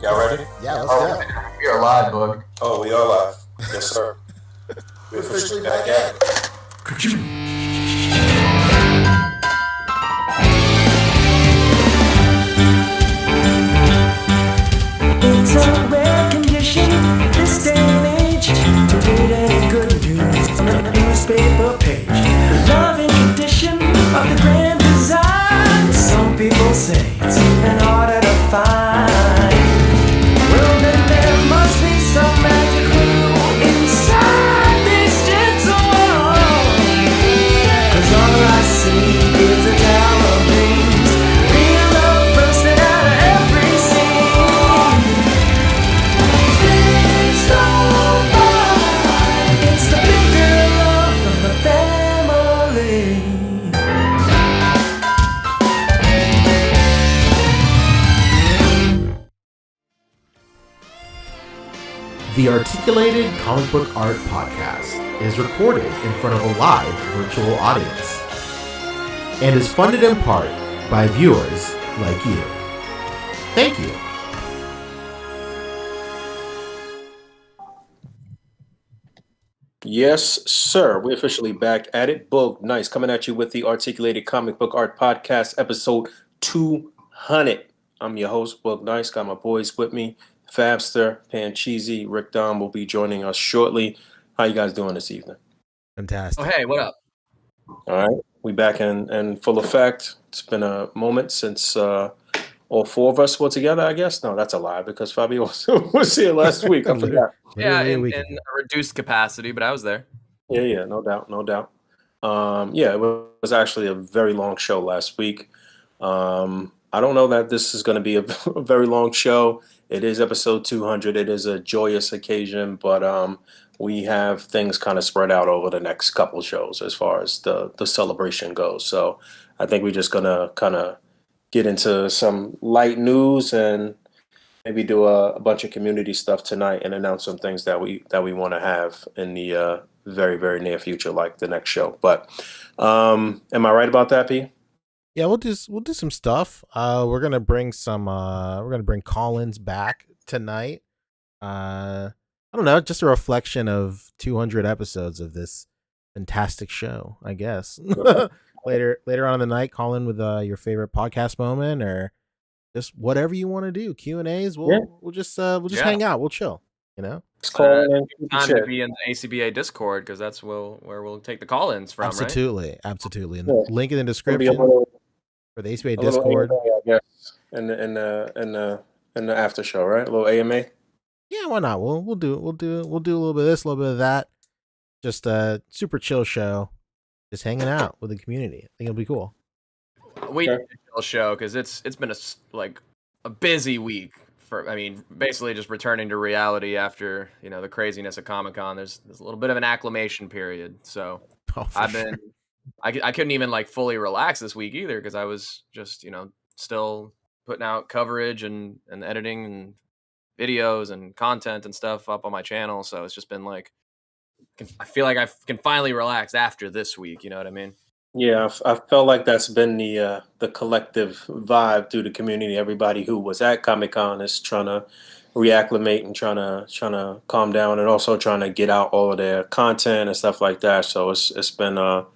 Y'all ready? Yeah, let's go. We are live, Boog. Oh, we are live. Yes, sir. We're officially back at it. It's a rare condition, this day and age, to read any good news on a newspaper page. The love and tradition of the grand design. Some people say it's even harder to find. Well, then there must be some magic clue inside this gentle world. 'Cause all I see is a tower of dreams, real love bursting out of every scene. Please don't mind, it's the bigger love of the family. The Articulated Comic Book Art Podcast is recorded in front of a live virtual audience and is funded in part by viewers like you. Thank you. Yes, sir. We're officially back at it. Boog, nice. Coming at you with the Articulated Comic Book Art Podcast, episode 200. I'm your host, Boog Nice. Got my boys with me. Fabster, Pancheesy, Rick Dom will be joining us shortly. How you guys doing this evening? Fantastic. Oh, hey, what up? All right. We back in full effect. It's been a moment since all four of us were together, I guess. No, that's a lie because Fabio was here last week. I forgot. Yeah, Literally a in week a ago. reduced capacity, but I was there. Yeah, no doubt. Yeah, it was actually a very long show last week. I don't know that this is going to be a very long show. It is episode 200. It is a joyous occasion, but we have things kind of spread out over the next couple shows as far as the celebration goes. So I think we're just going to kind of get into some light news and maybe do a bunch of community stuff tonight and announce some things that we want to have in the very, very near future, like the next show. But am I right about that, P? Yeah, we'll do some stuff. We're gonna bring Collins back tonight. I don't know, just a reflection of 200 episodes of this fantastic show, I guess. later on in the night, Colin, with your favorite podcast moment or just whatever you want to do. Q&As. We'll just hang out. We'll chill. You know. It's calling in. Time to be in the A.C.B.A. Discord because that's where we'll take the call-ins from, right? Absolutely. And Yeah. link in the It's gonna be description for the A.C.B.A. a little Discord. AMA, I guess, in the after show, right? A little AMA. Yeah, why not? We'll do a little bit of this, a little bit of that. Just a super chill show. Just hanging out with the community. I think it'll be cool. We Okay. need a chill show because it's been a busy week basically just returning to reality after the craziness of Comic-Con. There's a little bit of an acclimation period, so Oh, for I've sure. been I couldn't even fully relax this week either because I was just still putting out coverage and editing and videos and content and stuff up on my channel. So it's just been I feel like I can finally relax after this week. You know what I mean? Yeah, I felt like that's been the collective vibe through the community. Everybody who was at Comic-Con is trying to reacclimate and trying to calm down, and also trying to get out all of their content and stuff like that. So it's been a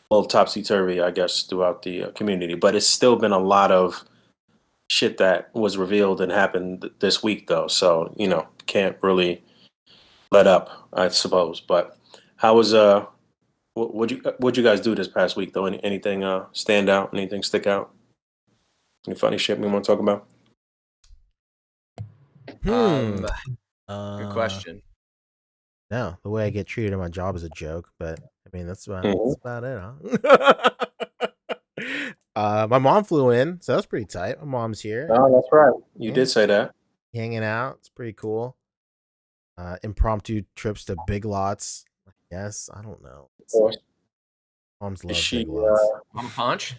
little topsy turvy, I guess, throughout the community. But it's still been a lot of shit that was revealed and happened this week, though. So can't really let up, I suppose. But how was what'd you guys do this past week though? Anything stand out? Anything stick out? Any funny shit we want to talk about? Good Uh, question. No, the way I get treated in my job is a joke, but I mean that's about Mhm. it, huh? My mom flew in, so that's pretty tight. My mom's here, Oh, that's right. You Yeah. did say that. hanging out. It's pretty cool. Impromptu trips to Big Lots. Yes, I don't know. Of course. Moms Is love she Big Lots. I'm a punch.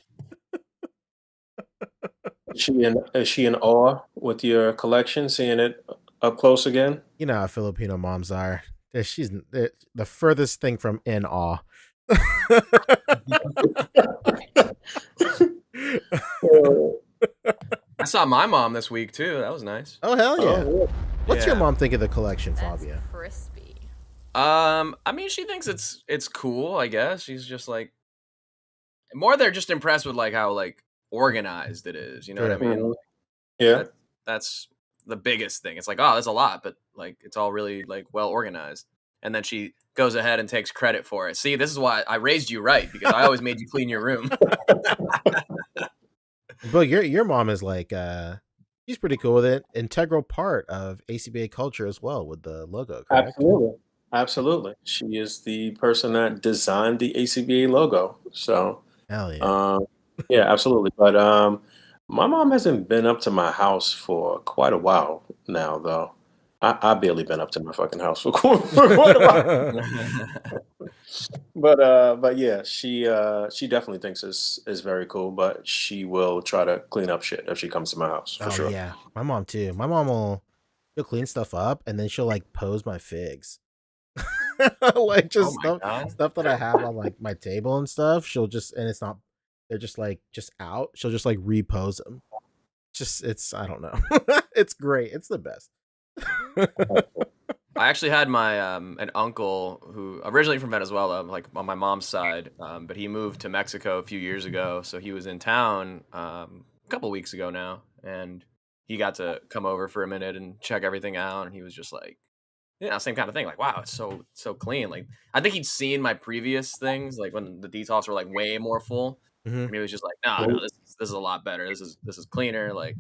is she in awe with your collection, seeing it up close again? You know how Filipino moms are. She's the furthest thing from in awe. saw my mom this week too. That was nice. Oh hell yeah! Oh, What's your Yeah. mom think of the collection, That's Fabio? crispy. I mean, she thinks it's cool. I guess she's just like more. They're just impressed with like how like organized it is. You know what I Sure. mean? Mhm. Yeah. That's the biggest thing. It's like, oh, there's a lot, but like it's all really like well organized. And then she goes ahead and takes credit for it. See, this is why I raised you right, because I always made you clean your room. But your mom is like she's pretty cool with it. Integral part of A.C.B.A culture as well with the logo, correct? Absolutely. Absolutely. She is the person that designed the A.C.B.A logo. So, Hell yeah. yeah, absolutely. But my mom hasn't been up to my house for quite a while now, though. I barely been up to my fucking house for quite a while. But yeah, she definitely thinks it's very cool, but she will try to clean up shit if she comes to my house for Oh sure. yeah, my mom too. My mom she'll clean stuff up and then she'll like pose my figs. Like just Oh my God. stuff that I have on like my table and stuff. She'll just and it's not they're just like just out. She'll just like repose them. Just it's I don't know. It's great. It's the best. I actually had my an uncle who originally from Venezuela, like on my mom's side, but he moved to Mexico a few years ago. So he was in town a couple weeks ago now, and he got to come over for a minute and check everything out. And he was just like, yeah, same kind of thing. Like, wow, it's so clean. Like, I think he'd seen my previous things, like when the details were like way more full. Mhm. And he was just like, no, this is a lot better. This is cleaner. Like,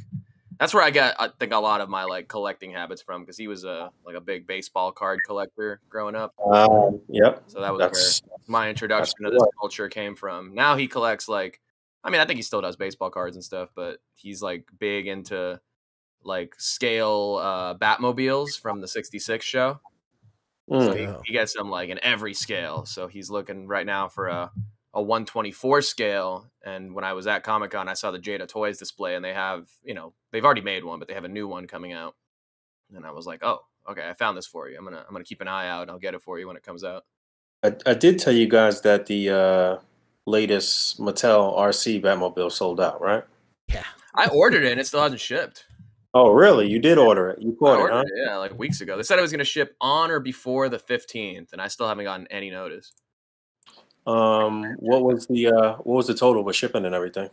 that's where I think a lot of my like collecting habits from, because he was a big baseball card collector growing up. Yep. So that was where That's my introduction to the this one. culture came from. Now he collects like, I mean, I think he still does baseball cards and stuff, but he's like big into like scale Batmobiles from the '66 show. So Oh. he gets them like in every scale. So he's looking right now for a 124 scale. And when I was at Comic-Con, I saw the Jada Toys display, and they have, they've already made one, but they have a new one coming out. And I was like, oh, okay, I found this for you. I'm gonna keep an eye out, and I'll get it for you when it comes out. I did tell you guys that the latest Mattel RC Batmobile sold out, right? Yeah. I ordered it, and it still hasn't shipped. Oh, really? You did order it? You I caught it, ordered huh? it, yeah, like weeks ago. They said it was gonna ship on or before the 15th, and I still haven't gotten any notice. What was the total with shipping and everything?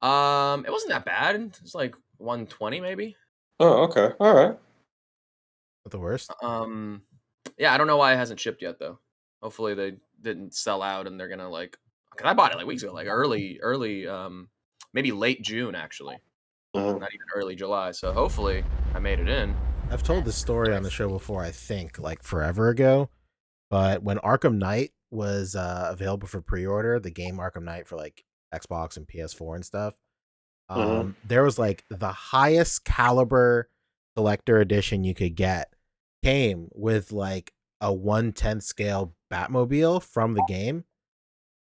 It wasn't that bad. It was like 120 maybe. Oh, okay. All right. Not the worst. Yeah, I don't know why it hasn't shipped yet though. Hopefully they didn't sell out, and they're gonna like. Cause I bought it like weeks ago, like early, maybe late June actually, Mhm. not even early July. So hopefully I made it in. I've told this story on the show before, I think, like forever ago. But when Arkham Knight was available for pre-order, the game Arkham Knight for like Xbox and PS4 and stuff, Mhm. there was like the highest caliber collector edition you could get came with like a 1/10 scale Batmobile from the game.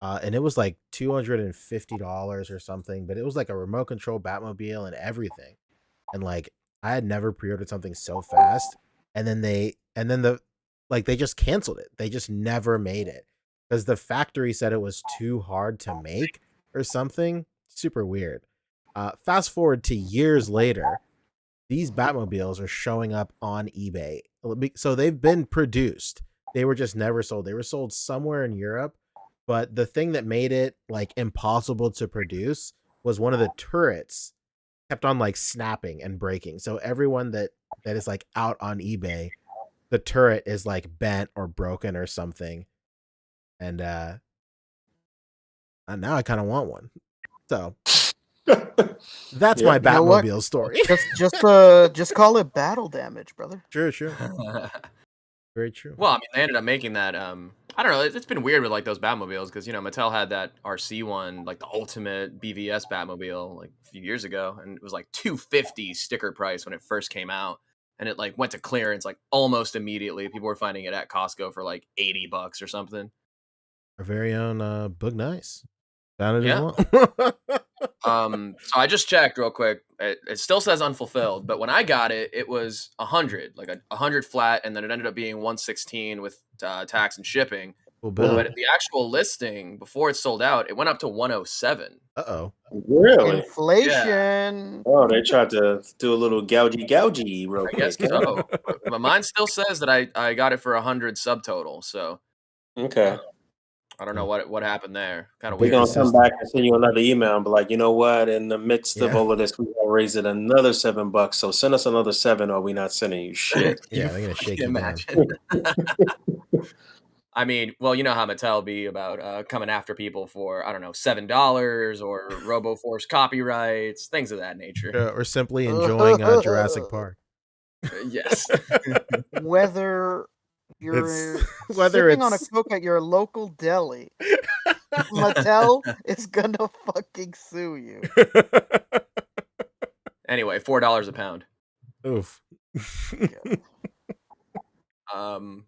And it was like $250 or something, but it was like a remote control Batmobile and everything. And like I had never pre-ordered something so fast. And then they just canceled it. They just never made it because the factory said it was too hard to make or something. Super weird. Fast forward to years later, these Batmobiles are showing up on eBay. So they've been produced. They were just never sold. They were sold somewhere in Europe, but the thing that made it like impossible to produce was one of the turrets kept on like snapping and breaking. So everyone that is like out on eBay, the turret is like bent or broken or something. And now I kind of want one. So that's Yeah. my You know what? Batmobile story. Just call it battle damage, brother. True. Very true. Well, I mean, they ended up making that. I don't know. It's been weird with like those Batmobiles because Mattel had that RC one, like the ultimate BVS Batmobile, like a few years ago, and it was like $250 sticker price when it first came out, and it like went to clearance like almost immediately. People were finding it at Costco for like $80 or something. Our very own Boog Nice found it Yeah. as well. So I just checked real quick. It still says unfulfilled, but when I got it, it was 100, like 100 flat, and then it ended up being 116 with tax and shipping. Well, Bill. But the actual listing before it sold out, it went up to 107. Uh-oh. Really? Inflation. Oh, they tried to do a little gougey real I quick. guess so. But mine still says that I got it for 100 subtotal. So Okay. I don't know what happened there. Kind of We're Beat weird. the gonna come system. back and send you another email and be like, you know what? In the midst of Yeah. all of this, we gotta raise it another $7. So send us another 7, or we not sending you shit. Yeah, they're gonna shake Can you down. imagine. I mean, well, you know how Mattel be about coming after people for, I don't know, $7 or RoboForce copyrights, things of that nature. Or simply enjoying Jurassic Park. Yes. Whether you're whether sipping on a it's Coke at your local deli, Mattel is gonna fucking sue you. Anyway, $4 a pound. oof.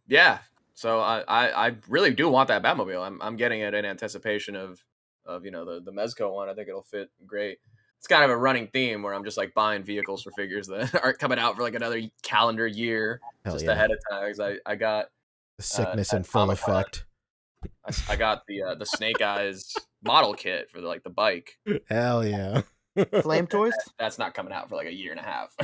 Yeah. So I really do want that Batmobile. I'm getting it in anticipation of the Mezco one. I think it'll fit great. It's kind of a running theme where I'm just like buying vehicles for figures that aren't coming out for like another calendar year Hell just yeah. ahead of time. 'Cause I got The sickness at in full Comic-Con, effect. I got the Snake Eyes model kit for the bike. Hell yeah. Flame toys? That's not coming out for like a year and a half.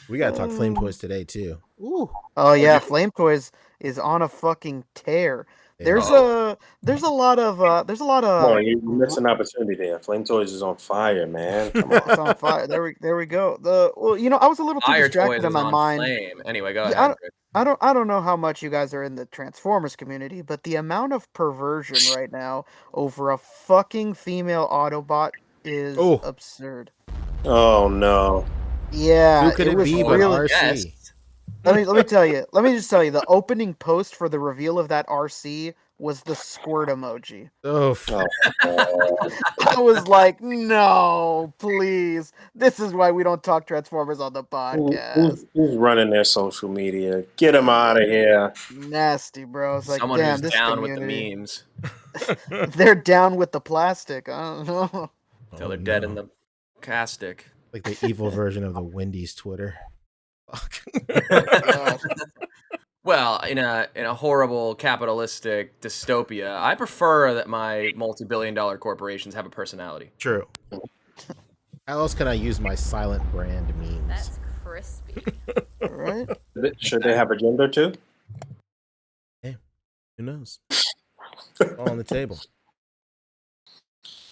We gotta talk Flame Toys today too. Ooh. Oh yeah, Flame Toys is on a fucking tear. There's a lot of Oh, you missed an opportunity there. Flame Toys is on fire, man. Come on. It's on fire. There we go. I was a little too Fire distracted Toys in is my on mind. flame. Anyway, go Yeah, ahead. Rick. I don't know how much you guys are in the Transformers community, but the amount of perversion right now over a fucking female Autobot is absurd. Oh no. Yeah, Who could it was be but really. RC? Yes. Let me tell you. Let me just tell you. The opening post for the reveal of that RC was the squirt emoji. Oof. I was like, no, please. This is why we don't talk Transformers on the podcast. Who's running their social media? Get them out of here. Nasty, bro. It's like, Someone damn, who's this down community. with the memes They're down with the plastic. I don't know. until they're dead in the castic. Like the evil version of the Wendy's Twitter. Fuck. Well, in a horrible capitalistic dystopia, I prefer that my multi-billion-dollar corporations have a personality. True. How else can I use my silent brand memes? That's crispy. Right? Should they have a gender too? Who knows? All on the table.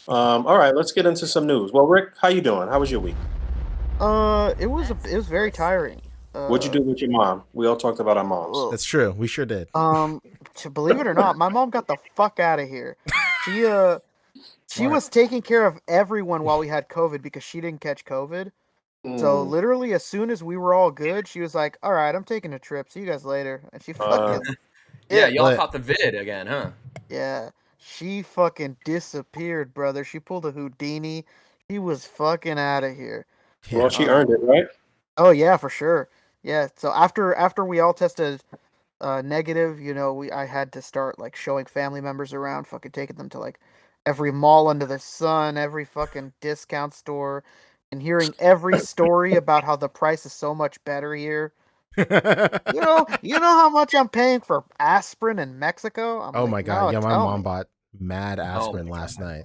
All right, let's get into some news. Well, Rick, how you doing? How was your week? It was very tiring. What'd you do with your mom? We all talked about our moms. That's true. We sure did. To believe it or not, my mom got the fuck out of here. She was taking care of everyone while we had COVID because she didn't catch COVID. So literally, as soon as we were all good, she was like, "All right, I'm taking a trip. See you guys later." And she fucking Yeah, y'all But- caught the vid again, huh? yeah, she fucking disappeared, brother. She pulled a Houdini. She was fucking out of here. Well, she earned it, right? Oh yeah, for sure. Yeah. So after we all tested negative, I had to start like showing family members around, fucking taking them to like every mall under the sun, every fucking discount store, and hearing every story about how the price is so much better here. You know how much I'm paying for aspirin in Mexico? I'm Oh like, my god. "No, Yeah, my tell mom me." bought mad aspirin my last night.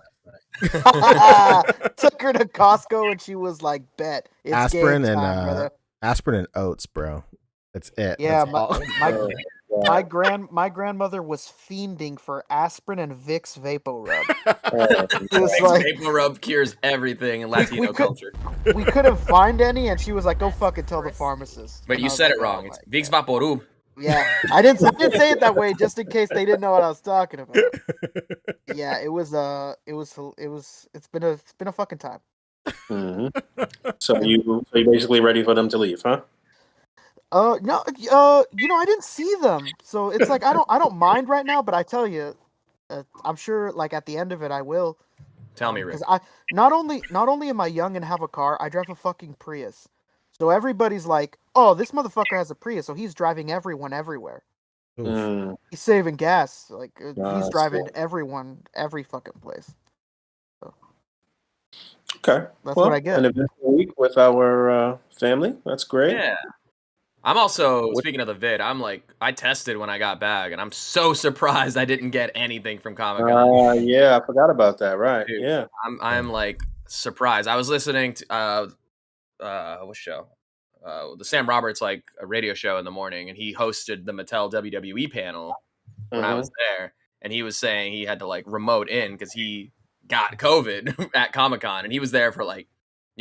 Took her to Costco and she was like, "Bet it's Aspirin game and time, brother." aspirin and oats, bro. That's it. Yeah, That's all. my grandmother was fiending for aspirin and Vicks Vapo Rub. It was like Vapor rub cures everything in we Latino could- culture. we couldn't find any, and she was like, "Go fucking tell the pharmacist." But And I you was said like, it wrong. "Oh It's my Vicks God." Vaporub. Yeah, I didn't say it that way just in case they didn't know what I was talking about. Yeah, it's been a fucking time. So you basically ready for them to leave, huh? No, I didn't see them, so it's like I don't mind right now. But I tell you, I'm sure like at the end of it, I will. Tell me, Rick. Because I not only am I young and have a car, I drive a fucking Prius. So everybody's like, "Oh, this motherfucker has a Prius, so he's driving everyone everywhere. Oof. He's saving gas. Like he's that's driving cool. everyone every fucking place." Okay. That's well, what I get. An eventful week with our family. That's great. Yeah. I'm also speaking of the vid. I'm like, I tested when I got back, and I'm so surprised I didn't get anything from Comic-Con. Yeah, I forgot about that. Right. Dude, Yeah. I'm like surprised. I was listening to what show? The Sam Roberts like a radio show in the morning, and he hosted the Mattel WWE panel when I was there, and he was saying he had to like remote in because he got COVID at Comic-Con, and he was there for like,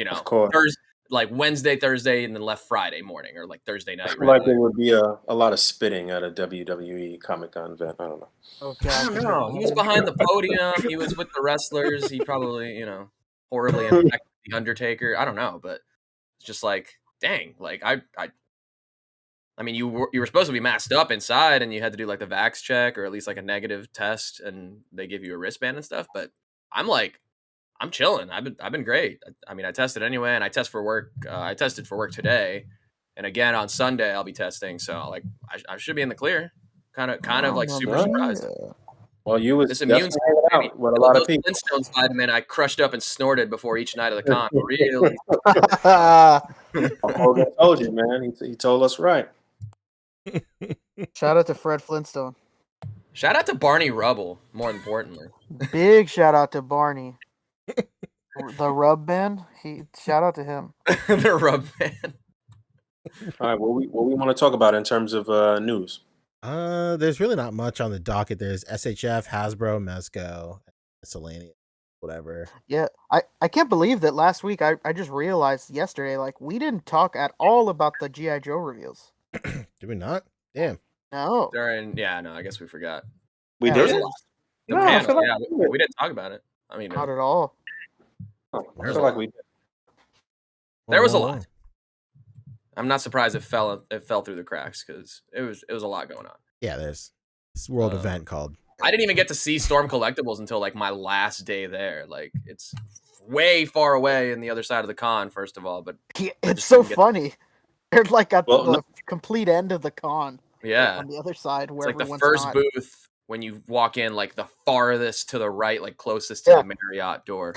Of course. like Wednesday, Thursday, and then left Friday morning or like Thursday I night. feel like there would be a lot of spitting at a WWE Comic-Con event. I don't know. Oh I God. don't can you know. He was imagine? behind the podium. He was with the wrestlers. He probably, horribly infected the Undertaker. I don't know, but it's just like, dang. Like I mean, you were supposed to be masked up inside, and you had to do like the vax check or at least like a negative test, and they give you a wristband and stuff. But I'm like, I'm chilling. I've been great. I mean, I tested anyway, and I test for work. I tested for work today, and again on Sunday I'll be testing. So like, I should be in the clear. Kind of like super Mamma surprised. mia. Well, you was This immune definitely hanging baby. out with a lot of Those people. Flintstones vitamin I crushed up and snorted before each night of the con. Really. Hogan told you, man. He told us right. Shout out to Fred Flintstone. Shout out to Barney Rubble, more importantly. Big shout out to Barney. The Rub Man. Shout out to him. The rub man. All right, what we want to talk about in terms of news? There's really not much on the docket. There's SHF, Hasbro, Mezco, miscellaneous, whatever. Yeah, I can't believe that last week I just realized yesterday, like, we didn't talk at all about the G.I. Joe reveals. Did we not? Damn. No. I guess we forgot. We Yeah, did. There's a it- lot. The No, I panel, feel like yeah, we did. we didn't talk about it. I mean, Not at all. Oh, I feel like we did. There was a Whoa, lot. I'm not surprised it fell through the cracks because it was a lot going on. Yeah, there's this world Uh, event called. I didn't even get to see Storm Collectibles until like my last day there. Like it's way far away in the other side of the con, first of all. But Yeah, I it's just so didn't get- funny. They're like at Well, the complete end of the con. yeah, On the other side it's where like the everyone's first not. booth when you walk in, like the farthest to the right, like closest to Yeah. the Marriott door.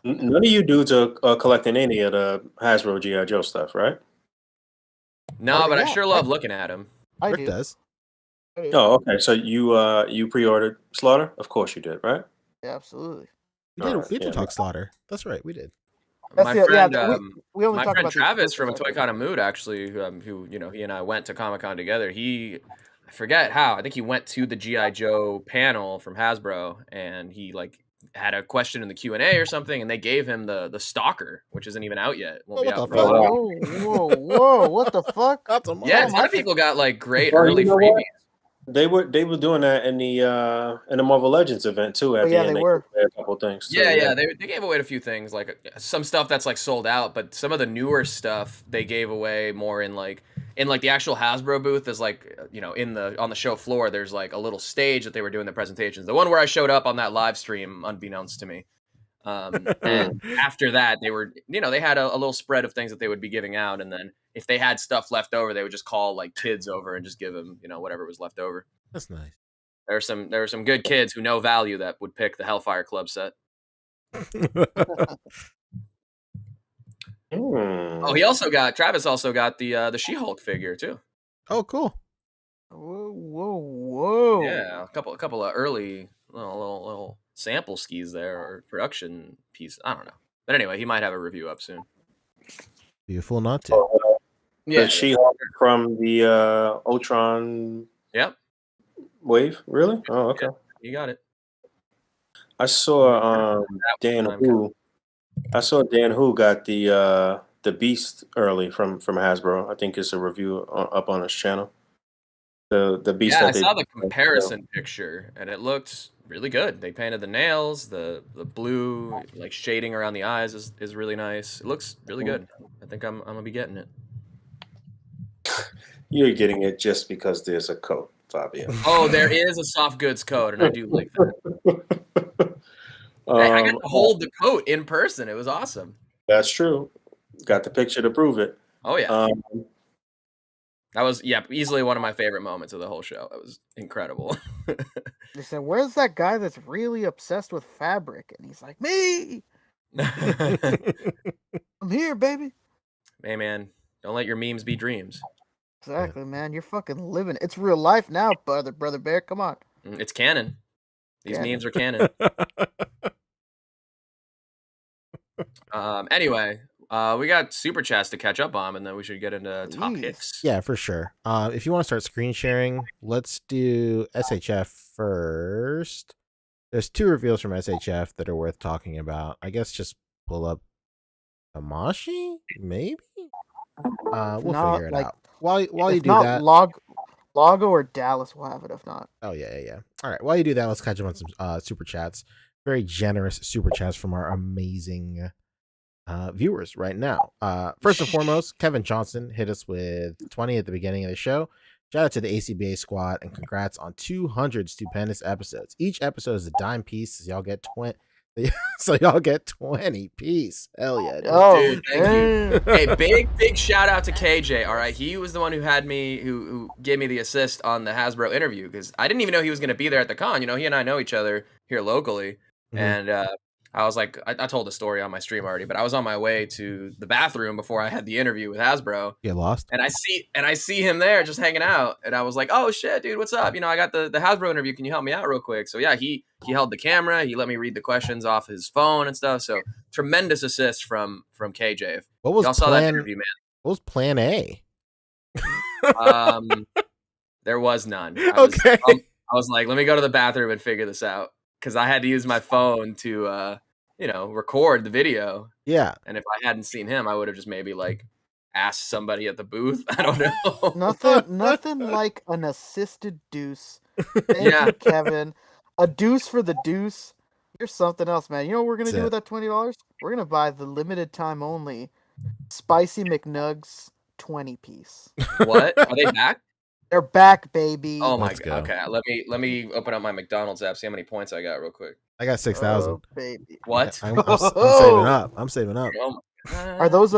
None of you dudes are collecting any of the Hasbro G.I. Joe stuff, right? No, Oh, but I yeah, sure love looking at them. I Rick do. does. I do. Oh, okay. So you pre-ordered Slaughter? Of course you did, right? Yeah, absolutely. We did. Alright, We did yeah. talk Slaughter. That's right. We did. That's My it. friend, Yeah, we only my talk friend about the Travis from A exclusives, Toy Kind of Mood, actually, who he and I went to Comic-Con together. I forget how. I think he went to the G.I. Joe panel from Hasbro, and he like had a question in the Q&A or something, and they gave him the Stalker, which isn't even out yet. Won't be What out the for a fuck? while. Whoa, what the fuck? That's a Yeah, a Oh, ton my of people got like great Well, you early know freebies. what? They were doing that in the Marvel Legends event too. At Oh, the yeah, end, they were. gave away a couple things. So, Yeah, they gave away a few things, like some stuff that's like sold out, but some of the newer stuff they gave away more in like the actual Hasbro booth. There's like on the show floor, there's like a little stage that they were doing the presentations. The one where I showed up on that live stream, unbeknownst to me. And after that, they were they had a little spread of things that they would be giving out, and then if they had stuff left over, they would just call like kids over and just give them whatever was left over. That's nice. There were some good kids who know value that would pick the Hellfire Club set. Oh, Travis also got the She-Hulk figure too. Oh, cool. Whoa. Yeah, a couple of early little sample skis there, or production piece. I don't know, but anyway, he might have a review up soon. Beautiful not to. The She-Hulk from the Ultron Yep, wave, really? Oh, okay. you got it. I saw Dan Hu. I saw Dan Hu got the Beast early from Hasbro. I think it's a review up on his channel. The Beast. Yeah, I that saw the comparison picture, and it looked really good. They painted the nails, the blue like shading around the eyes is really nice. It looks really good. I think I'm gonna be getting it. You're getting it just because there's a coat, Fabio. Oh, there is a soft goods code, and I do like that. I got to hold the coat in person. It was awesome. That's true. Got the picture to prove it. Oh yeah. That was easily one of my favorite moments of the whole show. It was incredible. They said, "Where's that guy that's really obsessed with fabric?" And he's like, "Me, I'm here, baby." Hey man, don't let your memes be dreams. Exactly, man. You're fucking living. It's real life now, brother bear. Come on. It's canon. These Canon. memes are canon. Anyway, we got super chats to catch up on, and then we should get into top Please. picks. Yeah, for sure. If you want to start screen sharing, let's do SHF first. There's 2 reveals from SHF that are worth talking about. I guess just pull up Amashi, maybe. We'll Not, figure it like, out. While you if do not that, Lago or Dallas will have it. If not, oh yeah. All right, while you do that, let's catch up on some super chats. Very generous super chats from our amazing viewers right now. First and foremost, Kevin Johnson hit us with 20 at the beginning of the show. Shout out to the A.C.B.A squad and congrats on 200 stupendous episodes. Each episode is a dime piece, so y'all get 20. So y'all get 20 piece. Hell yeah, dude. oh, Dude, thank you. damn. Hey, big shout out to KJ. All right, he was the one who had me, who gave me the assist on the Hasbro interview because I didn't even know he was going to be there at the con. You know, he and I know each other here locally, Mhm. and I was like, I told the story on my stream already, but I was on my way to the bathroom before I had the interview with Hasbro. Get lost. And I see him there just hanging out, and I was like, "Oh shit, dude, what's up? You know, I got the Hasbro interview. Can you help me out real quick?" So yeah, he held the camera. He let me read the questions off his phone and stuff. So tremendous assist from KJ. What was Y'all saw that plan? interview, What was plan A? man. There was none. Okay. I was like, let me go to the bathroom and figure this out because I had to use my phone to record the video. Yeah. And if I hadn't seen him, I would have just maybe like asked somebody at the booth. I don't know. Nothing like an assisted deuce. Thank Yeah. you, Kevin. A deuce for the deuce. You're something else, man. You know what we're gonna That's do it. with that $20? We're gonna buy the limited time only Spicy McNugs 20 piece. What? Are they back? They're back, baby. Oh my Let's god. go. Okay, let me open up my McDonald's app, see how many points I got real quick. I got 6,000. Oh, baby. What? I'm saving up. I'm saving up. Oh my god. Are those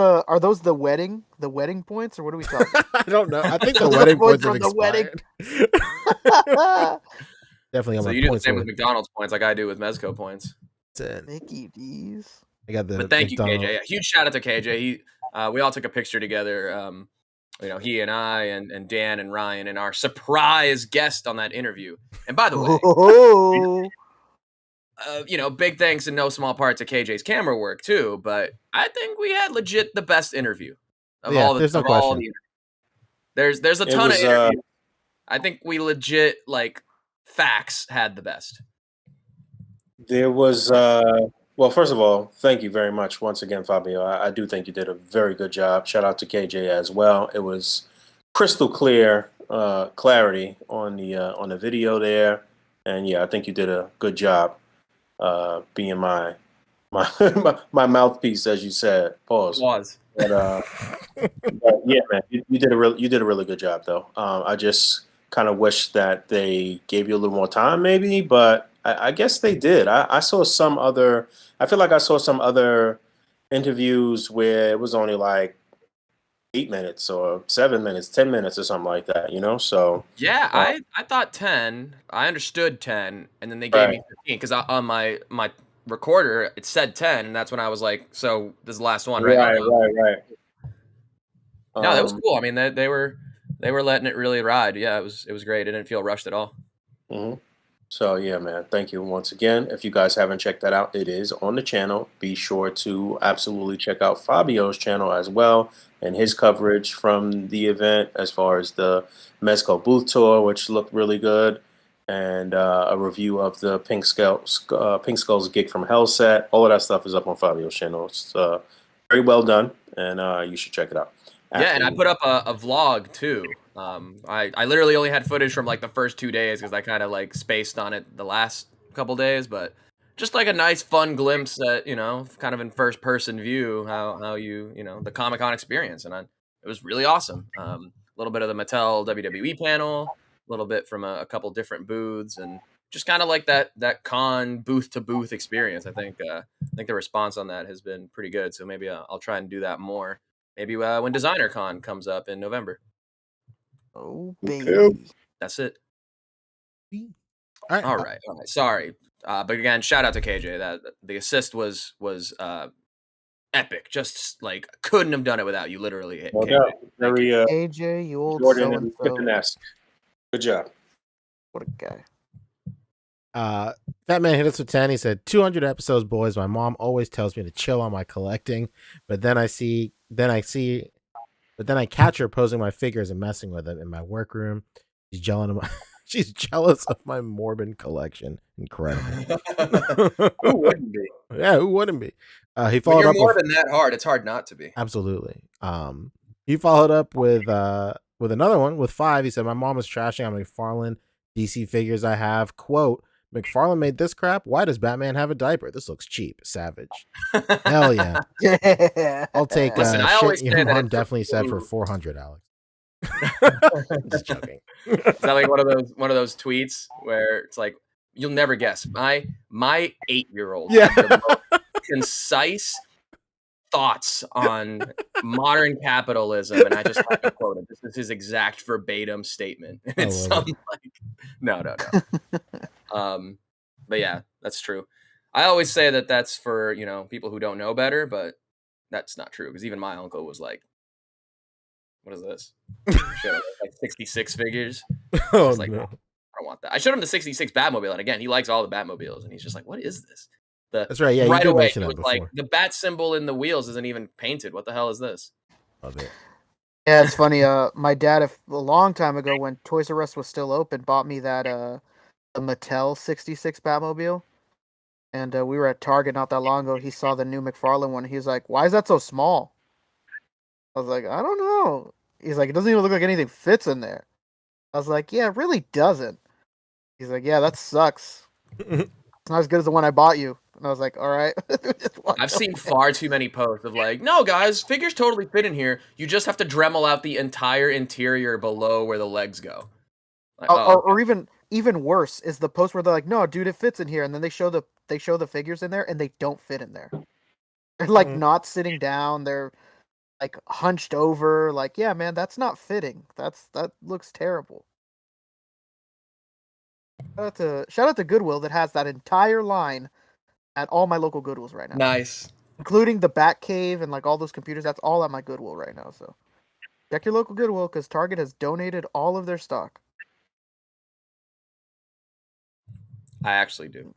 the wedding points, or what are we talking? I don't know. I think the Those wedding points points have from the wedding. expired. Definitely got So my you do the points same worth. with McDonald's points like I do with Mezco points. Mickey D's. I got the But thank McDonald's. you, KJ. Huge shout out to KJ. We all took a picture together. He and I and Dan and Ryan and our surprise guest on that interview. And by the way, Oh, big thanks in no small part to KJ's camera work too. But I think we had legit the best interview of Yeah, all the there's no of all question. the interviews. There's a It ton was, of interviews. I think we legit like facts had the best. There was, well, first of all, thank you very much once again, Fabio. I do think you did a very good job. Shout out to KJ as well. It was crystal clear clarity on the video there, and yeah, I think you did a good job being my my mouthpiece, as you said. Pause. Was. But yeah, man, you did a really good job though. I just kind of wish that they gave you a little more time, maybe, but I guess they did. I saw some other. I feel like I saw some other interviews where it was only like 8 minutes or 7 minutes, 10 minutes or something like that. So Yeah, I thought 10. I understood 10, and then they gave me 15 because on my recorder it said 10, and that's when I was like, so this is the last one, right? right. No, that was cool. I mean, they were letting it really ride. Yeah, it was great. It didn't feel rushed at all. hmm So yeah, man, thank you once again. If you guys haven't checked that out, it is on the channel. Be sure to absolutely check out Fabio's channel as well and his coverage from the event as far as the Mezco booth tour, which looked really good, and a review of the Pink Skull's Gig from Hell set. All of that stuff is up on Fabio's channel. It's very well done, and you should check it out. Yeah, and I put up a vlog too. I literally only had footage from like the first 2 days because I kind of like spaced on it the last couple days, but just like a nice fun glimpse at kind of in first person view how you the Comic-Con experience, and it was really awesome. A little bit of the Mattel WWE panel, a little bit from a couple different booths, and just kind of like that con booth to booth experience. I think the response on that has been pretty good, so maybe I'll try and do that more. Maybe when Designer Con comes up in November. oh, baby. That's it. All All right. Sorry, but again, shout out to KJ. That the assist was epic. Just like couldn't have done it without you. Literally, No KJ. doubt. Thank you. Very AJ, you old Jordan so and and so. Pippen-esque. Good job. What a guy. That man hit us with 10. He said 200 episodes, boys. My mom always tells me to chill on my collecting, but then I catch her posing my figures and messing with them in my workroom. She's jealous of my she's jealous of my morbid collection. Incredible. Who wouldn't be? Yeah, who wouldn't be? He When followed you're up more with than that hard, it's hard not to be. absolutely. He followed up with another one with 5. He said my mom was trashing on McFarlane DC figures I have. Quote, McFarlane made this crap. Why does Batman have a diiper? This looks cheap. Savage. Hell yeah. Yeah. I'll take Listen, I shit always your say that mom it's definitely said for true. 400, Alex. Just joking. Is that like one of those tweets where it's like, you'll never guess. My 8-year-old Yeah. had the most concise thoughts on modern capitalism, and I just had to quote it. This is his exact verbatim statement. I It's love something like, no. But yeah, that's true. I always say that that's for people who don't know better, but that's not true because even my uncle was like, "What is this?" Showed him, like 66 figures. Oh Just like, no. I don't want that. I showed him the 66 Batmobile, and again, he likes all the Batmobiles, and he's just like, "What is this?" That's right. Yeah, you right did away, mention it that was like before. the bat symbol in the wheels isn't even painted. What the hell is this? Love it. Yeah, it's funny. My dad, a long time ago, when Toys R Us was still open, bought me that the Mattel 66 Batmobile. And we were at Target not that long ago. He saw the new McFarlane one. He was like, "Why is that so small?" I was like, "I don't know." He's like, "It doesn't even look like anything fits in there." I was like, "Yeah, it really doesn't." He's like, "Yeah, that sucks. It's not as good as the one I bought you." And I was like, "All right." I've seen far too many posts of like, no, guys, figures totally fit in here. You just have to Dremel out the entire interior below where the legs go. Like, or even worse is the post where they're like, "No, dude, it fits in here," and then they show the figures in there and they don't fit in there. They're like not sitting down. They're like hunched over. Like, yeah, man, that's not fitting. That looks terrible. Shout out to Goodwill that has that entire line at all my local Goodwills right now. nice. Including the Batcave and like all those computers. That's all at my Goodwill right now. So check your local Goodwill because Target has donated all of their stock. I actually do.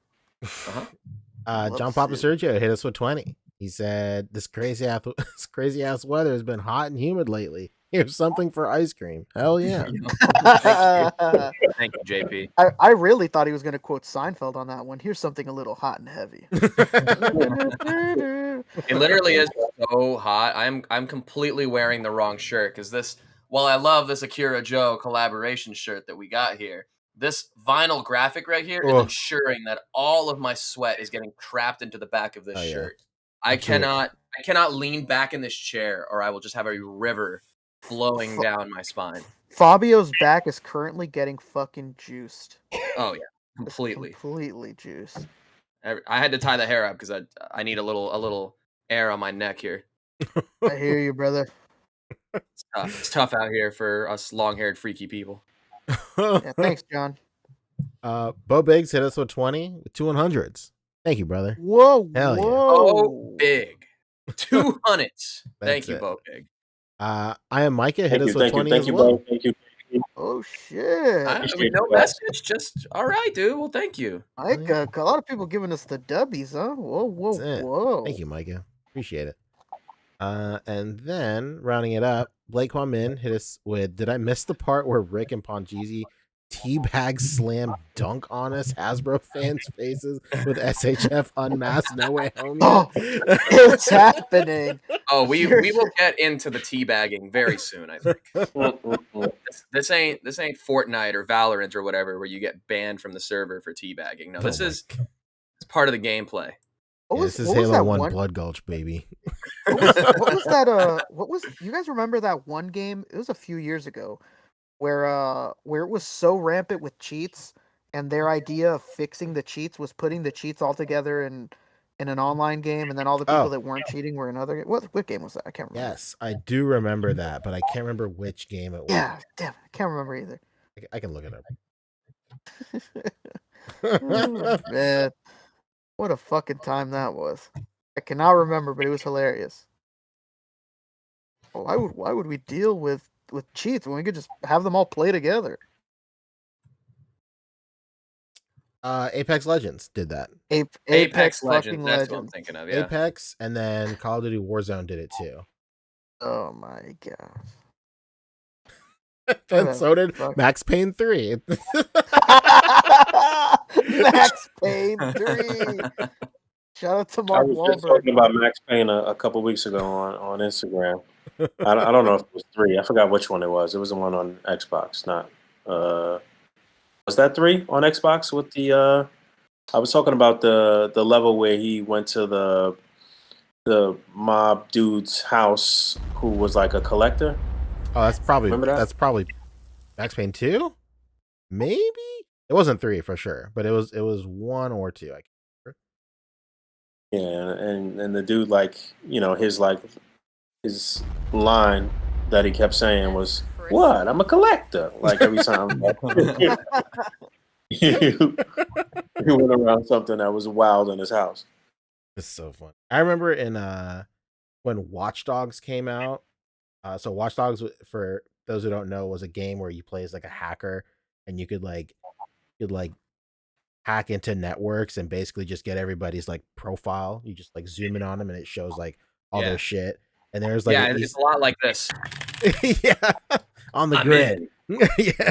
Love John to Papa see it. Sergio hit us with 20. He said, this crazy ass weather has been hot and humid lately. Here's something for ice cream. Hell yeah. Thank you, JP. I really thought he was going to quote Seinfeld on that one. Here's something a little hot and heavy. It literally is so hot. I'm completely wearing the wrong shirt because this. While I love this Akira Joe collaboration shirt that we got here, this vinyl graphic right here is ensuring that all of my sweat is getting trapped into the back of this shirt. I cannot lean back in this chair, or I will just have a river flowing down my spine. Fabio's back is currently getting fucking juiced. Oh yeah, completely juiced. I had to tie the hair up because I need a little air on my neck here. I hear you, brother. It's tough out here for us long-haired freaky people. Yeah, thanks, John. Bo Biggs hit us with 20 with 200s. Thank you, brother. Whoa, Hell yeah. Oh, big 200s. Thank you, Bo Big. I am Micah hit us with 20 thank as you, well. bro. Thank you. Oh shit! With no message, just all right, dude. Well, thank you. Micah, a lot of people giving us the dubbies, huh? Whoa! Thank you, Micah. Appreciate it. And then rounding it up, Blake Min hit us with, did I miss the part where Rick and Pongeezy teabag slam dunk on us Hasbro fans' faces with SHF unmasked No Way Home? Oh, it's happening. Oh, we will get into the teabagging very soon, I think. This ain't Fortnite or Valorant or whatever where you get banned from the server for teabagging. No, this is part of the gameplay. This is Halo 1 Blood Gulch, baby. What was that? You guys remember that one game? It was a few years ago, where it was so rampant with cheats, and their idea of fixing the cheats was putting the cheats all together in an online game, and then all the people that weren't cheating were in other games. What game was that? I can't remember. Yes, I do remember that, but I can't remember which game it was. Yeah, damn, I can't remember either. I can look it up. Oh, man, what a fucking time that was. I cannot remember, but it was hilarious. Why would we deal with cheats when we could just have them all play together? Apex Legends did that. Apex Legends. fucking That's what I'm Legends. thinking of. Yeah. Apex, and then Call of Duty Warzone did it too. Oh my god. And so did Fuck. Max Payne 3. Max Payne 3. Shout out to I Mark was just Wahlberg. talking about Max Payne a couple weeks ago on Instagram. I don't know if it was 3. I forgot which one it was. It was the one on Xbox, not. Was that 3 on Xbox with the? I was talking about the level where he went to the mob dude's house who was like a collector. Oh, that's probably Remember that? that's probably Max Payne 2? Maybe? It wasn't 3 for sure, but it was 1 or 2. I can't remember. Yeah, and the dude, like, you know, his line that he kept saying was, "What? I'm a collector." Like every time he went around something that was wild in his house. It's so fun. I remember in when Watch Dogs came out. So Watch Dogs, for those who don't know, was a game where you play as like a hacker, and you could hack into networks and basically just get everybody's like profile. You just like zoom in on them and it shows like all their shit. And there's like it's a lot like this. yeah, on the grid. Yeah,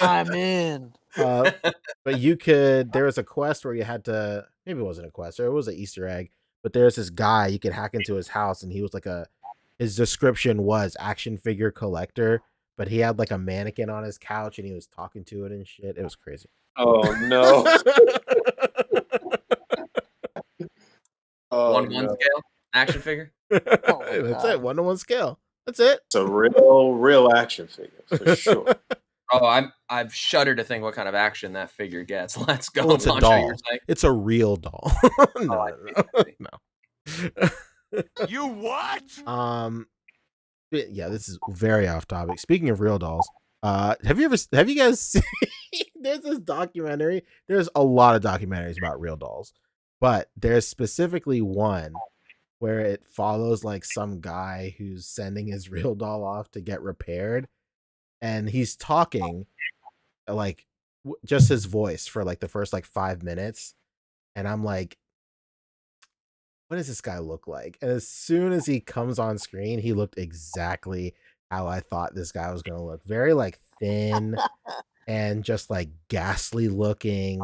I'm in. but you could. There was a quest where you had to. Maybe it wasn't a quest, or it was an Easter egg. But there's this guy you could hack into his house, and he was like his description was action figure collector, but he had like a mannequin on his couch and he was talking to it and shit. It was crazy. Oh no! Oh, 1-1 scale action figure. Oh, That's God. it. 1-to-1 scale. That's it. It's a real action figure for sure. Oh, I've shuddered to think what kind of action that figure gets. Let's go. Well, it's a Poncho, doll. you're saying? It's a real doll. I No. You what? Yeah, this is very off topic. Speaking of real dolls, have you guys seen there's this documentary? There's a lot of documentaries about real dolls, but there's specifically one where it follows like some guy who's sending his real doll off to get repaired, and he's talking like just his voice for like the first like 5 minutes, and I'm like, what does this guy look like? And as soon as he comes on screen, he looked exactly how I thought this guy was going to look. Very like thin and just like ghastly looking,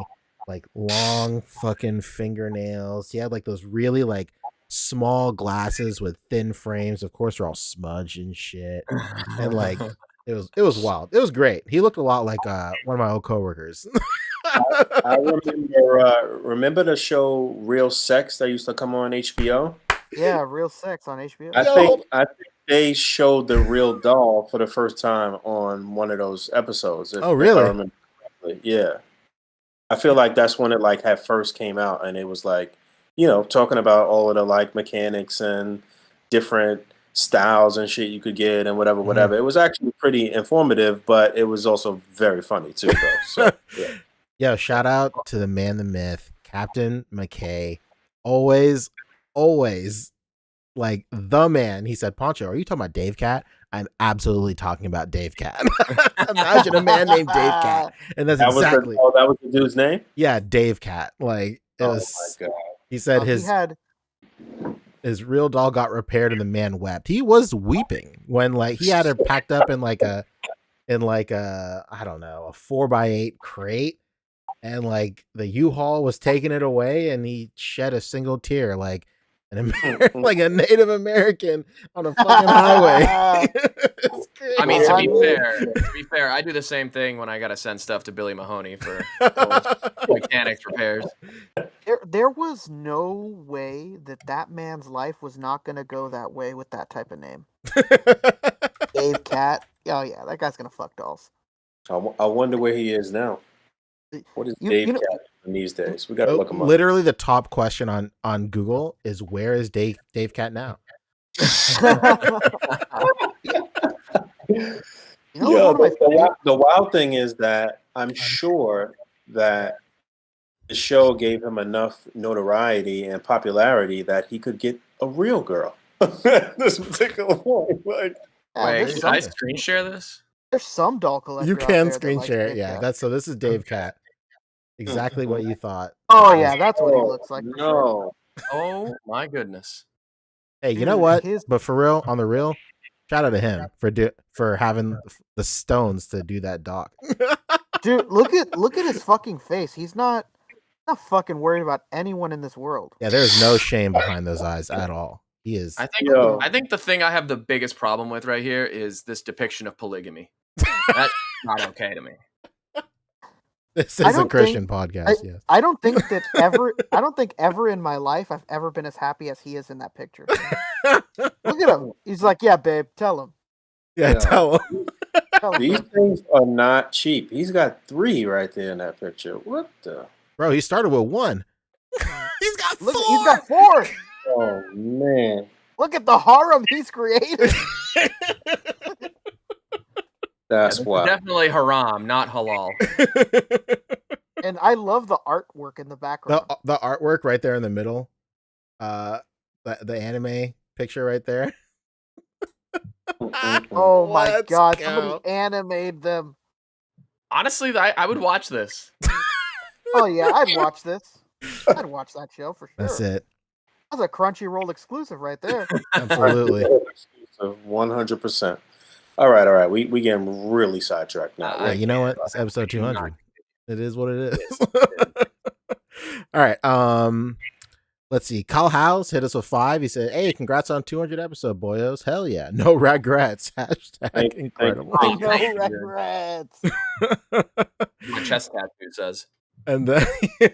like long fucking fingernails. He had like those really like small glasses with thin frames. Of course, they're all smudged and shit. And like it was wild. It was great. He looked a lot like one of my old coworkers. I remember the show Real Sex that used to come on HBO. Yeah, Real Sex on HBO. I think they showed the real doll for the first time on one of those episodes. Oh, really? If I remember correctly. Yeah. I feel like that's when it like had first came out, and it was like, you know, talking about all of the like mechanics and different styles and shit you could get and whatever. It was actually pretty informative, but it was also very funny too, though. So yeah. Yo, shout out to the man, the myth, Captain McKay. Always like the man. He said, Poncho, are you talking about Dave Cat? I'm absolutely talking about Dave Cat. Imagine a man named Dave Cat. And that's exactly. That was the dude's name? Yeah, Dave Cat. Like, it was. My God. He said his real doll got repaired and the man wept. He was weeping when like he had her packed up in like a I don't know, a 4x8 crate. And like the U-Haul was taking it away, and he shed a single tear, like like a Native American on a fucking highway. I mean, to be fair, I do the same thing when I gotta send stuff to Billy Mahoney for mechanics repairs. There was no way that man's life was not gonna go that way with that type of name. Dave Cat. Oh yeah, that guy's gonna fuck dolls. I wonder where he is now. What is Dave Cat in these days? We gotta look him up. Literally, the top question on Google is, where is Dave Cat now? The wild thing is that I'm sure that the show gave him enough notoriety and popularity that he could get a real girl at this particular point. Like, Yeah, Wait, there's can some I screen share this? doll collector You out can there that screen likes share it. Dave Yeah, Cat. that's so. This is Dave Cat. Exactly what you thought. Oh Yes. yeah, that's what he oh, looks like for sure. no. Oh my goodness. Hey, you know Dude, what? his- But for real, on the real, shout out to him for having the stones to do that doc. Dude, look at his fucking face. He's not fucking worried about anyone in this world. Yeah, there's no shame behind those eyes at all. He is. Yo. I think the thing I have the biggest problem with right here is this depiction of polygamy. That's not okay to me. This I is a don't Christian think- podcast. Yes. I don't think that I don't think ever in my life I've ever been as happy as he is in that picture. Look at him. He's like, yeah, babe, tell him. Yeah, Yeah. tell him. Tell him. These babe." things are not cheap. He's got 3 right there in that picture. What the? Bro, he started with 1. He's got 4. Look, he's got 4. Oh, man. Look at the harem he's created. That's This is wild. definitely haram, not halal. And I love the artwork in the background. the artwork right there in the middle. The anime picture right there. Oh my Let's god, go. somebody animated them. Honestly, I would watch this. Oh yeah, I'd watch this. I'd watch that show for sure. That's it. That's a Crunchyroll exclusive right there. Absolutely. 100%. All right. We getting really sidetracked now. Yeah, you know what? It's episode 200. It is what it is. All right. Let's see. Kyle House hit us with 5. He said, "Hey, congrats on 200 episode, boyos. Hell yeah. No regrets." Hashtag Thank- incredible. thank- No Thank you. regrets. My chest tattoo says. And then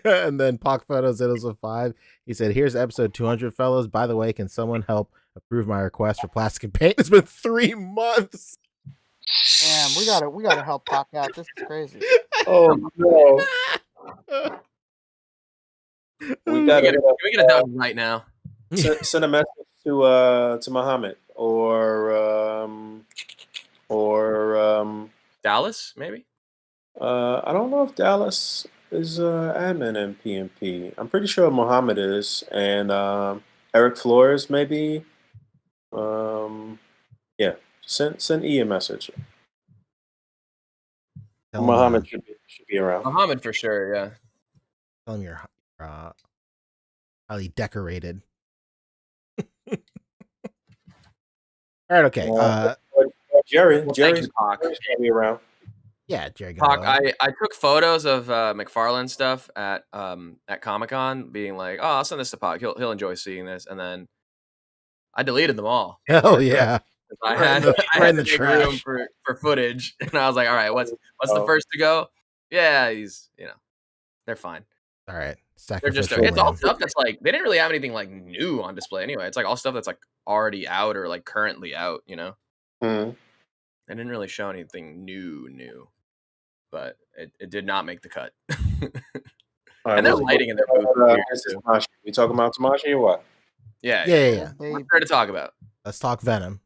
and then Pock Photos hit us with 5. He said, "Here's episode 200, fellas. By the way, can someone help approve my request for plastic paint? It's been 3 months." Damn, we gotta help Pac out. This is crazy. Oh, no. We Can got we get it done right now? send a message to Muhammad or Dallas, maybe? I don't know if Dallas is admin in PMP. I'm pretty sure Muhammad is, and Eric Flores maybe. Yeah, send E a message. Tell him, Muhammad should be around. Muhammad for sure, yeah. tell him you're highly decorated. All right, okay. Jerry, Well, thank Jerry's you, Pac. gonna be around. Yeah, Jerry. Pac, Gallo. I took photos of McFarlane stuff at Comic-Con, being like, "Oh, I'll send this to Pac. He'll enjoy seeing this." And then I deleted them all. Hell yeah. I Right in had, the- I right had in the to make room trash. for footage, and I was like, "All right, what's the Oh. first to go?" Yeah, they're fine. All right. They're just Sacrificial it's all lamb. stuff that's like they didn't really have anything like new on display anyway. It's like all stuff that's like already out or like currently out. Mhm. They didn't really show anything new, but it did not make the cut. All right, And their what's- lighting in their booth is weird, this is too. Tamashi. We talking about Tamashi or what? Yeah, Yeah. Baby. What's there to talk about? Let's talk Venom.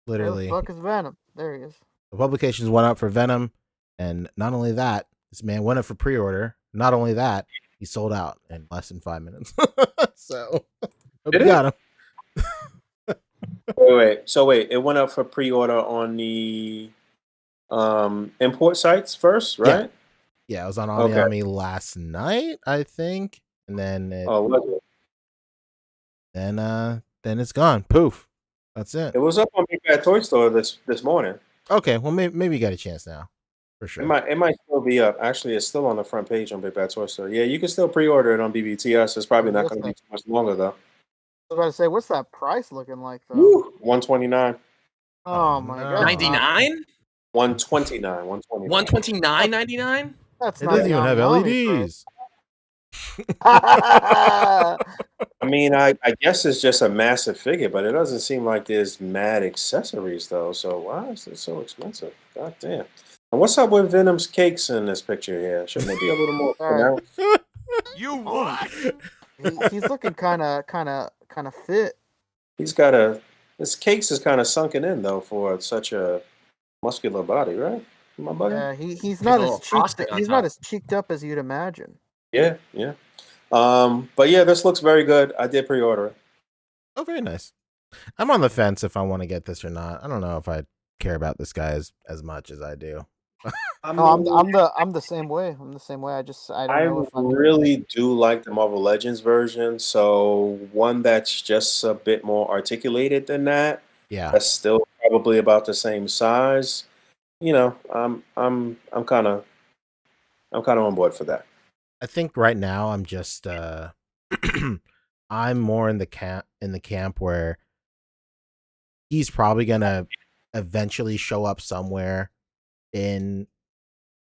Where Literally. the fuck is Venom? There he is. The publications went up for Venom, and not only that, this man went up for pre-order. Not only that, he sold out in less than 5 minutes. So, hope Did you it? got him. Wait. It went up for pre-order on the import sites first, right? Yeah, it was on Okay. Ami last night, I think, and then Oh, was it? then it's gone. Poof. That's it. It was up on Big Bad Toy Store this morning. Okay, well maybe you got a chance now, for sure. It might still be up. Actually, it's still on the front page on Big Bad Toy Store. Yeah, you can still pre-order it on BBTS. It's probably not going to be too much longer though. I was about to say, what's that price looking like though? Woo! $129, Oh my no. god. 99, $129. $129.99. That's It not doesn't even have Young Mommy LEDs. price. I mean, I guess it's just a massive figure, but it doesn't seem like there's mad accessories though. So why is it so expensive? God damn. And what's up with Venom's cakes in this picture here? Shouldn't they be a little more pronounced? You what? He's looking kind of fit. He's got his cakes is kind of sunken in though for such a muscular body, right? Am I bugging? Yeah, he's Take a not little as frosting cheeked. on He's top. not as cheeked up as you'd imagine. Yeah, yeah. But yeah, this looks very good. I did pre-order it. Oh, very nice. I'm on the fence if I want to get this or not. I don't know if I care about this guy as much as I do. I No, I'm mean, I'm the same way. I'm the same way. I don't I know if I'm gonna. really do like the Marvel Legends version. So one that's just a bit more articulated than that. Yeah, That's still probably about the same size. You know, I'm kind of on board for that. I think right now I'm just I'm more in the camp where he's probably gonna eventually show up somewhere in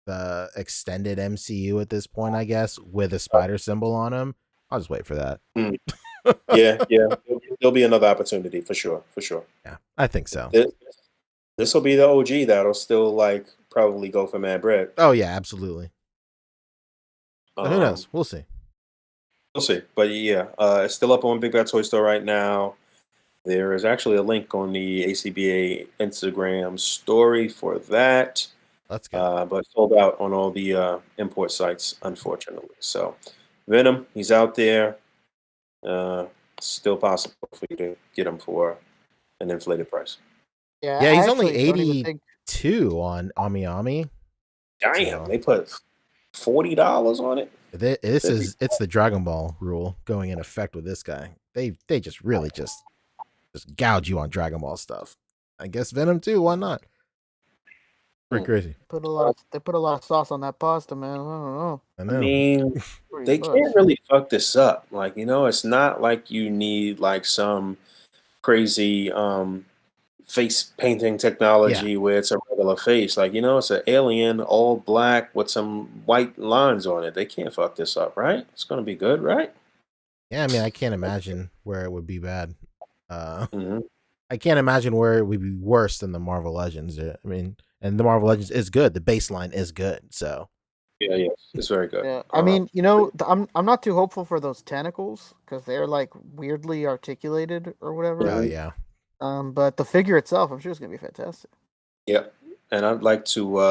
the extended MCU at this point, I guess, with a spider symbol on him. I'll just wait for that. Mm. Yeah, yeah. There'll be another opportunity for sure, for sure. Yeah, I think so. This will be the OG that'll still like probably go for mad bread. Oh yeah, absolutely. But who Um, knows? We'll see. we'll see. But yeah, it's still up on Big Bad Toy Store right now. There is actually a link on the A.C.B.A. Instagram story for that, Let's go. but sold out on all the import sites, unfortunately. So, Venom, he's out there. Uh, still possible for you to get him for an inflated price. Yeah, Yeah, I he's only actually don't even think. 82 on Ami Ami. Damn, So they put $40 on it. it's the Dragon Ball rule going in effect with this guy. They just really just gouge you on Dragon Ball stuff. I guess Venom too. Why not? Pretty crazy. They put a lot of sauce on that pasta, man. I don't know. I I know. mean, they $40. can't really fuck this up. Like, it's not like you need like some crazy face painting technology where it's a regular face. Like, it's an alien all black with some white lines on it. They can't fuck this up, right? It's gonna be good, right? Yeah, I mean, I can't imagine where it would be bad. Hmm. I can't imagine where it would be worse than the Marvel Legends. I mean, and the Marvel Legends is good. The baseline is good. So Yeah, yeah, it's very good. Yeah, I mean, I'm not too hopeful for those tentacles because they're like weirdly articulated or whatever. oh Mhm. yeah, But the figure itself, I'm sure it's gonna be fantastic. Yeah, and I'd like to,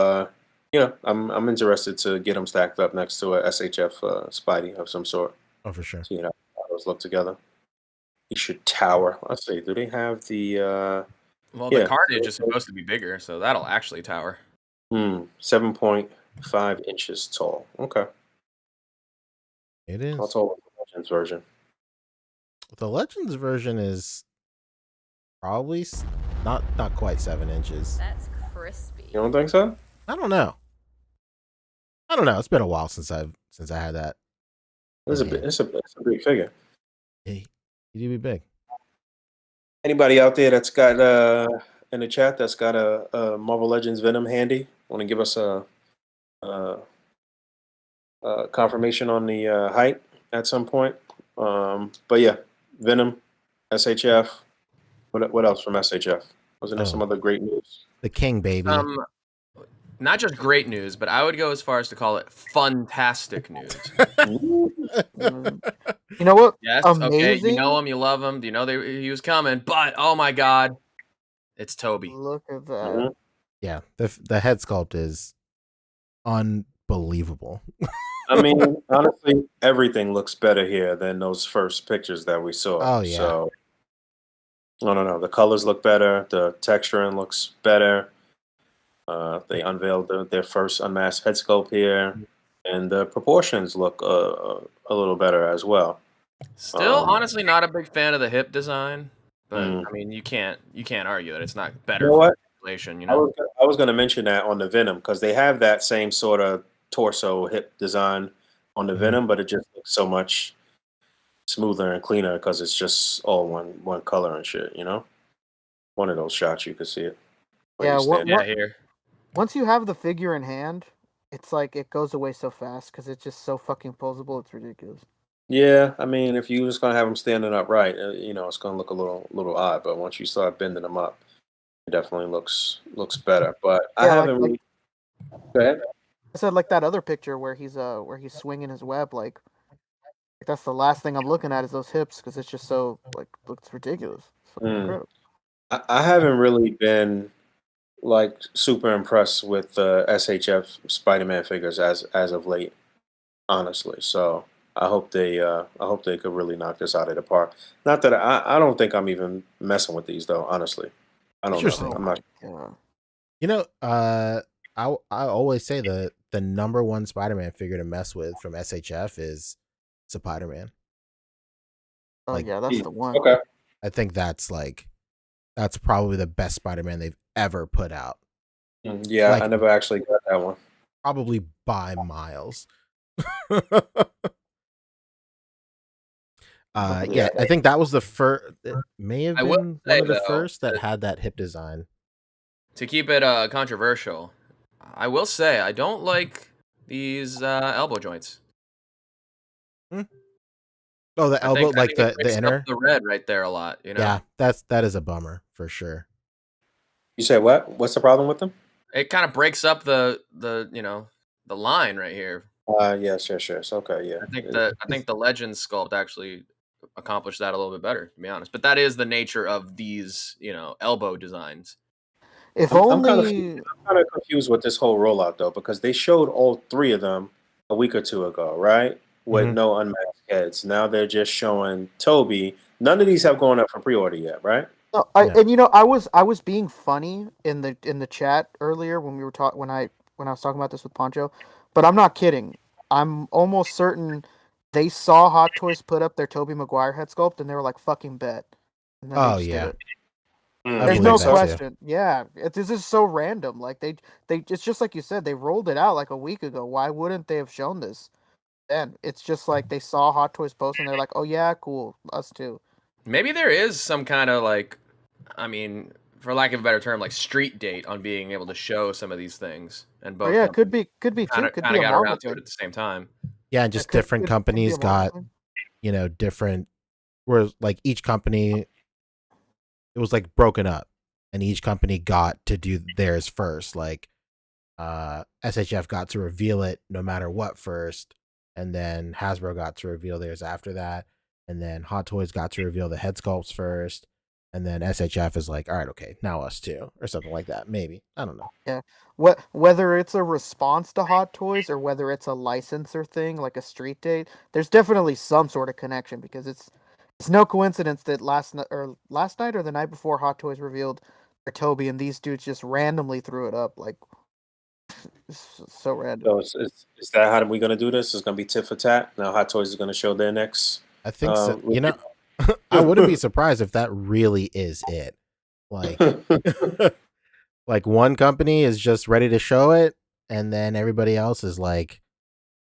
I'm interested to get them stacked up next to a SHF Spidey of some sort. oh for sure. See how those look together. He should tower. Let's see. Do they have the? Well, Yeah. the carnage is supposed to be bigger, so that'll actually tower. 7.5 inches tall. Okay, It is. how tall is the Legends version? The Legends version is probably not quite 7 inches. That's crispy. You don't think so? I don't know. It's been a while since I had that. It's a big figure. Hey, you do be big. Anybody out there that's got in the chat that's got a Marvel Legends Venom handy? Want to give us a confirmation on the height at some point? But yeah, Venom, SHF. What else from SHF? Wasn't there some other great news? The King, baby. Not just great news, but I would go as far as to call it fantastic news. You know what? Yes, Amazing. okay, you know him, you love him, you know he was coming, but oh my god, it's Toby. Look at that. Mhm. Yeah, the head sculpt is unbelievable. I mean, honestly, everything looks better here than those first pictures that we saw. Oh, yeah. So, I don't know. The colors look better. The texturing looks better. They unveiled their first unmasked head sculpt here, and the proportions look a little better as well. Still, honestly, not a big fan of the hip design, but Mm. I mean, you can't argue that it's not better You know what? for inflation. You I know, was going to mention that on the Venom because they have that same sort of torso hip design on the Mhm. Venom, but it just looks so much smoother and cleaner because it's just all one color and shit. One of those shots you could see it. Where Yeah, you stand. yeah, here. Once you have the figure in hand, it's like it goes away so fast because it's just so fucking posable. It's ridiculous. Yeah, I mean, if you was gonna have them standing upright, it's gonna look a little odd. But once you start bending them up, it definitely looks better. But I Yeah, haven't really. Go ahead. I said like that other picture where he's swinging his web. Like that's the last thing I'm looking at is those hips because it's just so like looks ridiculous. It's fucking Mm. incredible. I haven't really been like super impressed with the SHF Spider-Man figures as of late. honestly. So I hope they could really knock this out of the park. Not that I don't think I'm even messing with these though. Honestly, I don't know. Interesting. Oh I'm my not. god. You know, I always say the number one Spider-Man figure to mess with from SHF is Spider-Man. Oh Like, yeah, that's the one. Okay. I think that's probably the best Spider-Man they've ever put out. Yeah, I Like, never actually got that one. probably by miles. Yeah. Yeah, I think that was the first. It may have I will been one say of the though, first that had that hip design. to keep it controversial, I will say I don't like these elbow joints. Hmm? Oh, the I elbow, think like it the breaks up inner. the red right there a lot. Yeah, that is a bummer for sure. You said what? What's the problem with them? It kind of breaks up the the line right here. Yes, yes, yes. Okay, yeah. I think the Legends sculpt actually accomplished that a little bit better, to be honest. But that is the nature of these, elbow designs. If I'm kind of only. confused with this whole rollout though, because they showed all three of them a week or two ago, right? With Hmm. no unmasked heads. Now they're just showing Toby. None of these have gone up for pre-order yet, right? No, No. I was being funny in the chat earlier when we were talking when I was talking about this with Poncho, but I'm not kidding. I'm almost certain they saw Hot Toys put up their Tobey Maguire head sculpt and they were like fucking bet, and then they Oh just did yeah, it. I There's You believe think no that so? too. question. Yeah, this is so random. Like they it's just like you said. They rolled it out like a week ago. Why wouldn't they have shown this then? It's just like they saw Hot Toys post and they're like, oh yeah, cool, us too. Maybe there is some kind of I mean, for lack of a better term, like street date on being able to show some of these things, and Or both yeah, companies could be too. Could be kind of a got Marvel around to it thing. at the same time. Yeah, and Yeah, just different could be companies a Marvel got thing. different. Whereas like each company, it was like broken up, and each company got to do theirs first. Like SHF got to reveal it no matter what first, and then Hasbro got to reveal theirs after that, and then Hot Toys got to reveal the head sculpts first, and then SHF is like, all right, okay, now us too, or something like that. Maybe, I don't know. Yeah. Whether it's a response to Hot Toys or whether it's a licensor thing like a street date, there's definitely some sort of connection because it's no coincidence that last night or the night before Hot Toys revealed their Toby and these dudes just randomly threw it up like it's so random. So is that how we're gonna do this? It's gonna be tit for tat. Now Hot Toys is gonna show their next. I think so. You know, Review. I wouldn't be surprised if that really is it. Like, like one company is just ready to show it, and then everybody else is like,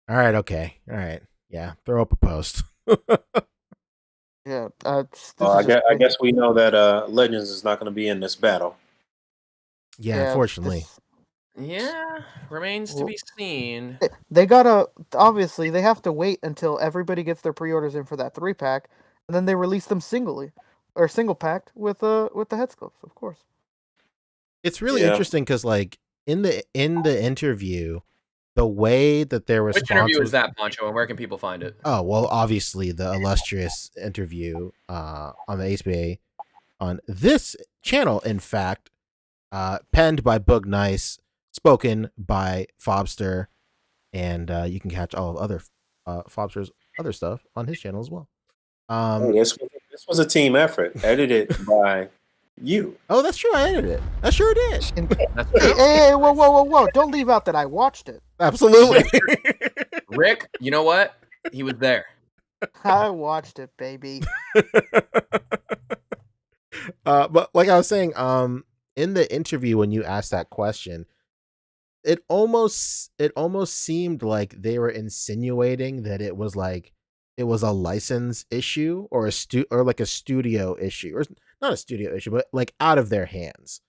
all right, okay, all right, yeah, throw up a post. Yeah, this Well, is just I crazy. guess we know that Legends is not gonna be in this battle. Yeah, Yeah, unfortunately. this Yeah, remains to be seen. they gotta obviously they have to wait until everybody gets their pre-orders in for that 3-pack, and then they release them singly or single packed with the head sculpts, of course. It's really Yeah. interesting because, like, in the interview, the way that their Which response interview was. is that, Poncho, and where can people find it? Oh well, obviously the illustrious interview on the A.C.B.A. on this channel, in fact, penned by Boog Nice, spoken by Fobster, and you can catch all of other Fobster's other stuff on his channel as well. Hey, this was a team effort, edited by you. Oh, that's true. I edited it. I sure did. That's Hey, true. hey, whoa! Don't leave out that I watched it. Absolutely. Rick, you know what? He was there. I watched it, baby. But like I was saying, in the interview when you asked that question, it almost seemed like they were insinuating that it was a license issue or like a studio issue, or not a studio issue, but like out of their hands.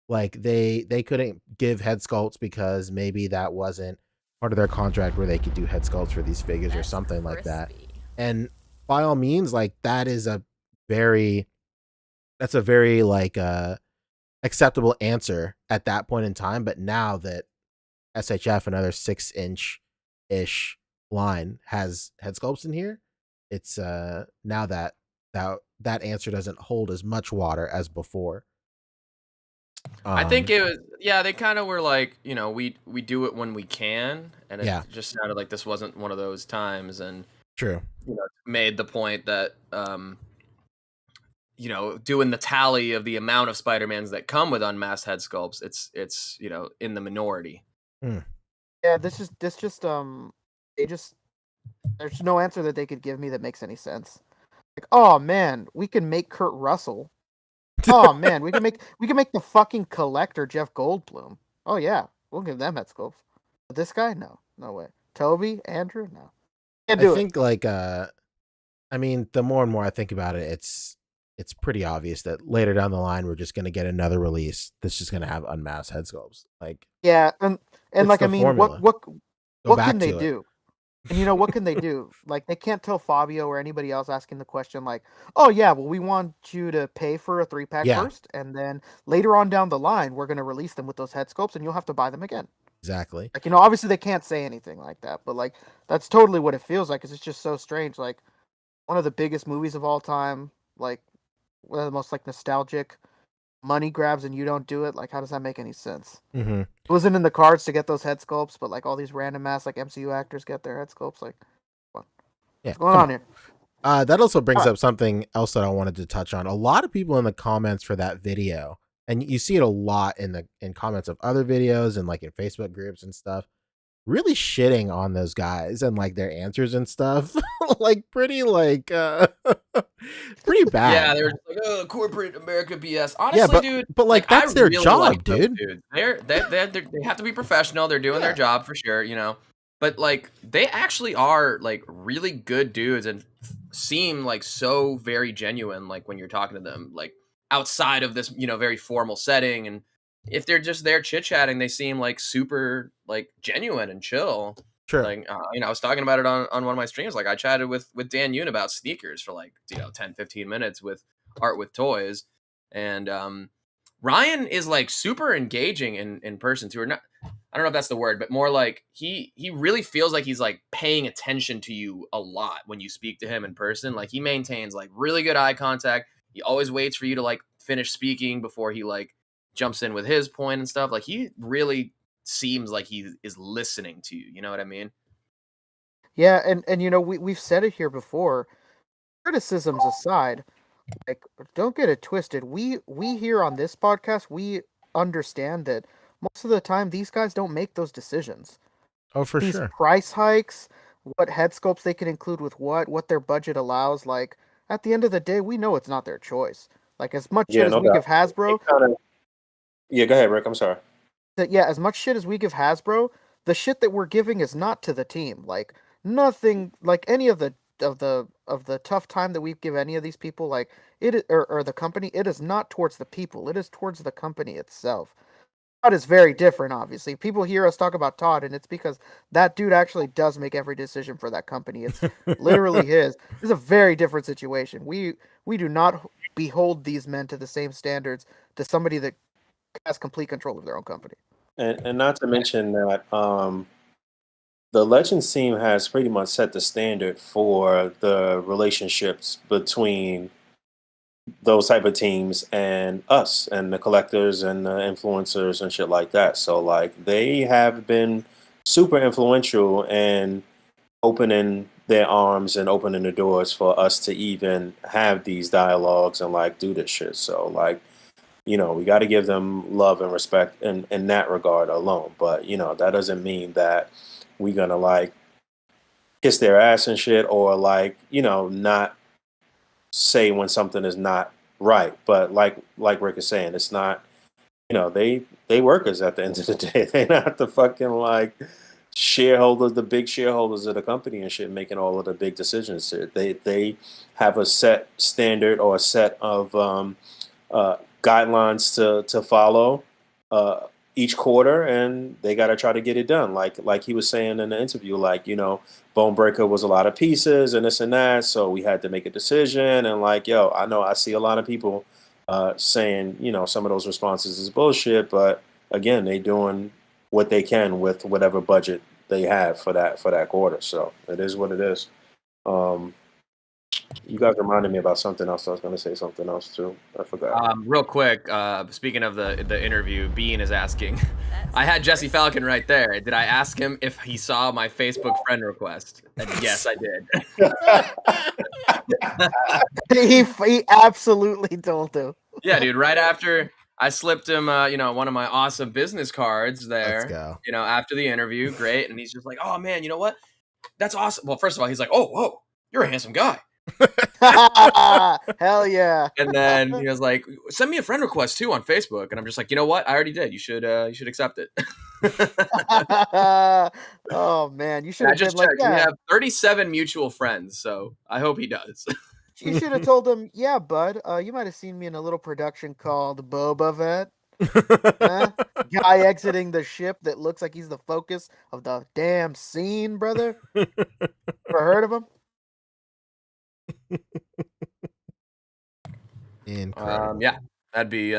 Like they couldn't give head sculpts because maybe that wasn't part of their contract where they could do head sculpts for these figures or something like that. And by all means, like that's a very like acceptable answer at that point in time. But now that SHF, another 6-inch ish line, has head sculpts in here, it's now that answer doesn't hold as much water as before. I think it was they kind of were like, we do it when we can, and it Yeah. just sounded like this wasn't one of those times, and True. made the point that doing the tally of the amount of Spider-Mans that come with unmasked head sculpts, it's in the minority. Yeah, this just they just there's no answer that they could give me that makes any sense. Like, oh man, we can make Kurt Russell. Oh man, we can make the fucking Collector Jeff Goldblum. Oh yeah, we'll give them head sculpts. But this guy, no way. Toby, Andrew, no, can't do I think I mean, the more and more I think about it, it's pretty obvious that later down the line we're just gonna get another release that's just gonna have unmasked head sculpts. Like, Yeah, and it's like, I the mean, formula. what Go can back they to it. do? And what can they do? Like, they can't tell Fabio or anybody else asking the question, like, oh yeah, well, we want you to pay for a 3-pack Yeah. first, and then later on down the line, we're gonna release them with those head sculpts, and you'll have to buy them again. Exactly. Like, obviously they can't say anything like that, but like, that's totally what it feels like. 'Cause it's just so strange. Like, one of the biggest movies of all time, like one of the most like nostalgic money grabs, and you don't do it. Like, how does that make any sense? Mm-hmm. It wasn't in the cards to get those head sculpts, but like all these random ass like MCU actors get their head sculpts. Like, Yeah. what's going on here? That also brings up something else that I wanted to touch on. A lot of people in the comments for that video, and you see it a lot in comments of other videos and like in Facebook groups and stuff, really shitting on those guys and like their answers and stuff. Like pretty pretty bad. Yeah, they were just like, oh, corporate America BS. Honestly, dude. But like that's I their really job, like those dude. dudes. They have to be professional. They're doing their job for sure, But like they actually are like really good dudes and seem like so very genuine. Like when you're talking to them, like outside of this, very formal setting, and if they're just there chit chatting, they seem like super like genuine and chill. Sure. Like, I was talking about it on one of my streams. Like I chatted with Dan Yoon about sneakers for like, 10, 15 minutes with Art with Toys. And Ryan is like super engaging in person too. Or not, I don't know if that's the word, but more like he really feels like he's like paying attention to you a lot when you speak to him in person. Like he maintains like really good eye contact. He always waits for you to like finish speaking before he like jumps in with his point and stuff. Like he really seems like he is listening to you. You know what I mean? Yeah, and we've said it here before. Criticisms aside, like, don't get it twisted. We here on this podcast, we understand that most of the time these guys don't make those decisions. Oh, for These sure. price hikes, what head sculpts they can include with what their budget allows. Like, at the end of the day, we know it's not their choice. Like, as much shit as we give Hasbro. Yeah, go ahead, Rick. I'm sorry. As much shit as we give Hasbro, the shit that we're giving is not to the team. Like, nothing, like any of the tough time that we give any of these people, like it or the company, it is not towards the people. It is towards the company itself. Todd is very different, obviously. People hear us talk about Todd, and it's because that dude actually does make every decision for that company. It's literally his. It's a very different situation. We do not behold these men to the same standards to somebody that has complete control of their own company. And not to mention that the Legends team has pretty much set the standard for the relationships between those type of teams and us and the collectors and the influencers and shit like that. So like they have been super influential in opening their arms and opening the doors for us to even have these dialogues and like do this shit. So like, we got to give them love and respect in that regard alone. But that doesn't mean that we're gonna like kiss their ass and shit or like not say when something is not right. But like Rick is saying, it's not, they workers at the end of the day. They're not the fucking like shareholders, the big shareholders of the company and shit making all of the big decisions. They have a set standard or a set of guidelines to follow each quarter, and they got to try to get it done. Like he was saying in the interview, like Bone Breaker was a lot of pieces and this and that, so we had to make a decision. And like, I know I see a lot of people saying some of those responses is bullshit, but again, they doing what they can with whatever budget they have for that quarter. So it is what it is. You guys reminded me about something else. I was going to say something else too. I forgot. Real quick, speaking of the interview, Bean is asking. I had Jesse Falcon right there. Did I ask him if he saw my Facebook friend request? And yes, I did. he absolutely told him. Yeah, dude. Right after I slipped him, one of my awesome business cards there. Let's go. After the interview, great. And he's just like, "Oh man, you know what? That's awesome." Well, first of all, he's like, "Oh, whoa, you're a handsome guy." Hell yeah. And then he was like, "Send me a friend request too on Facebook." And I'm just like, "You know what? I already did. You should accept it." Oh man, you should I have been just like, checked. We yeah. have 37 mutual friends, so I hope he does. You should have told him, yeah, bud. You might have seen me in a little production called Boba Fett. Guy exiting the ship that looks like he's the focus of the damn scene, brother. Ever heard of him? Incredible. Yeah, that'd be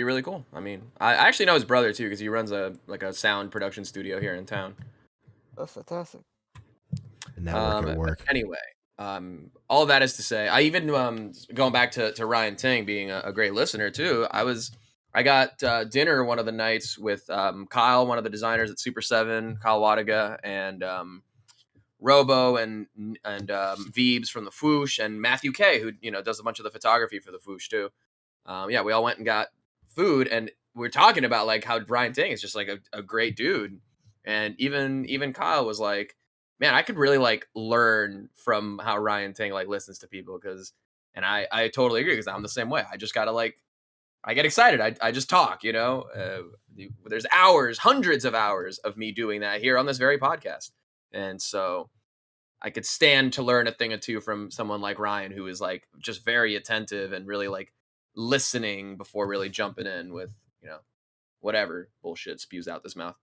really cool. I mean, I actually know his brother too because he runs a sound production studio here in town. That's fantastic. Network at work. Anyway, all that is to say, I even going back to Ryan Ting being a great listener too. I got dinner one of the nights with Kyle, one of the designers at Super 7, Kyle Wadaga, and Robo and Veebs from the Foosh, and Matthew K, who does a bunch of the photography for the Foosh too. We all went and got food, and we're talking about like how Ryan Ting is just like a great dude, and even Kyle was like, man, I could really like learn from how Ryan Ting like listens to people and I totally agree because I'm the same way. I just gotta like. I get excited. I just talk, there's hours, hundreds of hours of me doing that here on this very podcast. And so I could stand to learn a thing or two from someone like Ryan, who is like just very attentive and really like listening before really jumping in with, whatever bullshit spews out this mouth.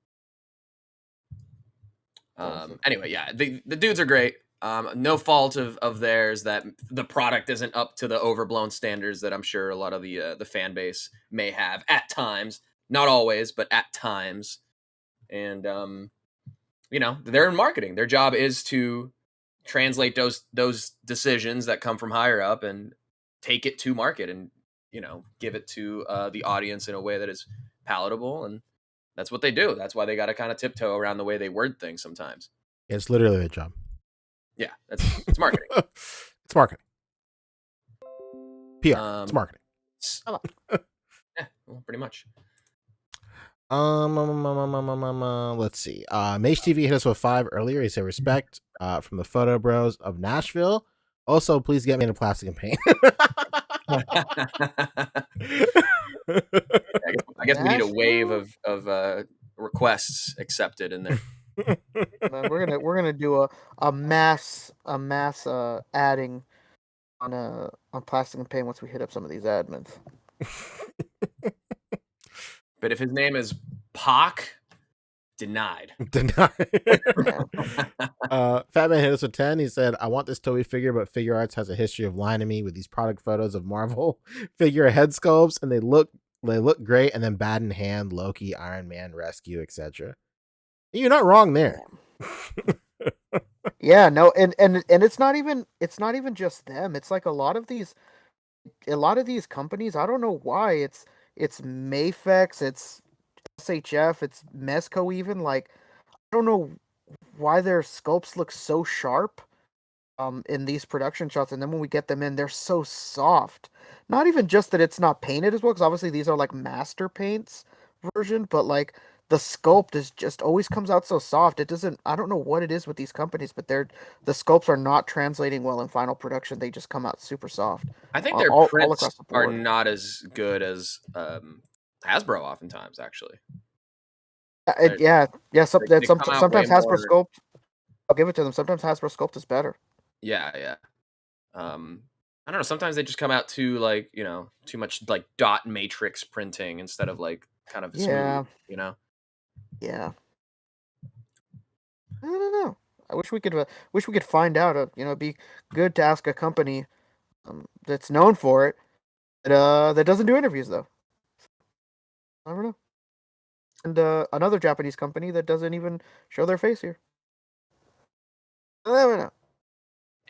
Anyway, yeah, the dudes are great. No fault of theirs that the product isn't up to the overblown standards that I'm sure a lot of the fan base may have at times. Not always, but at times. And they're in marketing. Their job is to translate those decisions that come from higher up and take it to market and give it to the audience in a way that is palatable. And that's what they do. That's why they got to kind of tiptoe around the way they word things sometimes. It's literally their job. Yeah, it's marketing. It's marketing. PR. It's marketing. Yeah, well, pretty much. Let's see. Mage TV hit us with 5 earlier. He said respect from the Photo Bros of Nashville. Also, please get me into plastic and paint. I guess we need a wave of requests accepted in there. We're gonna do a mass adding on plastic and paint once we hit up some of these admins. But if his name is Pac, denied. Fatman hit us with 10. He said, I want this Toby figure, but Figure Arts has a history of lying to me with these product photos of Marvel figure head sculpts, and they look great, and then bad in hand, Loki, Iron Man, Rescue, etc. You're not wrong there. Yeah, no, and it's not even just them. It's like a lot of these companies, I don't know why. It's Mafex, it's SHF, it's Mesco even. Like, I don't know why their sculpts look so sharp in these production shots, and then when we get them in, they're so soft. Not even just that it's not painted as well, because obviously these are like master paints version, but like the sculpt is just always comes out so soft. It doesn't. I don't know what it is with these companies, but the sculpts are not translating well in final production. They just come out super soft. I think their all prints across the are board. not as good as Hasbro oftentimes, actually. Yeah. Sometimes they come out way Hasbro more- sculpt. I'll give it to them. Sometimes Hasbro sculpt is better. Yeah. I don't know. Sometimes they just come out too like too much like dot matrix printing instead of like kind of smooth. Yeah. I don't know. I wish we could find out. It'd be good to ask a company that's known for it that doesn't do interviews though. I don't know. And another Japanese company that doesn't even show their face here. I don't know.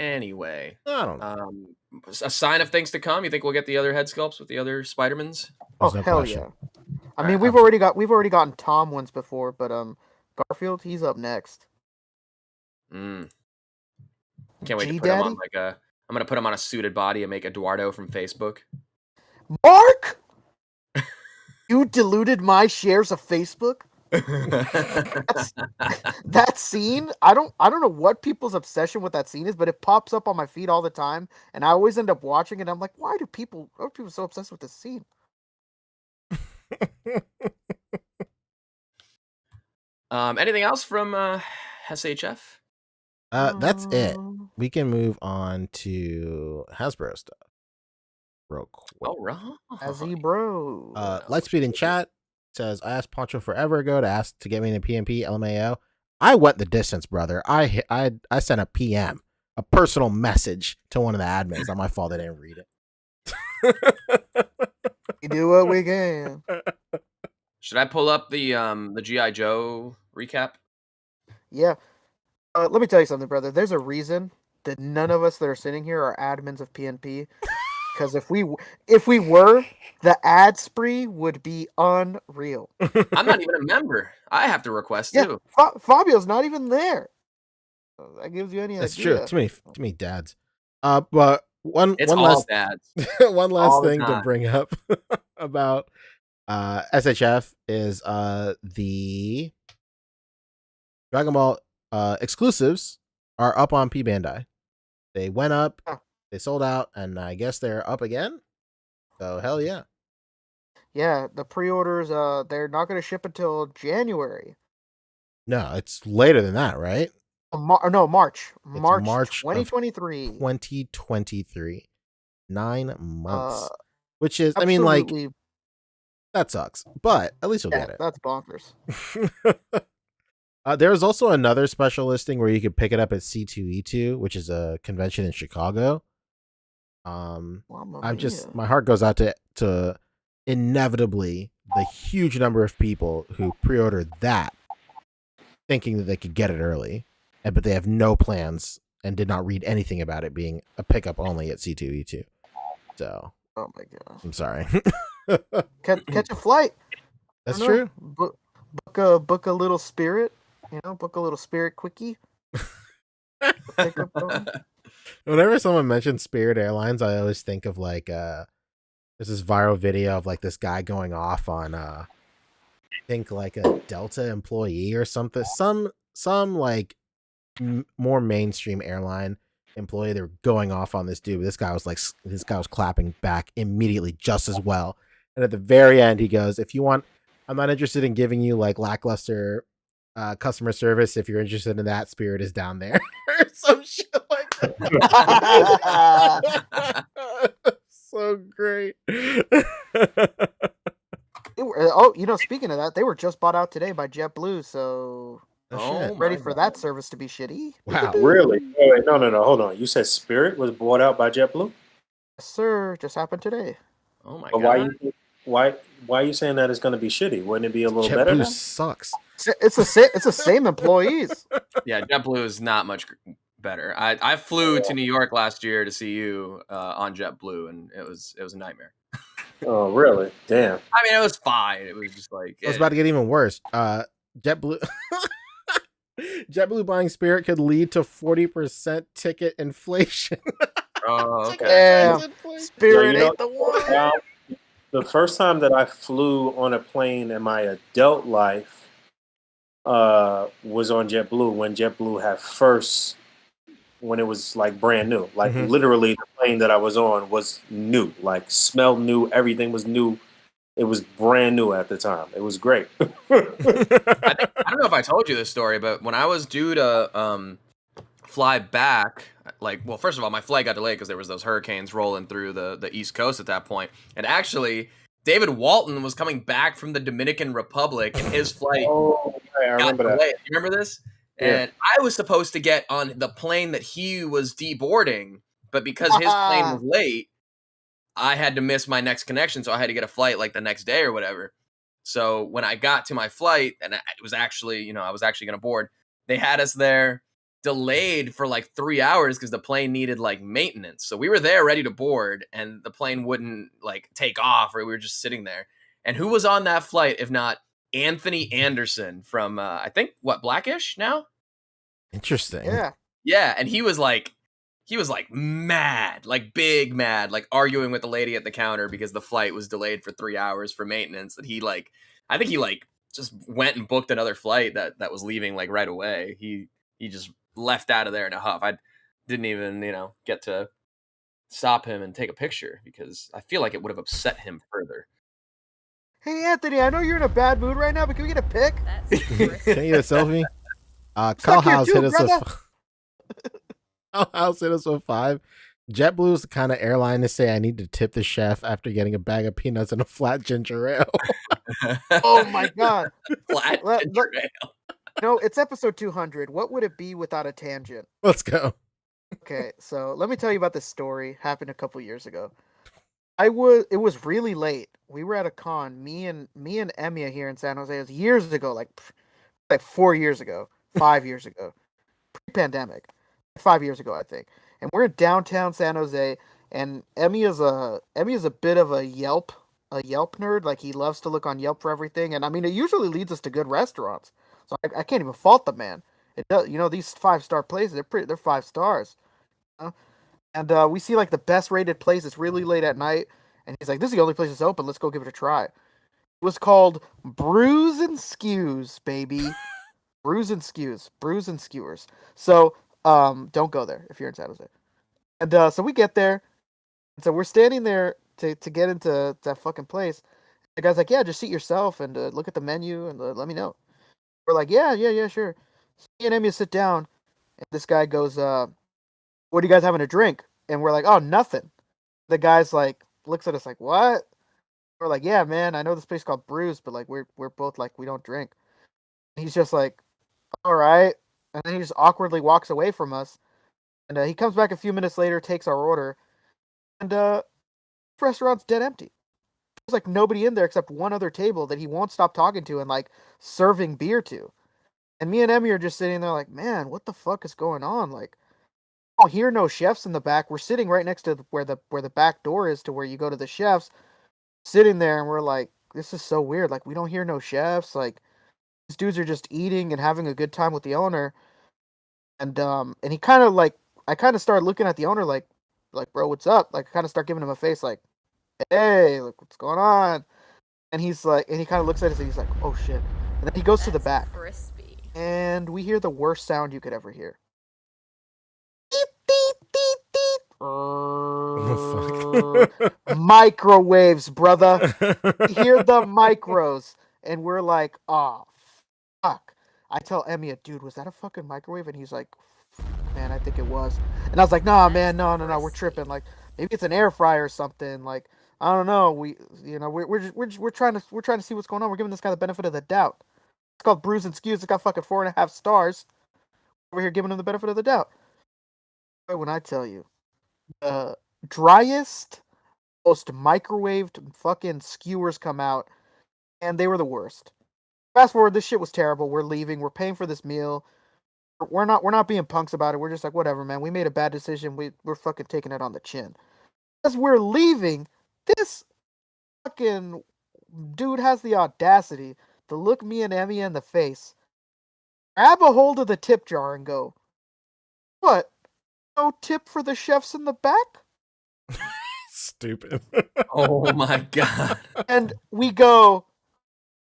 Anyway, I don't know. a sign of things to come. You think we'll get the other head sculpts with the other Spider-Mans? There's Oh no hell question. yeah! I All mean, right. we've already gotten Tom ones before, but Garfield, he's up next. Can't wait to G put him on Daddy, I'm gonna put him on a suited body and make Eduardo from Facebook. Mark, you diluted my shares of Facebook. That scene, I don't know what people's obsession with that scene is, but it pops up on my feed all the time, and I always end up watching it. I'm like, why are people so obsessed with this scene? Anything else from SHF? That's it. We can move on to Hasbro stuff real quick. Oh, right. A.C.B.A. Lightspeed in chat says, I asked Poncho forever ago to get me in a PMP LMAO. I went the distance, brother. I sent a PM, a personal message to one of the admins. Not my fault I didn't read it. We do what we can. Should I pull up the G.I. Joe recap? Yeah. Let me tell you something, brother. There's a reason that none of us that are sitting here are admins of PNP. Because if we were, the ad spree would be unreal. I'm not even a member. I have to request Yeah, too. Fabio's not even there. So that gives you any That's idea. true. Too many dads. But one It's all last dads. one last All the thing to time. bring up about SHF is the Dragon Ball exclusives are up on P Bandai. They went up, they sold out, and I guess they're up again. So hell yeah. Yeah, the pre-orders, they're not going to ship until January. No, it's later than that, right? March. It's March of 2023. 2023. 9 months. Which is, I mean, Absolutely. like, that sucks. But at least you'll get it. That's bonkers. There's also another special listing where you could pick it up at C2E2, which is a convention in Chicago. My heart goes out to inevitably the huge number of people who pre-ordered that thinking that they could get it early, but they have no plans and did not read anything about it being a pickup only at C2E2. So, oh my god, I'm sorry. catch a flight. That's true. Book a little Spirit. Book a little Spirit quickie. Whenever someone mentions Spirit Airlines, I always think of like there's this viral video of like this guy going off on I think like a Delta employee or something, some like more mainstream airline employee. They were going off on this dude. This guy was clapping back immediately just as well. And at the very end, he goes, "If you want, I'm not interested in giving you like lackluster customer service. If you're interested in that, Spirit is down there." Or some shit like that. So great. Speaking of that, they were just bought out today by JetBlue, so ready for that service to be shitty. Wow. Really? Wait, no. Hold on. You said Spirit was bought out by JetBlue? Yes, sir. Just happened today. Oh my But god. why are you saying that it's going to be shitty? Wouldn't it be a little better? JetBlue sucks. It's the same employees. Yeah, JetBlue is not much better. I flew to New York last year to see you on JetBlue, and it was a nightmare. Oh, really? Damn. I mean, it was fine. It was just like It was about to get even worse. JetBlue buying Spirit could lead to 40% ticket inflation. Oh, okay. Damn. Spirit ain't the one. The first time that I flew on a plane in my adult life was on JetBlue when JetBlue had first, when it was like brand new. Like literally the plane that I was on was new, like smelled new, everything was new. It was brand new at the time. It was great. I don't know if I told you this story, but when I was due to fly back, first of all, my flight got delayed because there was those hurricanes rolling through the East Coast at that point. And actually, David Walton was coming back from the Dominican Republic, and his flight I remember got that. delayed. You remember this? Yeah. And I was supposed to get on the plane that he was deboarding, but because his plane was late, I had to miss my next connection, so I had to get a flight like the next day or whatever. So when I got to my flight, and it was actually, I was actually going to board, they had us there. delayed for like 3 hours because the plane needed like maintenance. So we were there ready to board, and the plane wouldn't like take off, or we were just sitting there. And who was on that flight if not Anthony Anderson from I think Blackish now? Interesting. Yeah. Yeah, and he was like mad, like big mad, like arguing with the lady at the counter because the flight was delayed for 3 hours for maintenance. That he like, I think he like just went and booked another flight that was leaving like right away. He just left out of there in a huff. I didn't even get to stop him and take a picture because I feel like it would have upset him further. Hey Anthony, I know you're in a bad mood right now, but can we get a pic? That's Can you get a selfie? Suck your House hit juke, us brother. with House hit us with 5. JetBlue is the kind of airline to say I need to tip the chef after getting a bag of peanuts and a flat ginger ale. Oh my god. Flat ginger ale. No, it's episode 200. What would it be without a tangent? Let's go. Okay, so let me tell you about this story. Happened a couple years ago. It was really late. We were at a con. Me and Emia here in San Jose. It was years ago, like 4 years ago, 5 years ago, pre-pandemic, 5 years ago, I think. And we're in downtown San Jose. And Emia's a bit of a Yelp nerd. Like he loves to look on Yelp for everything. And I mean, it usually leads us to good restaurants. So I can't even fault the man. It does, these 5-star places. They're 5 stars. And we see like the best rated place. It's really late at night, and he's like, "This is the only place that's open. Let's go give it a try." It was called Brews and Skews, baby. Brews and Skewers. So don't go there if you're in San Jose. And so we get there, and so we're standing there to get into that fucking place. The guy's like, "Yeah, just seat yourself and look at the menu and let me know." We're like, "Yeah, sure." So me and Emmy sit down, and this guy goes, "What are you guys having to drink?" And we're like, "Oh, nothing." The guy's like, looks at us like, "What?" We're like, "Yeah, man, I know this place called Brews, but like we're both like we don't drink." And he's just like, "All right," and then he just awkwardly walks away from us. And he comes back a few minutes later, takes our order, and the restaurant's dead empty. There's like nobody in there except one other table that he won't stop talking to and like serving beer to. And me and Emmy are just sitting there like, "Man, what the fuck is going on?" Like, I don't hear no chefs in the back. We're sitting right next to where the back door is to where you go to the chefs. Sitting there, and we're like, "This is so weird. Like, we don't hear no chefs. Like, these dudes are just eating and having a good time with the owner." And he kind of like, I kind of started looking at the owner like, "Bro, what's up?" Like, I kind of start giving him a face like, "Hey, like, what's going on?" And he's like, and he kind of looks at us and he's like, "Oh shit!" And then he goes to the back, crispy. and we hear the worst sound you could ever hear. Oh, Microwaves, brother. We hear the micros, and we're like, "Oh, fuck." I tell Emmy, "Dude, was that a fucking microwave?" And he's like, "Fuck, man, I think it was." And I was like, "Nah, man, no, we're tripping. Like, maybe it's an air fryer or something. Like, I don't know. We're trying to see what's going on. We're giving this guy the benefit of the doubt. It's called Brews and Skews. It's got fucking 4.5 stars. Over here giving him the benefit of the doubt." But when I tell you, the driest, most microwaved fucking skewers come out, and they were the worst. Fast forward, this shit was terrible. We're leaving. We're paying for this meal. We're not being punks about it. We're just like, whatever, man. We made a bad decision. We're fucking taking it on the chin. As we're leaving, this fucking dude has the audacity to look me and Emmy in the face, grab a hold of the tip jar, and go, "What? No tip for the chefs in the back?" Stupid. Oh my god. And we go,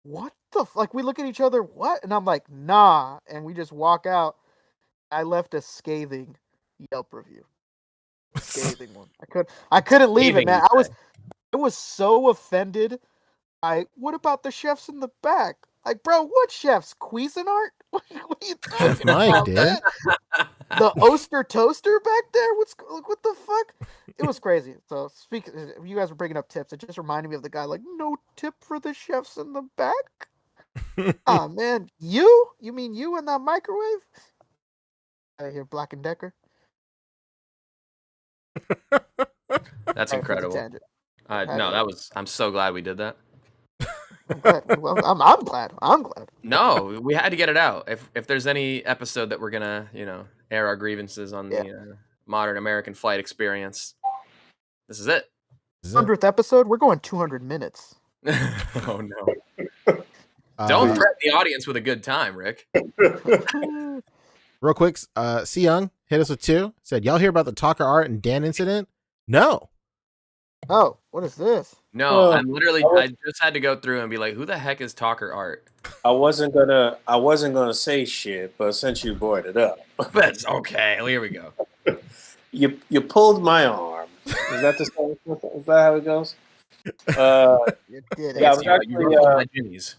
"What the like?" We look at each other, "What?" And I'm like, "Nah." And we just walk out. I left a scathing Yelp review. Scathing one. I couldn't leave it, Scathing, man. you I was so offended. What about the chefs in the back? Like, bro, what chefs? Cuisinart? What are you Chef talking Mike, about, dude. man? The Oster Toaster back there? What the fuck? It was crazy. So you guys were bringing up tips. It just reminded me of the guy like, "No tip for the chefs in the back." Ah, man, you mean you in that microwave? I hear Black and Decker. That's Sorry for the incredible. tangent. I'm so glad we did that. I'm glad. Well, I'm glad. No, we had to get it out. If there's any episode that we're gonna, air our grievances on Yeah. the modern American flight experience. This is it. 100th episode. We're going 200 minutes. Oh no! Don't threaten the audience with a good time, Rick. Real quick, C Young hit us with 2. Said, y'all hear about the Talker Art and Dan incident? No. Oh, what is this? No, I'm literally. I just had to go through and be like, "Who the heck is Talker Art?" I wasn't gonna say shit, but since you brought it up, That's okay. Here we go. you pulled my arm. Is that the song? Is that how it goes? You did Yeah, I it. was You ruffled my jimmies.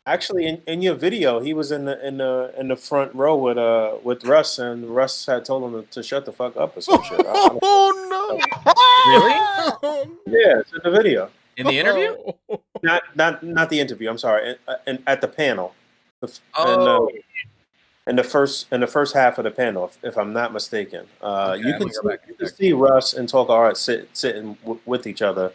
actually in your video, he was in the front row with Russ, and Russ had told him to shut the fuck up or some shit. Oh Really? Yeah, it's in the video. In the interview? Not the interview. I'm sorry. At the panel. Oh. In the first half of the panel, if I'm not mistaken, Okay, you I'm can gonna go back and check. see Russ and Talker Art sitting with each other,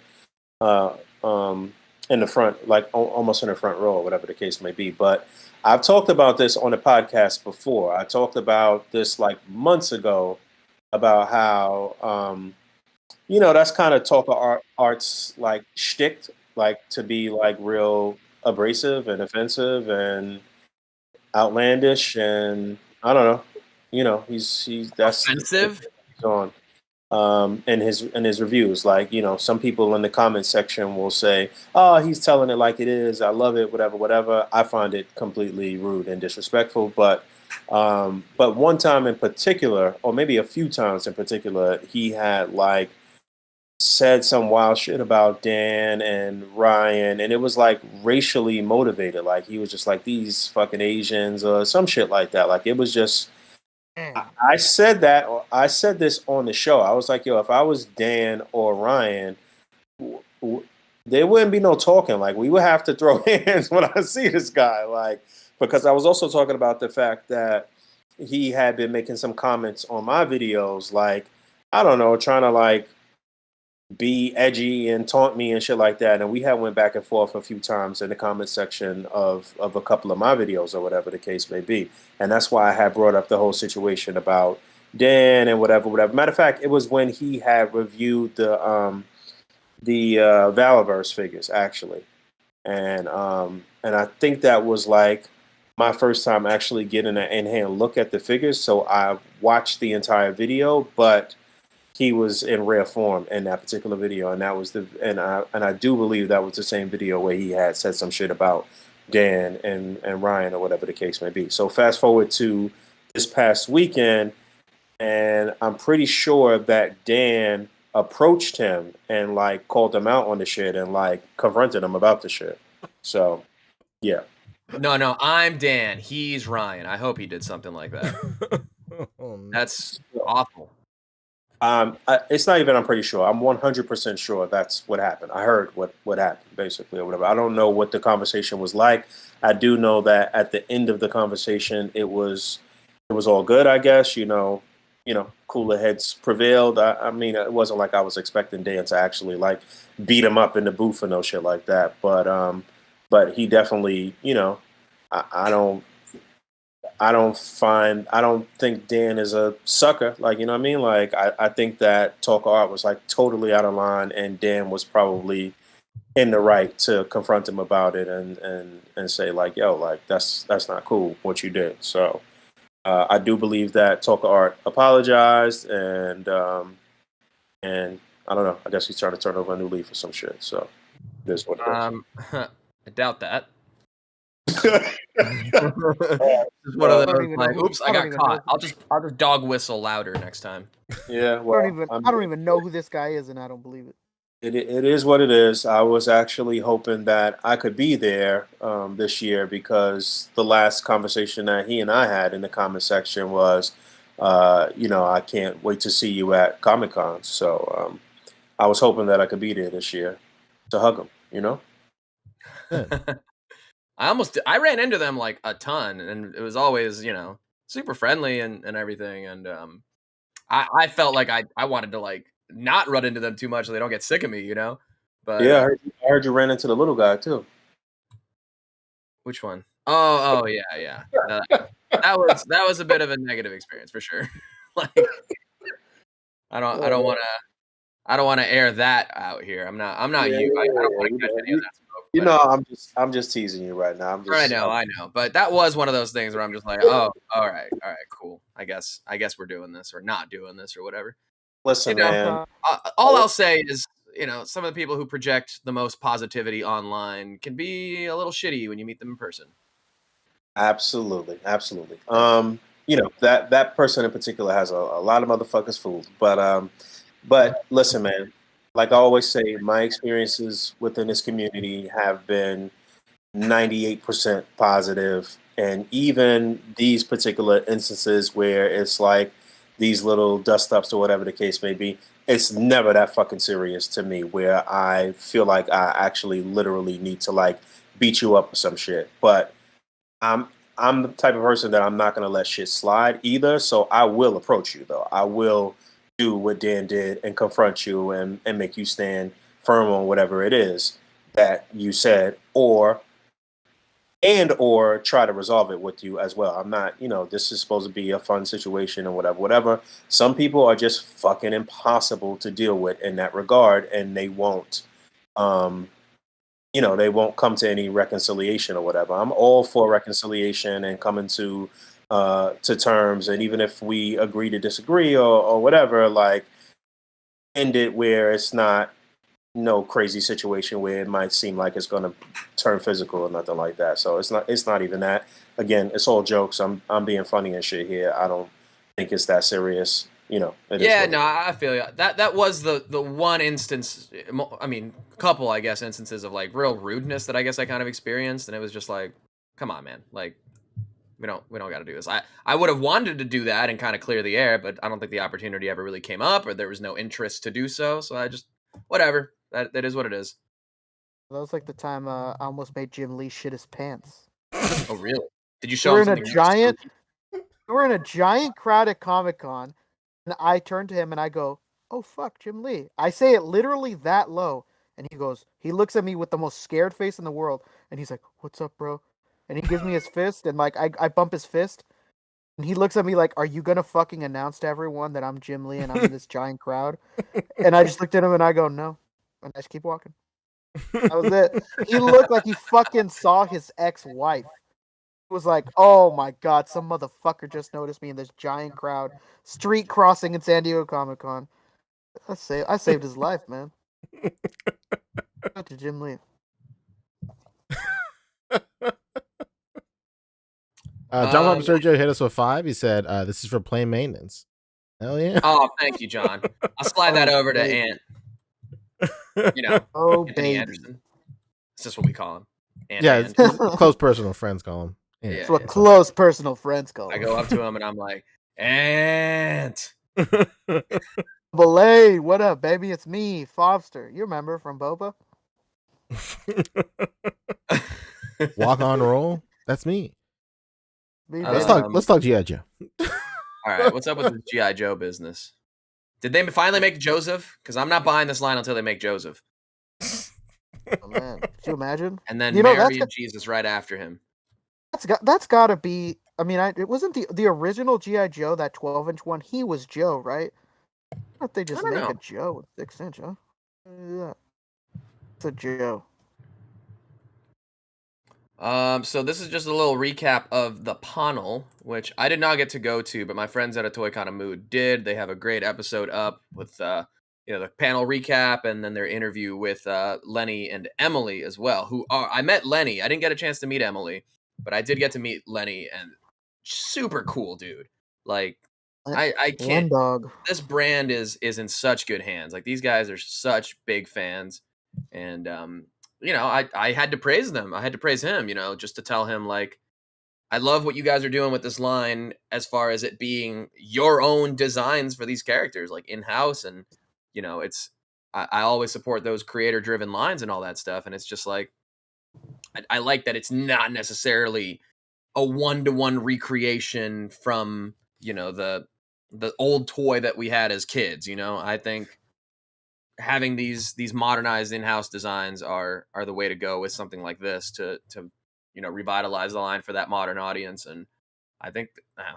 in the front, like almost in the front row, or whatever the case may be. But I've talked about this on the podcast before. I talked about this like months ago about how that's kind of Talker Art's like shtick, like to be like real abrasive and offensive and outlandish, and I don't know. He's that's Offensive? he's on. In his reviews, like some people in the comment section will say, "Oh, he's telling it like it is. I love it. Whatever, whatever." I find it completely rude and disrespectful. But one time in particular, or maybe a few times in particular, he had like said some wild shit about Dan and Ryan, and it was like racially motivated. Like he was just like these fucking Asians or some shit like that. Like it was just. I said that. I said this on the show. I was like, "Yo, if I was Dan or Ryan, there wouldn't be no talking. Like we would have to throw hands when I see this guy. Like because I was also talking about the fact that he had been making some comments on my videos, like I don't know, trying to like be edgy and taunt me and shit like that. And we had went back and forth a few times in the comment section of a couple of my videos or whatever the case may be. And that's why I had brought up the whole situation about Dan and whatever. Matter of fact, it was when he had reviewed the Valaverse figures actually. And I think that was like my first time actually getting an in-hand look at the figures. So I watched the entire video, but he was in rare form in that particular video, and that was I do believe that was the same video where he had said some shit about Dan and Ryan or whatever the case may be. So fast forward to this past weekend, and I'm pretty sure that Dan approached him and like called him out on the shit and like confronted him about the shit. So yeah. No, I'm Dan. He's Ryan. I hope he did something like that. That's awful. It's not even I'm pretty sure. I'm 100% sure that's what happened. I heard what happened, basically, or whatever. I don't know what the conversation was like. I do know that at the end of the conversation, it was all good, I guess. Cooler heads prevailed. I mean, it wasn't like I was expecting Dan to actually, like, beat him up in the booth or no shit like that. But he definitely, I don't think Dan is a sucker. Like, you know what I mean? Like, I think that Talker Art was like totally out of line, and Dan was probably in the right to confront him about it and say like, yo, like that's not cool what you did. So I do believe that Talker Art apologized, and I don't know. I guess he's trying to turn over a new leaf or some shit. So this what it is. I doubt that. This is one of those like, oops, I got caught. I'll just dog whistle louder next time. Yeah, well, I don't even know who this guy is, and I don't believe it. It is what it is. I was actually hoping that I could be there this year, because the last conversation that he and I had in the comment section was, I can't wait to see you at Comic-Con. So I was hoping that I could be there this year to hug him, I ran into them like a ton, and it was always, super friendly and everything. And I felt like I wanted to like not run into them too much so they don't get sick of me, But yeah, I heard you ran into the little guy too. Which one? Oh yeah. that was a bit of a negative experience for sure. Like, I don't want to air that out here. I'm not Yeah, you. I don't want you to catch know, any of that smoke. you But know, I'm just teasing you right now. I know. But that was one of those things where I'm just like, oh, all right, cool. I guess we're doing this or not doing this or whatever. Listen, You know, man. all I'll say is, some of the people who project the most positivity online can be a little shitty when you meet them in person. Absolutely. That person in particular has a lot of motherfuckers fooled. But listen, man. Like I always say, my experiences within this community have been 98% positive, and even these particular instances where it's like these little dust ups or whatever the case may be, it's never that fucking serious to me where I feel like I actually literally need to like beat you up or some shit. But I'm I'm the type of person that I'm not gonna let shit slide either. So I will approach you though. I will do what Dan did and confront you and make you stand firm on whatever it is that you said, or try to resolve it with you as well. I'm not, this is supposed to be a fun situation or whatever. Some people are just fucking impossible to deal with in that regard, and um, they won't come to any reconciliation or whatever. I'm all for reconciliation and coming to terms, and even if we agree to disagree or whatever, like end it where it's not no crazy situation where it might seem like it's going to turn physical or nothing like that. So it's not even that. Again, it's all jokes. I'm being funny and shit here. I don't think it's that serious. Yeah, no, I feel you. That was the one instance. I mean, couple, I guess, instances of like real rudeness that I guess I kind of experienced, and it was just like, come on, man, like we don't got to do this. I would have wanted to do that and kind of clear the air, but I don't think the opportunity ever really came up, or there was no interest to do so. So I just whatever. That is what it is. That was like the time I almost made Jim Lee shit his pants. Oh, really? Did you We show were him in a something really giant, spooky? we were in a giant crowd at Comic-Con, and I turn to him and I go, "Oh fuck, Jim Lee." I say it literally that low, and he looks at me with the most scared face in the world, and he's like, "What's up, bro?" And he gives me his fist, and like I bump his fist, and he looks at me like, "Are you gonna fucking announce to everyone that I'm Jim Lee and I'm in this giant crowd?" And I just looked at him and I go, "No," and I just keep walking. That was it. He looked like he fucking saw his ex-wife. He was like, "Oh my god, some motherfucker just noticed me in this giant crowd, street crossing in San Diego Comic-Con." I saved his life, man. Shout out to Jim Lee. John Papa Sergio hit us with 5. He said, "This is for plain maintenance." Hell yeah! Oh, thank you, John. I'll slide that over to baby. Ant. Oh Anthony baby. Anderson. That's just what we call him. Yeah, it's close personal friends call him. Yeah, That's what close personal friends call I him. go up to him and I'm like, Ant. Belay, what up, baby? It's me, Fobster. You remember from Boba? Walk on roll. That's me. Me, Let's baby. talk GI Joe. All right, what's up with the GI Joe business? Did they finally make Joseph? Because I'm not buying this line until they make Joseph. Oh man, could you imagine? And then You know, Mary and Jesus right after him. That's gotta be. I mean, it wasn't the original GI Joe, that 12-inch one. He was Joe, right? Why don't they just I don't make know. a Joe with 6-inch, huh? Yeah, it's a Joe. So this is just a little recap of the panel, which I did not get to go to, but my friends at A Toy Kind of Mood did. They have a great episode up with the panel recap and then their interview with Lenny and Emily as well. I met Lenny. I didn't get a chance to meet Emily, but I did get to meet Lenny, and super cool dude. Like I can't. Dog. This brand is in such good hands. Like these guys are such big fans, and I had to praise them. I had to praise him, just to tell him, like, I love what you guys are doing with this line as far as it being your own designs for these characters, like in-house. And, I always support those creator-driven lines and all that stuff. And it's just like, I like that it's not necessarily a one-to-one recreation from, the old toy that we had as kids. I think having these modernized in-house designs are the way to go with something like this to revitalize the line for that modern audience. And I think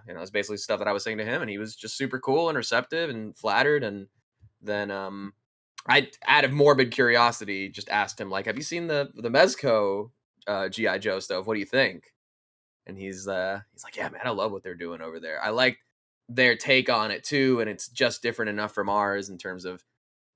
it's basically stuff that I was saying to him, and he was just super cool and receptive and flattered. And then I, out of morbid curiosity, just asked him, like, have you seen the Mezco G.I. Joe stuff? What do you think? And he's like, yeah, man, I love what they're doing over there. I like their take on it too, and it's just different enough from ours in terms of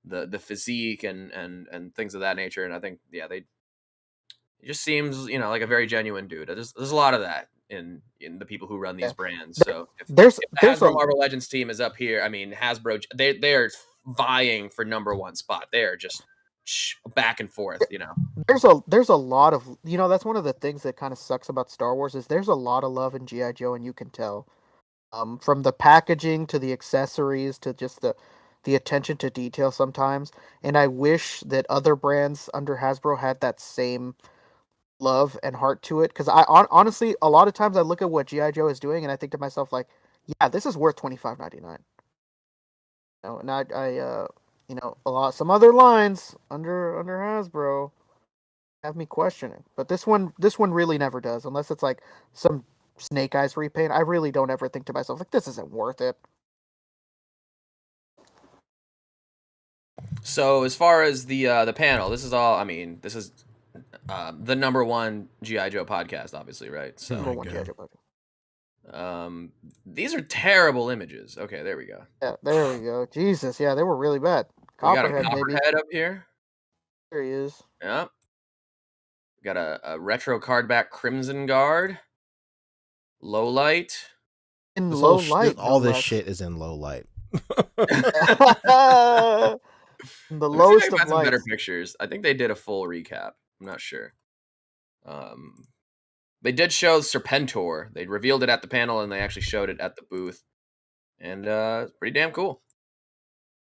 the physique and things of that nature. And I think, yeah, he just seems, like a very genuine dude. There's a lot of that in the people who run these brands. So if There's the Hasbro Marvel Legends team is up here, I mean, Hasbro, they are vying for #1 spot. They are just back and forth, There's a lot of, that's one of the things that kind of sucks about Star Wars is there's a lot of love in G.I. Joe, and you can tell. From the packaging to the accessories to just the attention to detail sometimes. And I wish that other brands under Hasbro had that same love and heart to it. Because honestly, a lot of times I look at what G.I. Joe is doing and I think to myself, like, yeah, this is worth $25.99. And some other lines under Hasbro have me questioning. But this one really never does, unless it's like some Snake Eyes repaint. I really don't ever think to myself, like, this isn't worth it. So as far as the panel, this is all. I mean, this is the #1 G.I. Joe podcast, obviously, right? So #1 G.I. Joe podcast. These are terrible images. Okay, there we go. Yeah, there we go. Jesus, yeah, they were really bad. Copperhead, we got a Copperhead up here. There he is. Yep. We got a retro card back Crimson Guard. Low light. In low light. All this shit is in low light. The lowest of lights. Better pictures. I think they did a full recap. I'm not sure. They did show Serpentor. They revealed it at the panel, and they actually showed it at the booth, and it's pretty damn cool.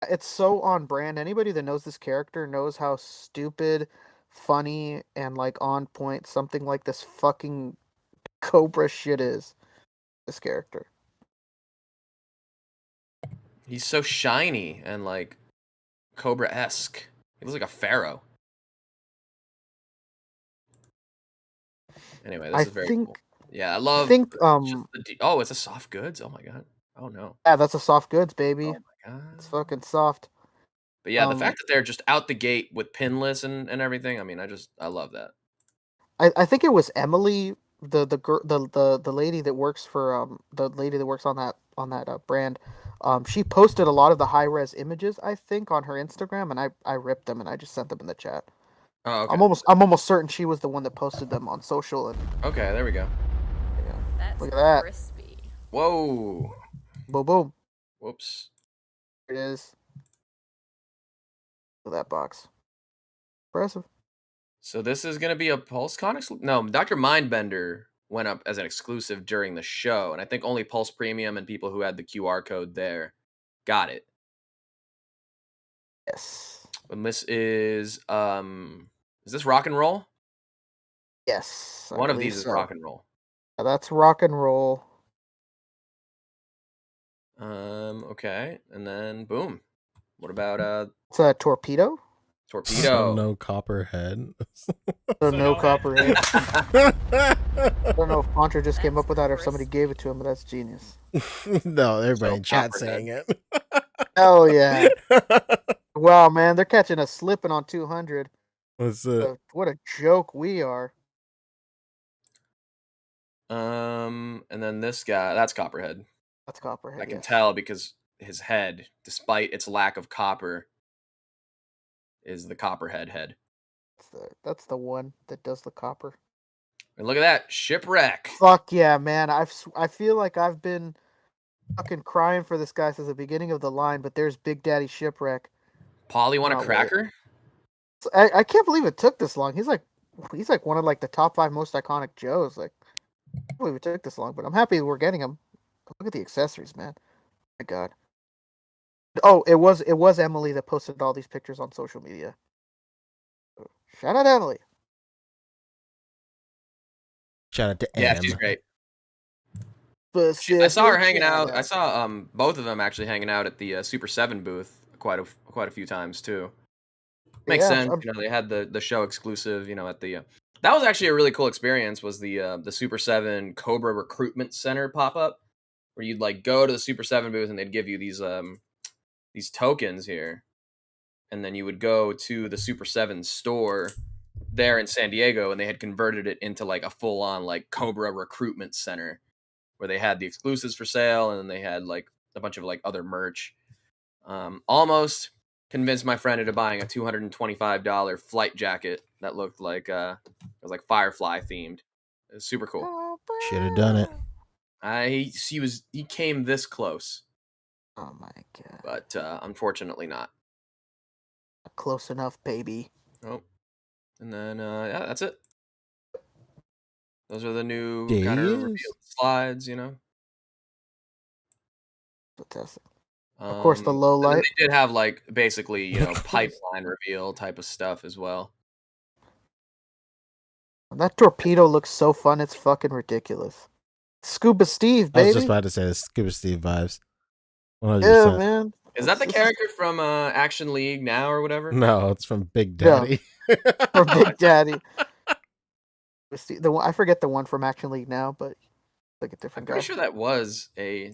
It's so on brand. Anybody that knows this character knows how stupid, funny, and like on point something like this fucking Cobra shit is. This character. He's so shiny and like Cobra-esque. He looks like a pharaoh. Anyway, this is very cool. Yeah, I love. It's a soft goods. Oh my god. Oh no. Yeah, that's a soft goods, baby. Oh my god. It's fucking soft. But yeah, the fact that they're just out the gate with pinless and everything. I mean, I love that. I think it was Emily, the lady that works for the lady that works on that brand. She posted a lot of the high res images, I think, on her Instagram, and I ripped them and I just sent them in the chat. Oh, okay. I'm almost certain she was the one that posted them on social. And okay, there we go. Yeah. That's look at that. Crispy. Whoa. Boom boom. Whoops. There it is. Look at that box. Impressive. So this is gonna be a PulseCon No, Dr. Mindbender went up as an exclusive during the show, and I think only Pulse Premium and people who had the QR code there got it. Yes. And this is this Rock and Roll? Yes. One of these is Rock and Roll. That's Rock and Roll. Okay, and then boom. What about It's a Torpedo? Torpedo. So no Copperhead. So no Copperhead. I don't know if Panther just came up with that or if somebody gave it to him, but that's genius. No, everybody in chat saying it. Hell yeah. Wow, man, they're catching us slipping on 200. What's it? What a joke we are. And then this guy, that's Copperhead. That's Copperhead. I can tell because his head, despite its lack of copper, is the Copperhead head. That's the one that does the copper. And look at that shipwreck. Fuck yeah, man! I feel like I've been fucking crying for this guy since the beginning of the line, but there's Big Daddy Shipwreck. Polly want a cracker? I can't believe it took this long. He's like one of like the top 5 most iconic Joes. Like, I can't believe it took this long, but I'm happy we're getting him. Look at the accessories, man. Oh my god. Oh, it was Emily that posted all these pictures on social media. Shout out Emily. Shout out to yeah, Em. she's great. Specific I saw her hanging out. shout I saw both of them actually hanging out at the Super 7 booth quite a few times too. Makes Yeah, sense. You know, they had the show exclusive. You know, at the That was actually a really cool experience. Was the Super 7 Cobra Recruitment Center pop up, where you'd like go to the Super 7 booth and they'd give you these tokens here, and then you would go to the Super 7 store there in San Diego, and they had converted it into like a full on like Cobra Recruitment Center, where they had the exclusives for sale, and then they had like a bunch of like other merch. Almost convinced my friend into buying a $225 flight jacket that looked like it was like Firefly themed. It was super cool. Should have done it. He came this close, Oh my god. but unfortunately not. Close enough, baby. Oh, and then yeah, that's it. Those are the new Days. kind of revealed slides, you know. Fantastic. Of course, the low and then light. they did have like basically, you know, pipeline reveal type of stuff as well. That torpedo looks so fun. It's fucking ridiculous. Scuba Steve, I baby. was just about to say the Scuba Steve vibes. 100%. Yeah, man. Is that the character from Action League now or whatever? No, it's from Big Daddy. Or Big Daddy. I forget the one from Action League now, but like a I'm different guy. pretty sure that was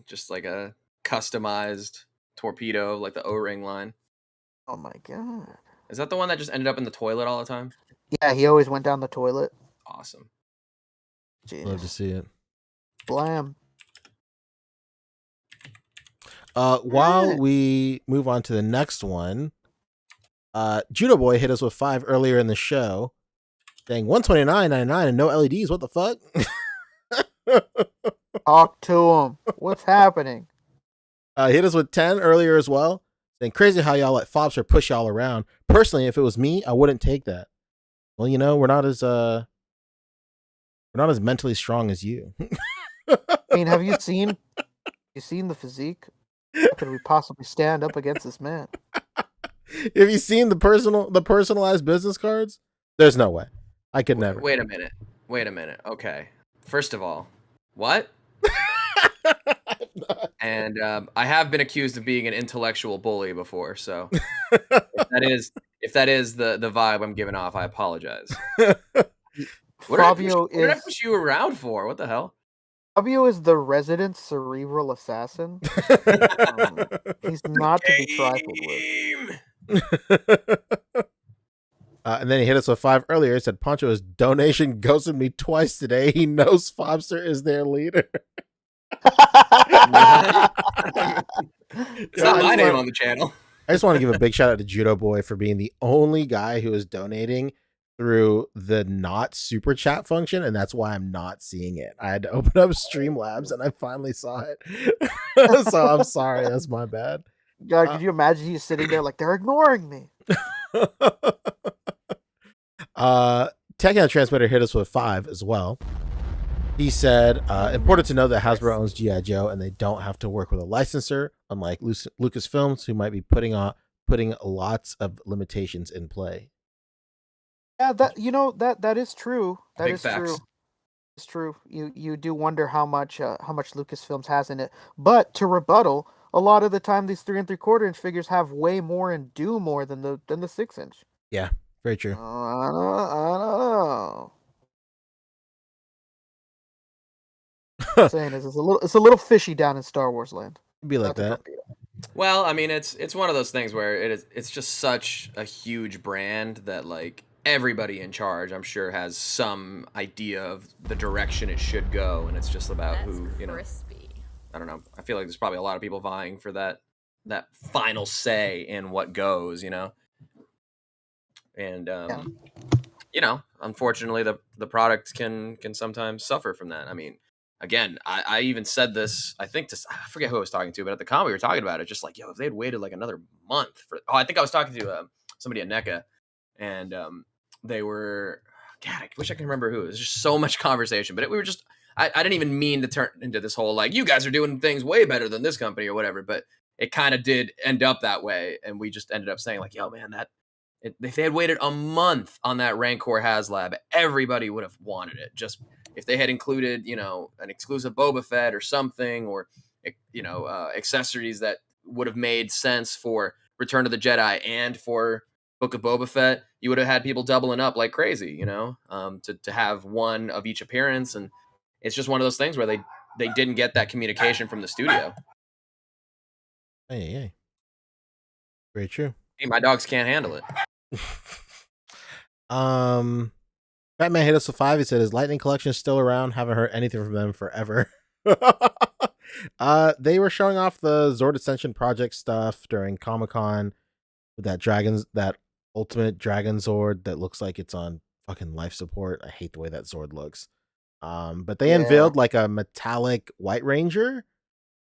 just like a customized torpedo, like the O-ring line. Oh my god. Is that the one that just ended up in the toilet all the time? Yeah, he always went down the toilet. Awesome. Love to see it. Blam. While we move on to the next one, Judo Boy hit us with 5 earlier in the show, saying $129.99 and no LEDs. What the fuck? Talk to him. What's happening? Hit us with 10 earlier as well, saying crazy how y'all let Fobster push y'all around. Personally, if it was me, I wouldn't take that. Well, you know, we're not as mentally strong as you. I mean, have you seen the physique? How could we possibly stand up against this man? Have you seen the personalized business cards? There's no way. I could never. Wait a minute. Okay. First of all, what? And I have been accused of being an intellectual bully before, so if that is the vibe I'm giving off, I apologize. What did I push you around for? What the hell? Fabio is the resident cerebral assassin. He's not to be trifled with. And then he hit us with 5 earlier. He said, Poncho's donation ghosted me twice today. He knows Fobster is their leader. It's not my name on the channel. I just want to give a big shout out to Judo Boy for being the only guy who is donating through the not super chat function, and that's why I'm not seeing it. I had to open up Streamlabs and I finally saw it. So I'm sorry, that's my bad. God, could you imagine he's sitting there like they're ignoring me? Techno Transmitter hit us with 5 as well. He said, important to know that Hasbro owns G.I. Joe and they don't have to work with a licensor, unlike Lucasfilms, who might be putting lots of limitations in play. Yeah, that is true. That Big is facts. true. It's true. You do wonder how much Lucasfilms has in it. But to rebuttal, a lot of the time these 3 3/4-inch figures have way more and do more than the 6-inch. Yeah, very true. I don't know. I'm saying it's a little fishy down in Star Wars land. It'd be like that. Well, I mean, it's one of those things where it's just such a huge brand that like everybody in charge, I'm sure, has some idea of the direction it should go, and it's just about who, you know. Crispy. I don't know. I feel like there's probably a lot of people vying for that final say in what goes, you know. And you know, unfortunately, the product can sometimes suffer from that. I mean, again, I even said this, I think I forget who I was talking to, but at the con we were talking about it, just like, yo, if they'd waited like another month for, I think I was talking to somebody at NECA, and they were, God, I wish I can remember who. It was just so much conversation, but we were just, I didn't even mean to turn into this whole, like, you guys are doing things way better than this company or whatever, but it kind of did end up that way, and we just ended up saying, like, yo, man, if they had waited a month on that Rancor HasLab, everybody would have wanted it. Just if they had included, you know, an exclusive Boba Fett or something, or, you know, accessories that would have made sense for Return of the Jedi and for Book of Boba Fett, you would have had people doubling up like crazy, you know, to have one of each appearance. And it's just one of those things where they didn't get that communication from the studio. Hey. Very true. Hey, my dogs can't handle it. Batman hit us with 5. He said his Lightning collection is still around. Haven't heard anything from them forever. They were showing off the Zord Ascension project stuff during Comic-Con with that ultimate Dragon Zord that looks like it's on fucking life support. I hate the way that Zord looks. But they unveiled like a metallic White Ranger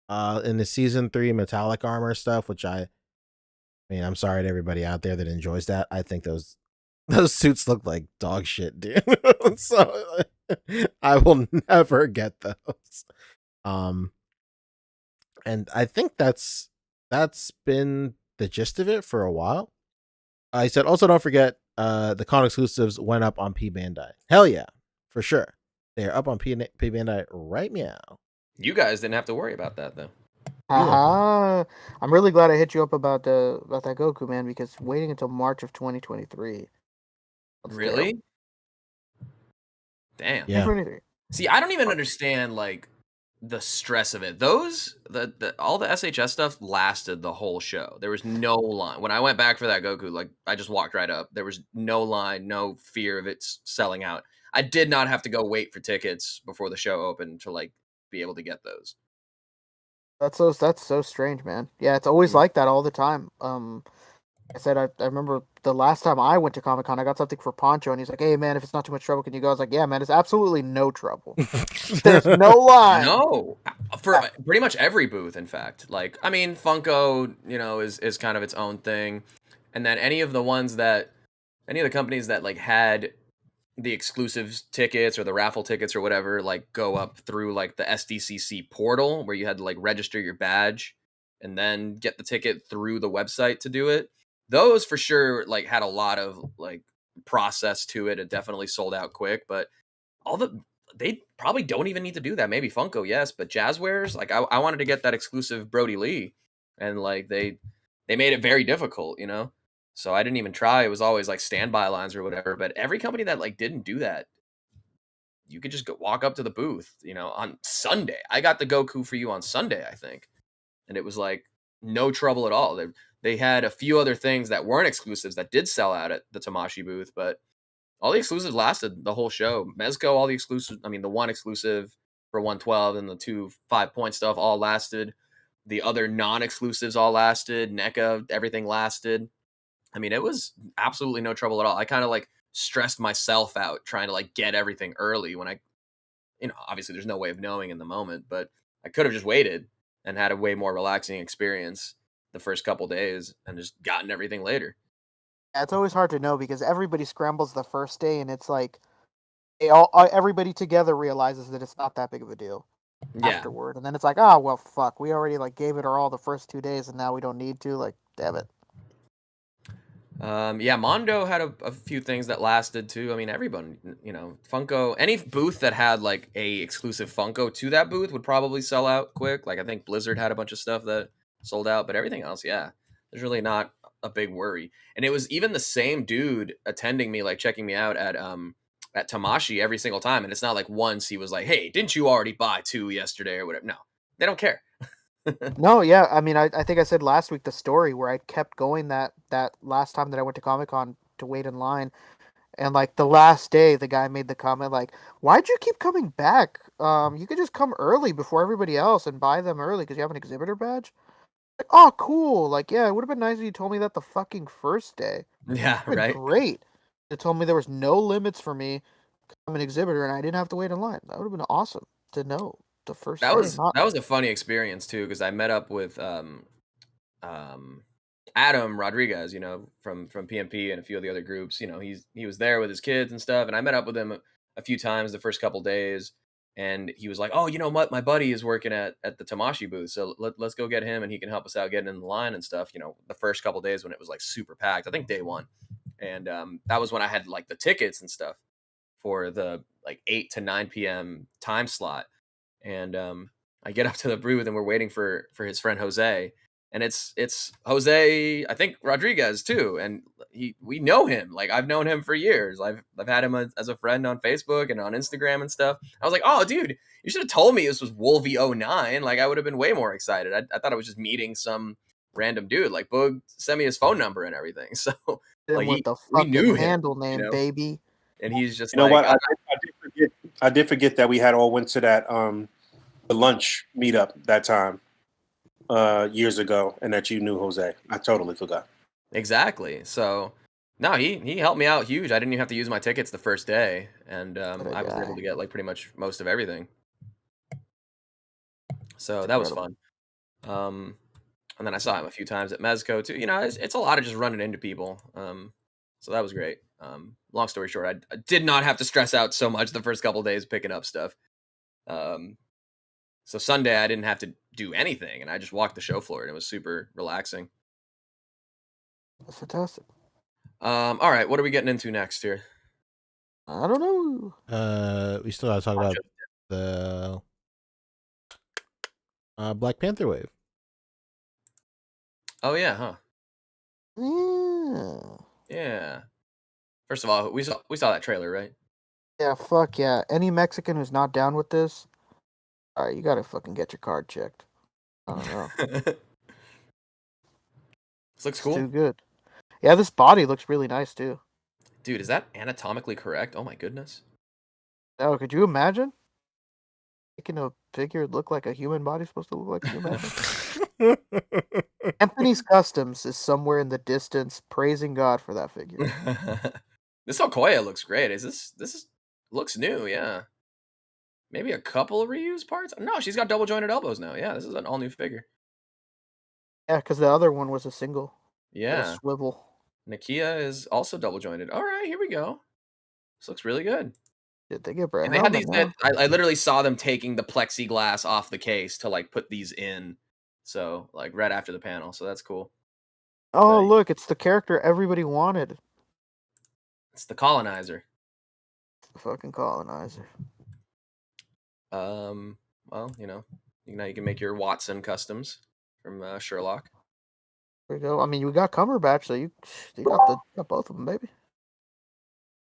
in the season 3 metallic armor stuff, which I mean, I'm sorry to everybody out there that enjoys that. I think those suits look like dog shit, dude. So I will never get those. And I think that's been the gist of it for a while. I said also don't forget the con exclusives went up on P Bandai. Hell yeah, for sure. They're up on P Bandai right meow. You guys didn't have to worry about that though. I'm really glad I hit you up about that Goku, man, because waiting until March of 2023. Really? Damn. Yeah. 2023. See, I don't even understand like the stress of it. Those all the SHS stuff lasted the whole show. There was no line. When I went back for that Goku, like I just walked right up. There was no line, no fear of it selling out. I did not have to go wait for tickets before the show opened to like be able to get those. That's so strange, man. Yeah, it's always like that all the time. I said I remember the last time I went to Comic-Con, I got something for Poncho, and he's like, "Hey, man, if it's not too much trouble, can you go?" I was like, "Yeah, man, it's absolutely no trouble. There's no line." No, for pretty much every booth, in fact. Like, I mean, Funko, you know, is kind of its own thing, and then any of the companies that like had the exclusive tickets or the raffle tickets or whatever, like go up through like the SDCC portal where you had to like register your badge and then get the ticket through the website to do it. Those for sure like had a lot of like process to it. It definitely sold out quick, but they probably don't even need to do that. Maybe Funko, yes, but Jazzwares, like I wanted to get that exclusive Brody Lee, and like they made it very difficult, you know. So I didn't even try. It was always like standby lines or whatever. But every company that like didn't do that, you could just go walk up to the booth, you know, on Sunday. I got the Goku for you on Sunday, I think, and it was like no trouble at all. They had a few other things that weren't exclusives that did sell out at the Tamashi booth, but all the exclusives lasted the whole show. Mezco, all the exclusives. I mean, the one exclusive for 112 and the 2 5-point stuff all lasted. The other non-exclusives all lasted. NECA, everything lasted. I mean, it was absolutely no trouble at all. I kind of like stressed myself out trying to like get everything early when obviously there's no way of knowing in the moment, but I could have just waited and had a way more relaxing experience the first couple days and just gotten everything later. Yeah, it's always hard to know because everybody scrambles the first day, and it's like everybody together realizes that it's not that big of a deal afterward, and then it's like, oh well, fuck, we already like gave it our all the first 2 days, and now we don't need to. Like, damn it. Mondo had a few things that lasted too. I mean, everyone, you know, Funko, any booth that had like a exclusive Funko to that booth would probably sell out quick. Like I think Blizzard had a bunch of stuff that sold out, but everything else, yeah, there's really not a big worry. And it was even the same dude attending me, like checking me out at Tamashi every single time. And it's not like once he was like, "Hey, didn't you already buy 2 yesterday or whatever?" No, they don't care. No, yeah, I mean, I think I said last week the story where I kept going that last time that I went to Comic-Con to wait in line, and like the last day, the guy made the comment like, "Why'd you keep coming back? You could just come early before everybody else and buy them early because you have an exhibitor badge." Like, oh, cool. Like, yeah, it would have been nice if you told me that the fucking first day. Yeah, right. Great. It told me there was no limits for me. I'm an exhibitor and I didn't have to wait in line. That would have been awesome to know the first That day. was a funny experience too, because I met up with Adam Rodriguez, you know, from PMP and a few of the other groups. You know, he was there with his kids and stuff, and I met up with him a few times the first couple days, and he was like, "Oh, you know what? My buddy is working at the Tamashi booth, so let's go get him, and he can help us out getting in the line and stuff." You know, the first couple days when it was like super packed, I think day one, and that was when I had like the tickets and stuff for the like 8 to 9 p.m. time slot, and I get up to the booth and we're waiting for his friend Jose. and it's Jose, I think Rodriguez too, and we know him. Like I've known him for years. I've had him as a friend on Facebook and on Instagram and stuff. I was like, oh, dude, you should have told me this was Wolvie09. Like I would have been way more excited. I thought I was just meeting some random dude. Like Boog sent me his phone number and everything. So Him like with the we fucking knew him, handle name, baby. and he's just You know like, what? I did forget that we had all went to that the lunch meetup that time years ago, and that you knew Jose. I totally forgot. exactly. So no, he helped me out huge. I didn't even have to use my tickets the first day, and I was able to get like pretty much most of everything. So that was fun. And then I saw him a few times at Mezco too. You know, it's a lot of just running into people. So that was great. Long story short, I did not have to stress out so much the first couple days picking up stuff. So Sunday I didn't have to do anything, and I just walked the show floor, and it was super relaxing. That's fantastic. All right, what are we getting into next here? I don't know. We still gotta talk about the Black Panther wave. Oh yeah, huh? Yeah. Yeah. First of all, we saw that trailer, right? Yeah, fuck yeah. Any Mexican who's not down with this, all right, you gotta fucking get your card checked. I don't know. This looks cool. It's too good. Yeah, this body looks really nice too. Dude, is that anatomically correct? Oh my goodness. Oh, could you imagine making a figure look like a human body supposed to look like? Can you imagine? Anthony's Customs is somewhere in the distance praising God for that figure. This Okoye looks great. Looks new, yeah. Maybe a couple of reused parts? No, she's got double jointed elbows now. Yeah, this is an all new figure. Yeah, because the other one was a single. Yeah. A swivel. Nakia is also double jointed. All right, here we go. This looks really good. Did they get Brett? And they had these I literally saw them taking the plexiglass off the case to like put these in. So like right after the panel. So that's cool. Oh, look, it's the character everybody wanted. It's the colonizer. It's the fucking colonizer. Well, you know, now you can make your Watson customs from Sherlock. There you go. I mean, you got Cumberbatch, so you got both of them, baby.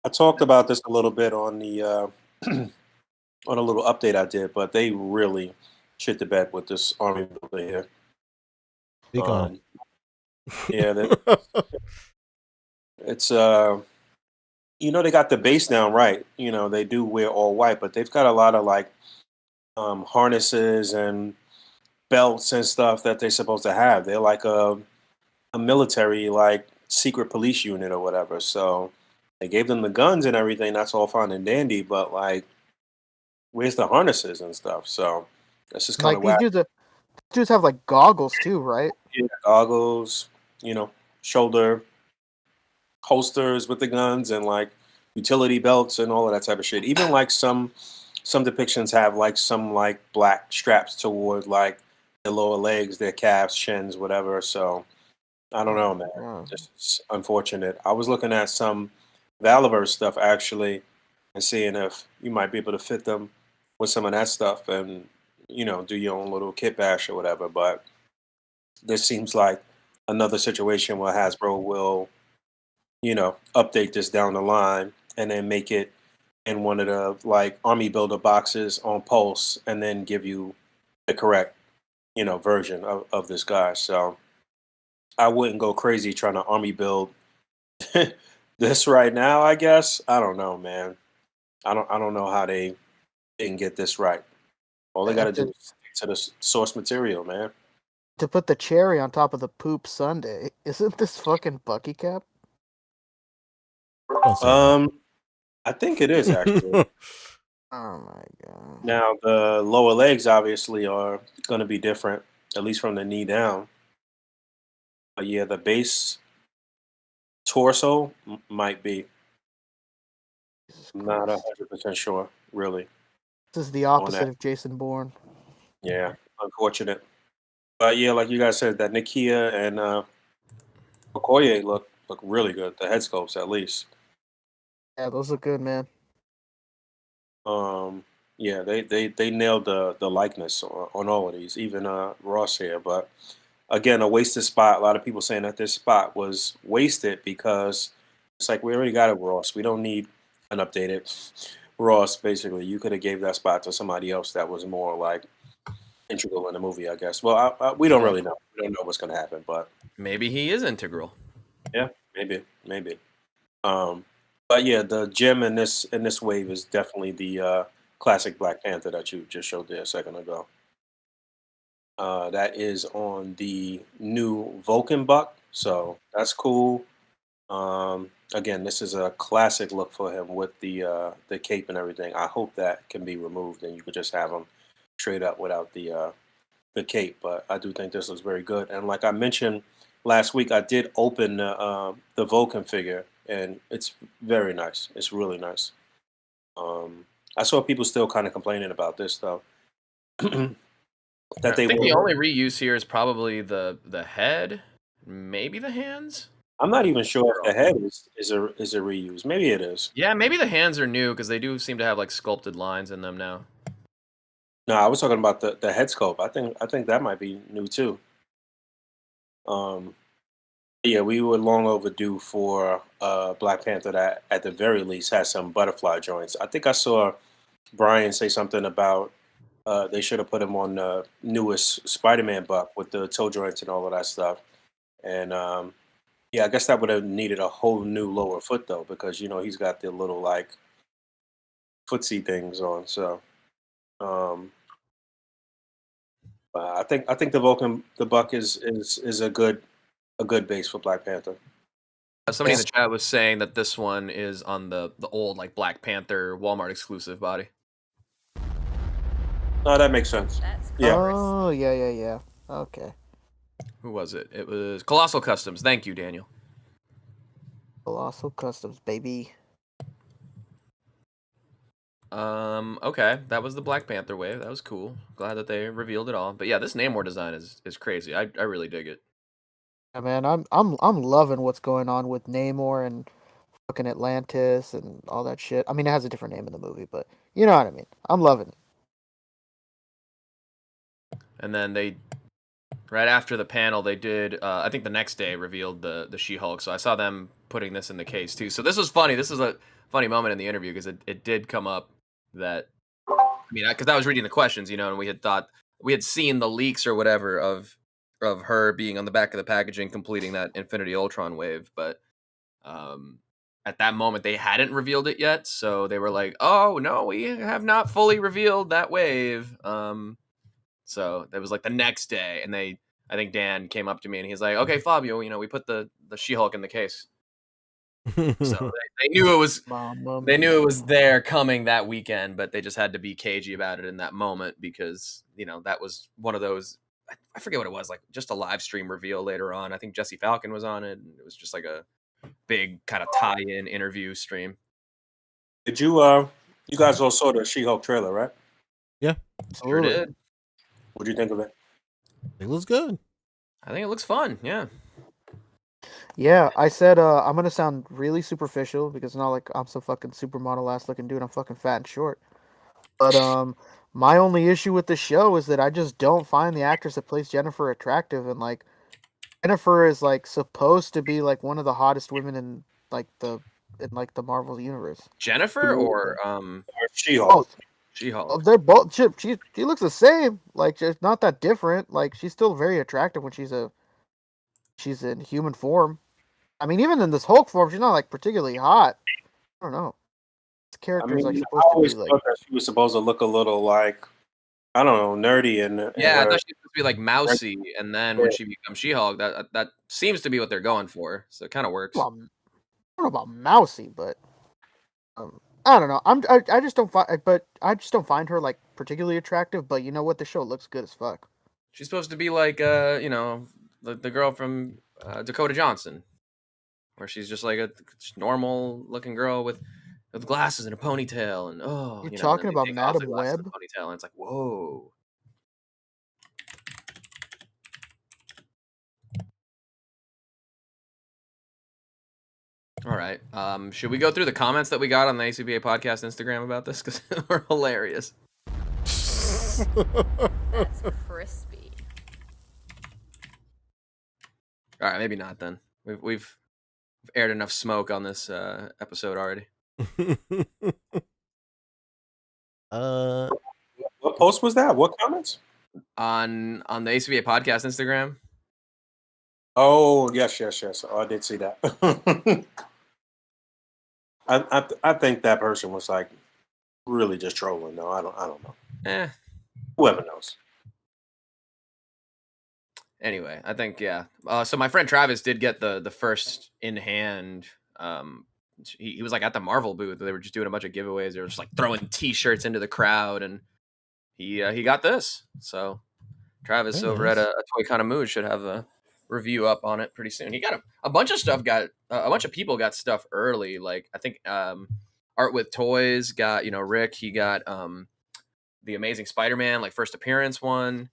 I talked about this a little bit on the on a little update I did, but they really shit the bed with this army builder here. Speak on Yeah, it's you know, they got the base down right. You know, they do wear all white, but they've got a lot of like harnesses and belts and stuff that they're supposed to have. They're like a military like secret police unit or whatever. So they gave them the guns and everything. That's all fine and dandy, but like, where's the harnesses and stuff? So that's just kind of like these dudes have like goggles too, right? Yeah, goggles, you know, shoulder holsters with the guns and like utility belts and all of that type of shit. Even like some depictions have like some like black straps toward like their lower legs, their calves, shins, whatever. So I don't know, man. Yeah. It's unfortunate. I was looking at some Valiverse stuff actually and seeing if you might be able to fit them with some of that stuff and, you know, do your own little kit bash or whatever. But this seems like another situation where Hasbro will, you know, update this down the line and then make it in one of the like army builder boxes on Pulse and then give you the correct, you know, version of this guy. So I wouldn't go crazy trying to army build this right now, I guess. I don't know, man. I don't know how they can get this right. All they got to do is stick to the source material, man. To put the cherry on top of the poop sundae, isn't this fucking Bucky Cap? I think it is actually. Oh my god. Now the lower legs obviously are going to be different, at least from the knee down. But yeah, the base torso might be. I'm not 100% sure, really. This is the opposite of Jason Bourne. Yeah, unfortunate. But yeah, like you guys said, that Nakia and Okoye look really good. The head sculpts, at least. Yeah, those look good, man. Yeah, they nailed the likeness on all of these, even Ross here. But again, a wasted spot. A lot of people saying that this spot was wasted because it's like we already got a Ross. We don't need an updated Ross. Basically, you could have gave that spot to somebody else that was more like integral in the movie, I guess. Well, we don't really know. We don't know what's going to happen, but Maybe he is integral. yeah, maybe. Um, but yeah, the gem in this wave is definitely the classic Black Panther that you just showed there a second ago. That is on the new Vulcan buck, so that's cool. Again, this is a classic look for him with the cape and everything. I hope that can be removed and you could just have him straight up without the cape. But I do think this looks very good. And like I mentioned last week, I did open the Vulcan figure, and it's very nice. It's really nice. I saw people still kind of complaining about this though. That I they think the were. only reuse here is probably the head, maybe the hands. I'm not even sure if the head is a reuse. Maybe it is. Yeah, maybe the hands are new because they do seem to have like sculpted lines in them now. No, I was talking about the head sculpt. I think that might be new too. Um, yeah, we were long overdue for Black Panther that at the very least has some butterfly joints. I think I saw Brian say something about they should have put him on the newest Spider-Man buck with the toe joints and all of that stuff. And yeah, I guess that would have needed a whole new lower foot though, because he's got the little like footsie things on. So I think the buck is a good base for Black Panther. Somebody in the chat was saying that this one is on the old like Black Panther Walmart exclusive body. Oh, that makes sense. That's Yeah. Oh, yeah. Okay. Who was it? It was Colossal Customs. Thank you, Daniel. Colossal Customs, baby. Okay, that was the Black Panther wave. That was cool. Glad that they revealed it all. But yeah, this Namor design is crazy. I really dig it. Yeah, man, I'm loving what's going on with Namor and fucking Atlantis and all that shit. I mean, it has a different name in the movie, but you know what I mean. I'm loving it. And then they, right after the panel, they did. I think the next day revealed the She-Hulk. So I saw them putting this in the case too. So this was funny. This is a funny moment in the interview because it did come up that, I mean, because I was reading the questions, and we had seen the leaks or whatever of her being on the back of the packaging completing that Infinity Ultron wave, but at that moment they hadn't revealed it yet, so they were like, oh no, we have not fully revealed that wave. So it was like the next day, and I think Dan came up to me and he's like, okay, Fabio, we put the She-Hulk in the case. So they knew it was there coming that weekend, but they just had to be cagey about it in that moment because that was one of those, I forget what it was, like just a live stream reveal later on. I think Jesse Falcon was on it, and it was just like a big kind of tie-in interview stream. Did you guys all saw the She-Hulk trailer, right? Yeah, Sure did. What do you think of it? it looks good. I think it looks fun. Yeah. Yeah, I said I'm gonna sound really superficial because it's not like I'm some fucking supermodel ass looking dude. I'm fucking fat and short. But my only issue with the show is that I just don't find the actress that plays Jennifer attractive, and like Jennifer is like supposed to be like one of the hottest women in the Marvel universe. Jennifer or She-Hulk. Both. She-Hulk. They're both. She looks the same. Like it's not that different. Like she's still very attractive when she's in human form. I mean, even in this Hulk form, she's not like particularly hot. I don't know. This character is like I supposed always to be thought like. that she was supposed to look a little like, I don't know, nerdy and Yeah, I thought she was supposed to be like mousy, and then when she becomes She-Hulk, that seems to be what they're going for. So it kind of works. Well, I don't know about mousy, but I don't know. I just don't find her like particularly attractive. But you know what? The show looks good as fuck. She's supposed to be like the girl from Dakota Johnson, where she's just like a normal looking girl with glasses and a ponytail, and You're talking about Madam Web? Ponytail, and it's like, whoa. All right. Should we go through the comments that we got on the A.C.B.A. podcast Instagram about this? Because we're hilarious. That's crispy. All right, maybe not then. We've aired enough smoke on this episode already. What post was that? What comments? On the A.C.B.A podcast Instagram. Oh, yes. Oh, I did see that. I think that person was like really just trolling. No, I don't know. Whoever knows. Anyway, I think yeah. So my friend Travis did get the first in hand. He was like at the Marvel booth. They were just doing a bunch of giveaways. They were just like throwing T-shirts into the crowd, and he got this. So Travis Very over nice. at a Toy Kind of Mood should have a review up on it pretty soon. He got a bunch of stuff. Got a bunch of people got stuff early. Like I think Art with Toys got Rick. He got the Amazing Spider-Man like first appearance one.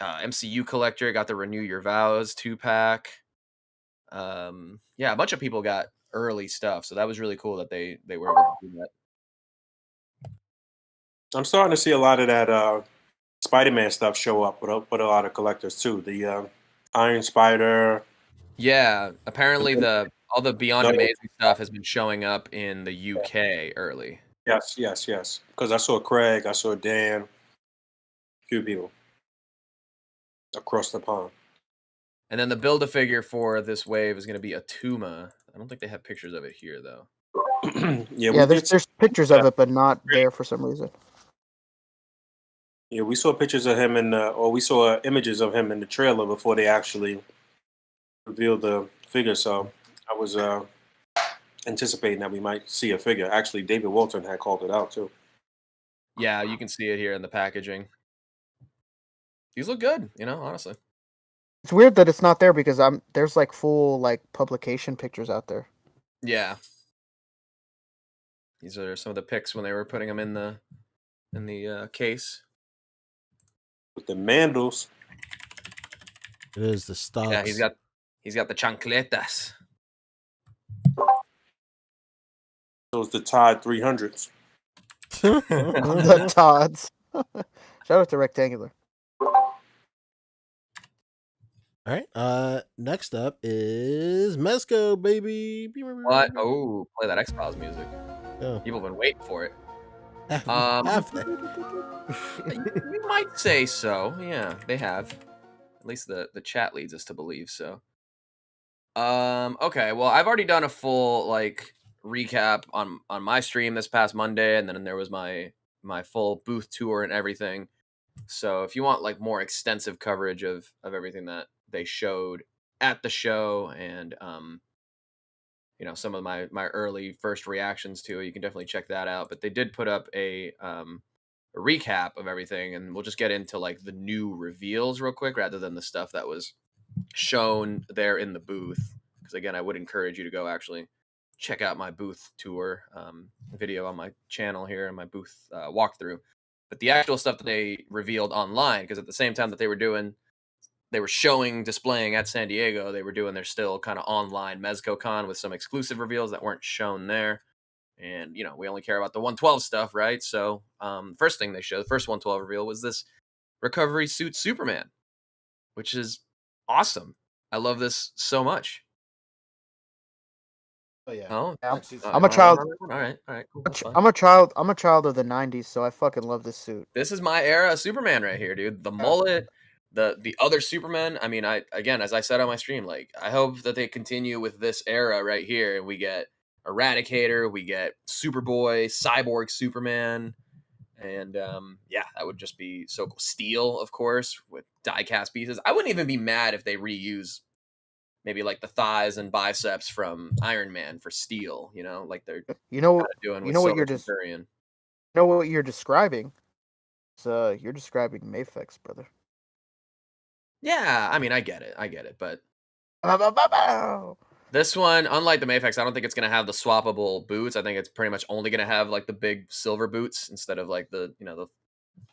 MCU collector got the Renew Your Vows 2-pack. Yeah, a bunch of people got early stuff, so that was really cool that they were able to do that. I'm starting to see a lot of that Spider-Man stuff show up with a lot of collectors too. The Iron Spider. Yeah, apparently The- all the Beyond No, Amazing stuff has been showing up in the UK early. yes. Because I saw Craig, I saw Dan, a few people across the pond. And then the Build-A-Figure for this wave is going to be a Tuma. I don't think they have pictures of it here though. Yeah, there's pictures of it, but not there for some reason. Yeah, we saw pictures of him or we saw images of him in the trailer before they actually revealed the figure. So I was anticipating that we might see a figure. Actually, David Walton had called it out too. Yeah, you can see it here in the packaging. These look good, honestly. It's weird that it's not there because there's like full like publication pictures out there. Yeah. These are some of the pics when they were putting them in the case. With the Mandals. It is the stocks. Yeah, he's got the chancletas. Those the Tide 300s. The Todds. Shout out to Rectangular. All right. Next up is Mezco, baby. What? Oh, play that X-Files music. Oh. People have been waiting for it. Have they? You might say so. Yeah, they have. At least the chat leads us to believe so. Okay, well, I've already done a full like recap on my stream this past Monday, and then there was my full booth tour and everything. So if you want like more extensive coverage of everything that they showed at the show and some of my early first reactions to it, you can definitely check that out. But they did put up a recap of everything, and we'll just get into like the new reveals real quick rather than the stuff that was shown there in the booth. Because again, I would encourage you to go actually check out my booth tour video on my channel here and my booth walkthrough. But the actual stuff that they revealed online, because at the same time that they were showing, displaying at San Diego, they were doing their still kind of online MezcoCon with some exclusive reveals that weren't shown there. And, we only care about the 112 stuff, right? So first thing they showed, the first 112 reveal was this recovery suit Superman, which is awesome. I love this so much. Oh yeah. Oh, I'm a child. All right, cool. I'm a child of the '90s, so I fucking love this suit. This is my era of Superman right here, dude. The mullet, the other Superman. I mean, again, as I said on my stream, like I hope that they continue with this era right here, and we get Eradicator, we get Superboy, Cyborg Superman, and yeah, that would just be so cool. Steel, of course, with die-cast pieces. I wouldn't even be mad if they reuse maybe like the thighs and biceps from Iron Man for Steel, like they're doing with Centurion. You know what you're describing? So you're describing Mafex, brother. Yeah, I mean, I get it, but this one, unlike the Mafex, I don't think it's gonna have the swappable boots. I think it's pretty much only gonna have like the big silver boots instead of like the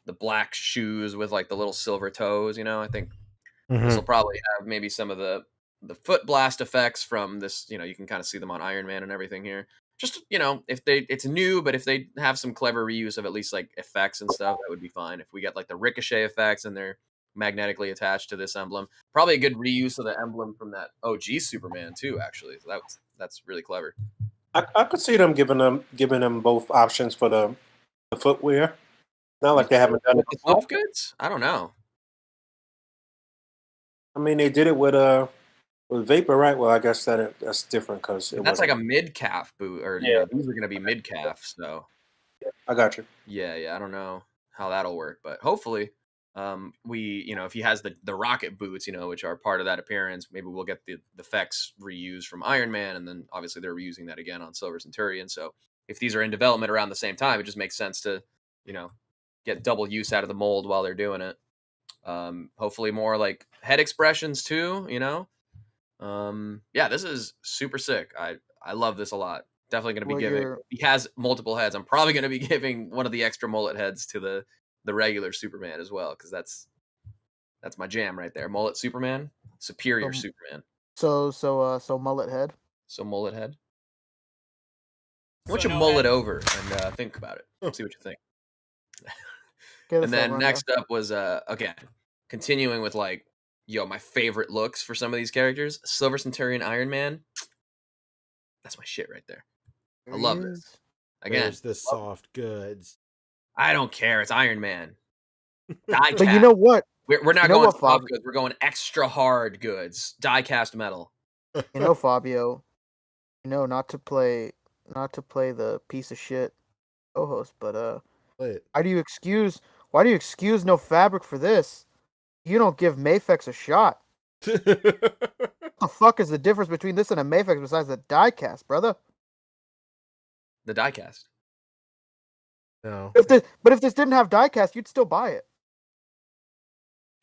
the black shoes with like the little silver toes. I think this will probably have maybe some of the foot blast effects from this. You can kind of see them on Iron Man and everything here. Just if it's new, but if they have some clever reuse of at least like effects and stuff, that would be fine. If we get like the ricochet effects and they're magnetically attached to this emblem. Probably a good reuse of the emblem from that OG Superman too. Actually, so that's really clever. I could see them giving them both options for the footwear. Not like they haven't done With it the before. soft goods, I don't know. I mean, they did it with Vapor, right? Well, I guess that's different because it That's like wasn't. a mid calf boot, or Yeah, these are going to be mid calf. So I got you. yeah, I don't know how that'll work, but hopefully, if he has the rocket boots, which are part of that appearance, maybe we'll get the effects reused from Iron Man, and then obviously they're reusing that again on Silver Centurion. So if these are in development around the same time, it just makes sense to, get double use out of the mold while they're doing it. Hopefully more like head expressions too, yeah, this is super sick. I love this a lot. Definitely going to be What giving. you're He has multiple heads. I'm probably going to be giving one of the extra mullet heads to the regular Superman as well, because that's my jam right there. Mullet Superman, superior Superman. so mullet head. So mullet head. I want you to mull it over and think about it. See what you think. Give us And that then rundown. next up was again continuing with like my favorite looks for some of these characters. Silver Centurion Iron Man. That's my shit right there. I love There he this. is. Again, There's the soft goods. I don't care. It's Iron Man. Die But cast. you know what? We're not You know going what, soft Fab? goods. We're going extra hard goods. Die cast metal. You know, Fabio. Not to play the piece of shit co-host, but Wait. why do you excuse no fabric for this? You don't give Mafex a shot. What the fuck is the difference between this and a Mafex besides the diecast, brother? The die cast. No. But if this didn't have diecast, you'd still buy it.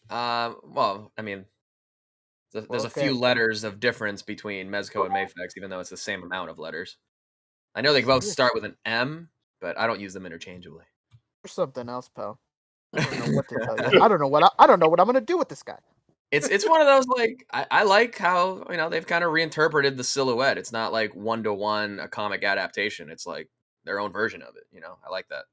Well, I mean, there's a few letters of difference between Mezco and Mafex, even though it's the same amount of letters. I know they both start with an M, but I don't use them interchangeably. Or something else, pal. I don't know what to tell you. I don't know what I'm gonna do with this guy. It's one of those like I like how they've kind of reinterpreted the silhouette. It's not like 1-to-1 a comic adaptation. It's like their own version of it. I like that.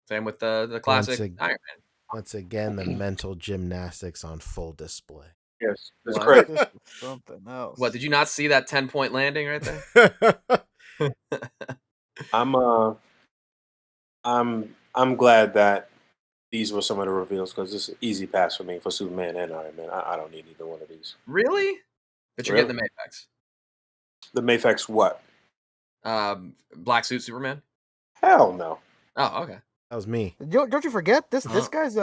Same with the classic Iron Man. Once again, the mental gymnastics on full display. Yes, that's What? great. This is something else. What, did you not see that 10-point landing right there? I'm glad that these were some of the reveals because it's an easy pass for me for Superman and Iron Man. I don't need either one of these. Really? But you're Really? getting the Mafex. The Mafex what? Black suit Superman. Hell no. Oh, okay. That was me. Don't you forget this guy's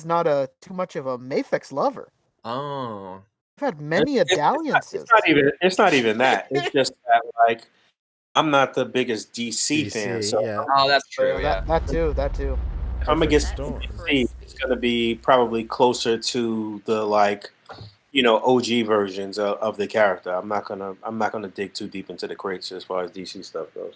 not too much of a Mafex lover. Oh, I've had many dalliances. It's not even that. It's just that like I'm not the biggest DC fan, so yeah. oh, that's true. Yeah. That too. if I'm against Storm. DC, it's gonna be probably closer to the like OG versions of the character. I'm not gonna dig too deep into the crates as far as DC stuff goes.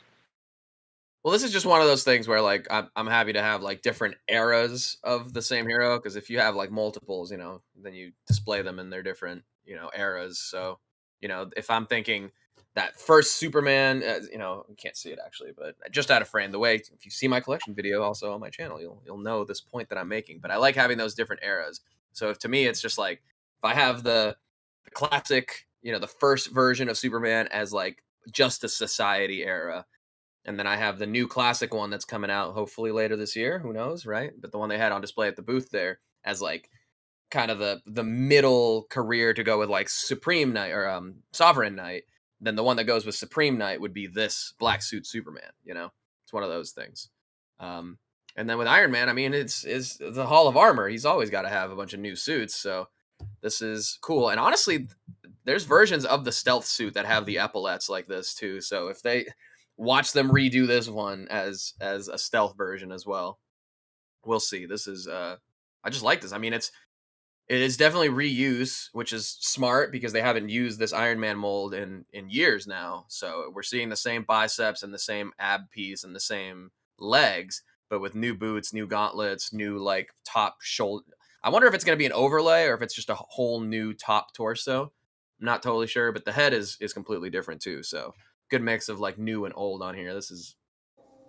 Well, this is just one of those things where like I'm happy to have like different eras of the same hero, because if you have like multiples, then you display them in their different eras. So if I'm thinking that first Superman, you can't see it actually, but just out of frame, the way if you see my collection video also on my channel, you'll know this point that I'm making. But I like having those different eras. So if to me it's just like if I have the classic, the first version of Superman as like Justice Society era. And then I have the new classic one that's coming out hopefully later this year. Who knows, right? But the one they had on display at the booth there as like kind of the middle career to go with like Supreme Knight or Sovereign Knight. Then the one that goes with Supreme Knight would be this black suit Superman. It's one of those things. And then with Iron Man, I mean, it's the Hall of Armor. He's always got to have a bunch of new suits. So this is cool. And honestly, there's versions of the stealth suit that have the epaulets like this too. So if they watch them redo this one as a stealth version as well, we'll see. This is I just like this. I mean, it is definitely reuse, which is smart because they haven't used this Iron Man mold in years now. So we're seeing the same biceps and the same ab piece and the same legs, but with new boots, new gauntlets, new like top shoulder. I wonder if it's going to be an overlay or if it's just a whole new top torso. I'm not totally sure, but the head is completely different too. So good mix of like new and old on here. This is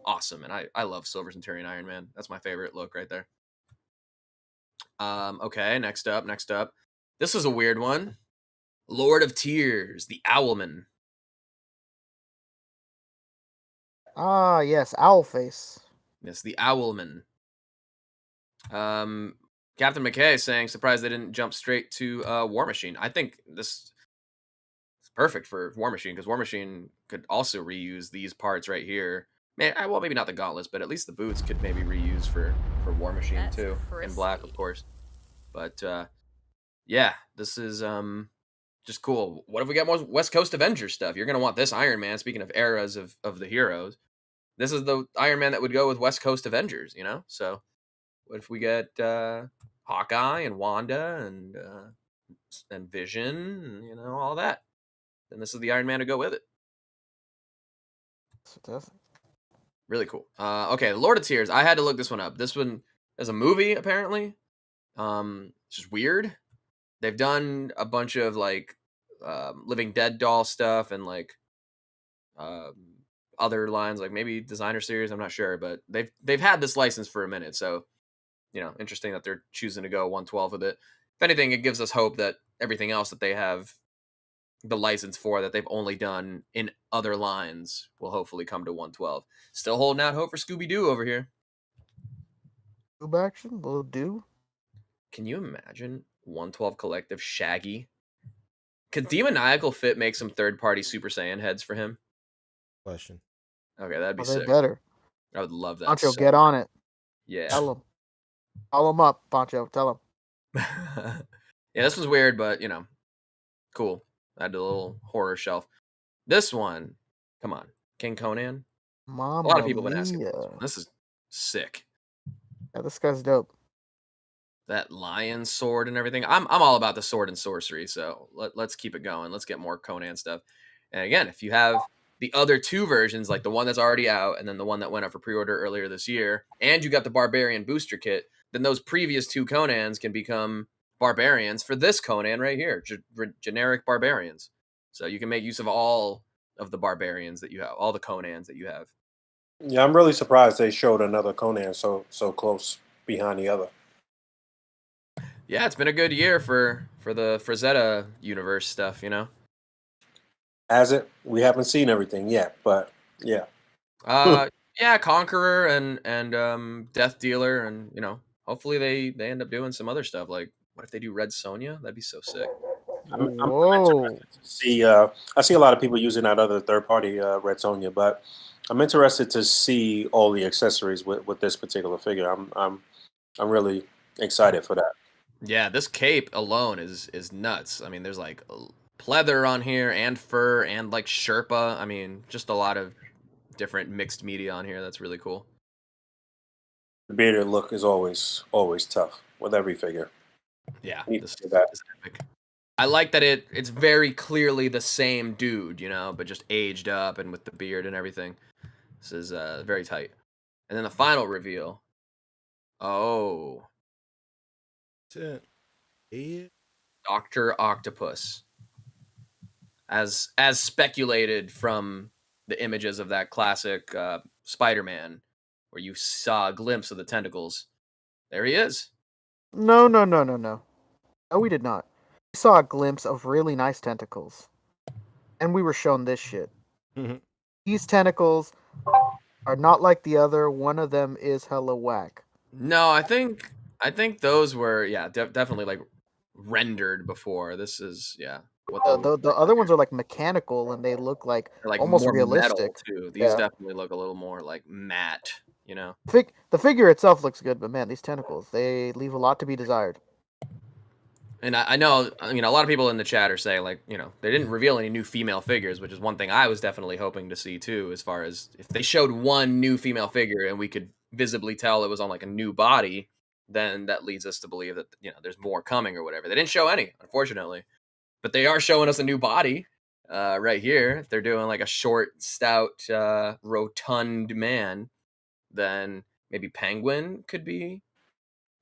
awesome. And I love Silver Centurion Iron Man. That's my favorite look right there. Okay, next up. This is a weird one. Lord of Tears, the Owlman. Ah, yes, owl face. Yes, the Owlman. Captain McKay saying surprised they didn't jump straight to War Machine. I think this is perfect for War Machine because War Machine could also reuse these parts right here. Well, maybe not the gauntlets, but at least the boots could maybe reuse for War Machine That's too, in black, of crispy. course. But yeah, this is just cool. What if we got more West Coast Avengers stuff? You're gonna want this Iron Man. Speaking of eras of the heroes, this is the Iron Man that would go with West Coast Avengers. So what if we get Hawkeye and Wanda and Vision, and all that? Then this is the Iron Man to go with it. Fantastic. Really cool. Okay, Lord of Tears. I had to look this one up. This one is a movie apparently. It's just weird. They've done a bunch of like Living Dead doll stuff and like other lines, like maybe designer series. I'm not sure, but they've had this license for a minute, so interesting that they're choosing to go 112 with it. If anything, it gives us hope that everything else that they have the license for that they've only done in other lines will hopefully come to 112. Still holding out hope for Scooby-Doo over here. Boob action, little do. Can you imagine 112 Collective Shaggy? Could Demoniacal Fit make some third-party Super Saiyan heads for him? Question. Okay, that'd be Oh, they sick. better. I would love that. Pancho, so get on it. Yeah. Tell him. Call him up, Pancho. Tell him. Yeah, this was weird, but cool. I had a little horror shelf. This one, come on, King Conan. Mama A lot of people have been asking for this mia. one. This is sick. Yeah, this guy's dope. That lion sword and everything. I'm all about the sword and sorcery, so let's keep it going. Let's get more Conan stuff. And again, if you have the other two versions, like the one that's already out and then the one that went up for pre-order earlier this year, and you got the Barbarian booster kit, then those previous two Conans can become Barbarians for this Conan right here, generic Barbarians. So you can make use of all of the Barbarians that you have, all the Conans that you have. Yeah, I'm really surprised they showed another Conan so close behind the other. Yeah, it's been a good year for the Frazetta universe stuff, Has it? We haven't seen everything yet, but yeah. Yeah, Conqueror and Death Dealer, and hopefully they end up doing some other stuff. Like, what if they do Red Sonja? That'd be so sick. I'm Whoa. interested to see. I see a lot of people using that other third-party Red Sonja, but I'm interested to see all the accessories with this particular figure. I'm really excited for that. Yeah, this cape alone is nuts. I mean, there's like pleather on here and fur and like Sherpa. I mean, just a lot of different mixed media on here. That's really cool. The bearded look is always tough with every figure. Yeah, Need this to see that. is epic. I like that it's very clearly the same dude, but just aged up and with the beard and everything. This is very tight. And then the final reveal. Oh, Dr. Octopus. As speculated from the images of that classic Spider-Man, where you saw a glimpse of the tentacles. There he is. No. No, we did not. We saw a glimpse of really nice tentacles. And we were shown this shit. These tentacles are not like the other. One of them is hella whack. No, I think those were definitely like rendered before. This is what The other ones are like mechanical and they look like they're like almost more realistic. metal too. These Yeah. definitely look a little more like matte, The figure itself looks good, but man, these tentacles, they leave a lot to be desired. And I know, a lot of people in the chat are saying, like, they didn't reveal any new female figures, which is one thing I was definitely hoping to see, too, as far as if they showed one new female figure and we could visibly tell it was on, like, a new body, then that leads us to believe that, there's more coming or whatever. They didn't show any, unfortunately. But they are showing us a new body right here. If they're doing, like, a short, stout, rotund man, then maybe Penguin could be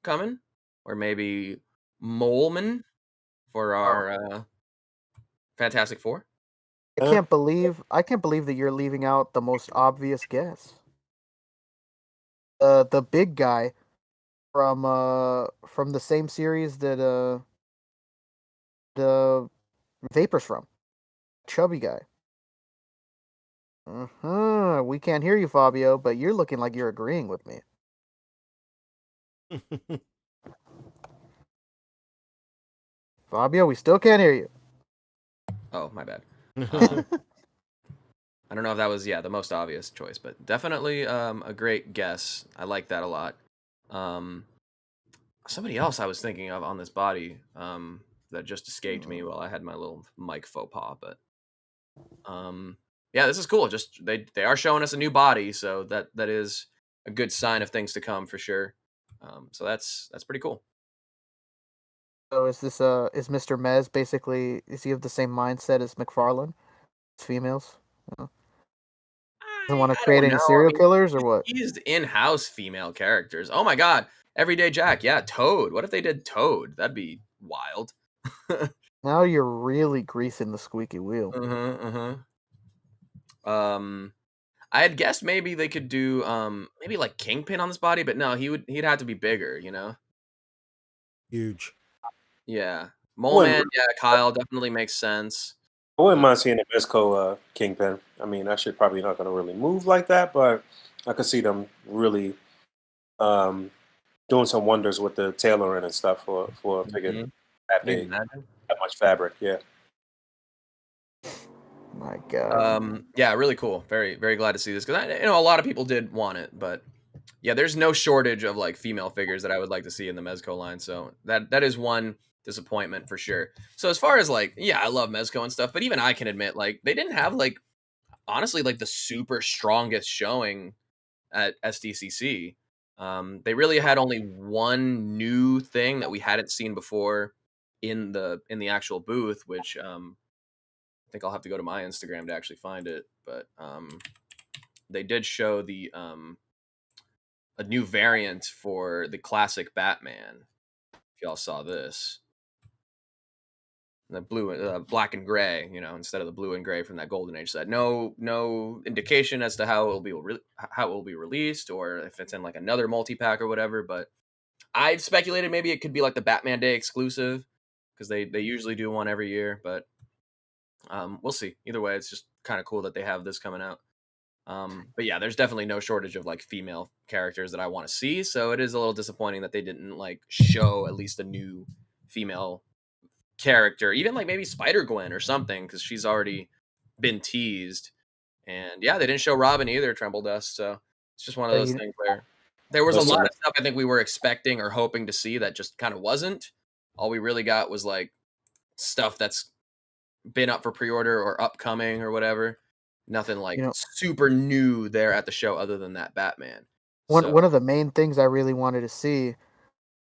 coming. Or maybe Moleman for our Fantastic Four. I can't believe that you're leaving out the most obvious guess. The big guy from the same series that the Vapor's from. Chubby guy. We can't hear you, Fabio, but you're looking like you're agreeing with me. Fabio, we still can't hear you. Oh, my bad. I don't know if that was the most obvious choice, but definitely a great guess. I like that a lot. Somebody else I was thinking of on this body that just escaped me while I had my little mic faux pas, but yeah, this is cool. Just they are showing us a new body, so that is a good sign of things to come for sure. So that's pretty cool. So is Mr. Mez basically, is he of the same mindset as McFarlane? It's females? Doesn't want to I create don't any know. serial killers or what? He used in-house female characters. Oh my god, Everyday Jack. Yeah, Toad. What if they did Toad? That'd be wild. Now you're really greasing the squeaky wheel. I had guessed maybe they could do maybe like Kingpin on this body, but no, he'd have to be bigger, you know? Huge. Yeah. Mole Wouldn't- Man, yeah, Kyle definitely makes sense. I wouldn't mind seeing a Mezco Kingpin. I mean, that shit probably not going to really move like that, but I could see them really doing some wonders with the tailoring and stuff for a figure that Can you big, imagine? that much fabric. Yeah. My God. Yeah, really cool. Very, very glad to see this because a lot of people did want it, but yeah, there's no shortage of like female figures that I would like to see in the Mezco line. So that is one disappointment for sure. So as far as like, yeah, I love Mezco and stuff, but even I can admit like they didn't have like honestly like the super strongest showing at SDCC. They really had only one new thing that we hadn't seen before in the actual booth, which I think I'll have to go to my Instagram to actually find it. But they did show a new variant for the classic Batman. If y'all saw this, the blue, black and gray, instead of the blue and gray from that Golden Age set. No indication as to how it will be released, or if it's in like another multi pack or whatever. But I've speculated maybe it could be like the Batman Day exclusive because they usually do one every year. But we'll see. Either way, it's just kind of cool that they have this coming out. But yeah, there's definitely no shortage of like female characters that I want to see. So it is a little disappointing that they didn't like show at least a new female character, even like maybe Spider-Gwen or something, because she's already been teased. And yeah, they didn't show Robin either, Tremble Dust. So it's just one of those things where there was a lot of stuff I think we were expecting or hoping to see that just kind of wasn't. All we really got was like stuff that's been up for pre-order or upcoming or whatever. Nothing like super new there at the show other than that Batman. One of the main things I really wanted to see,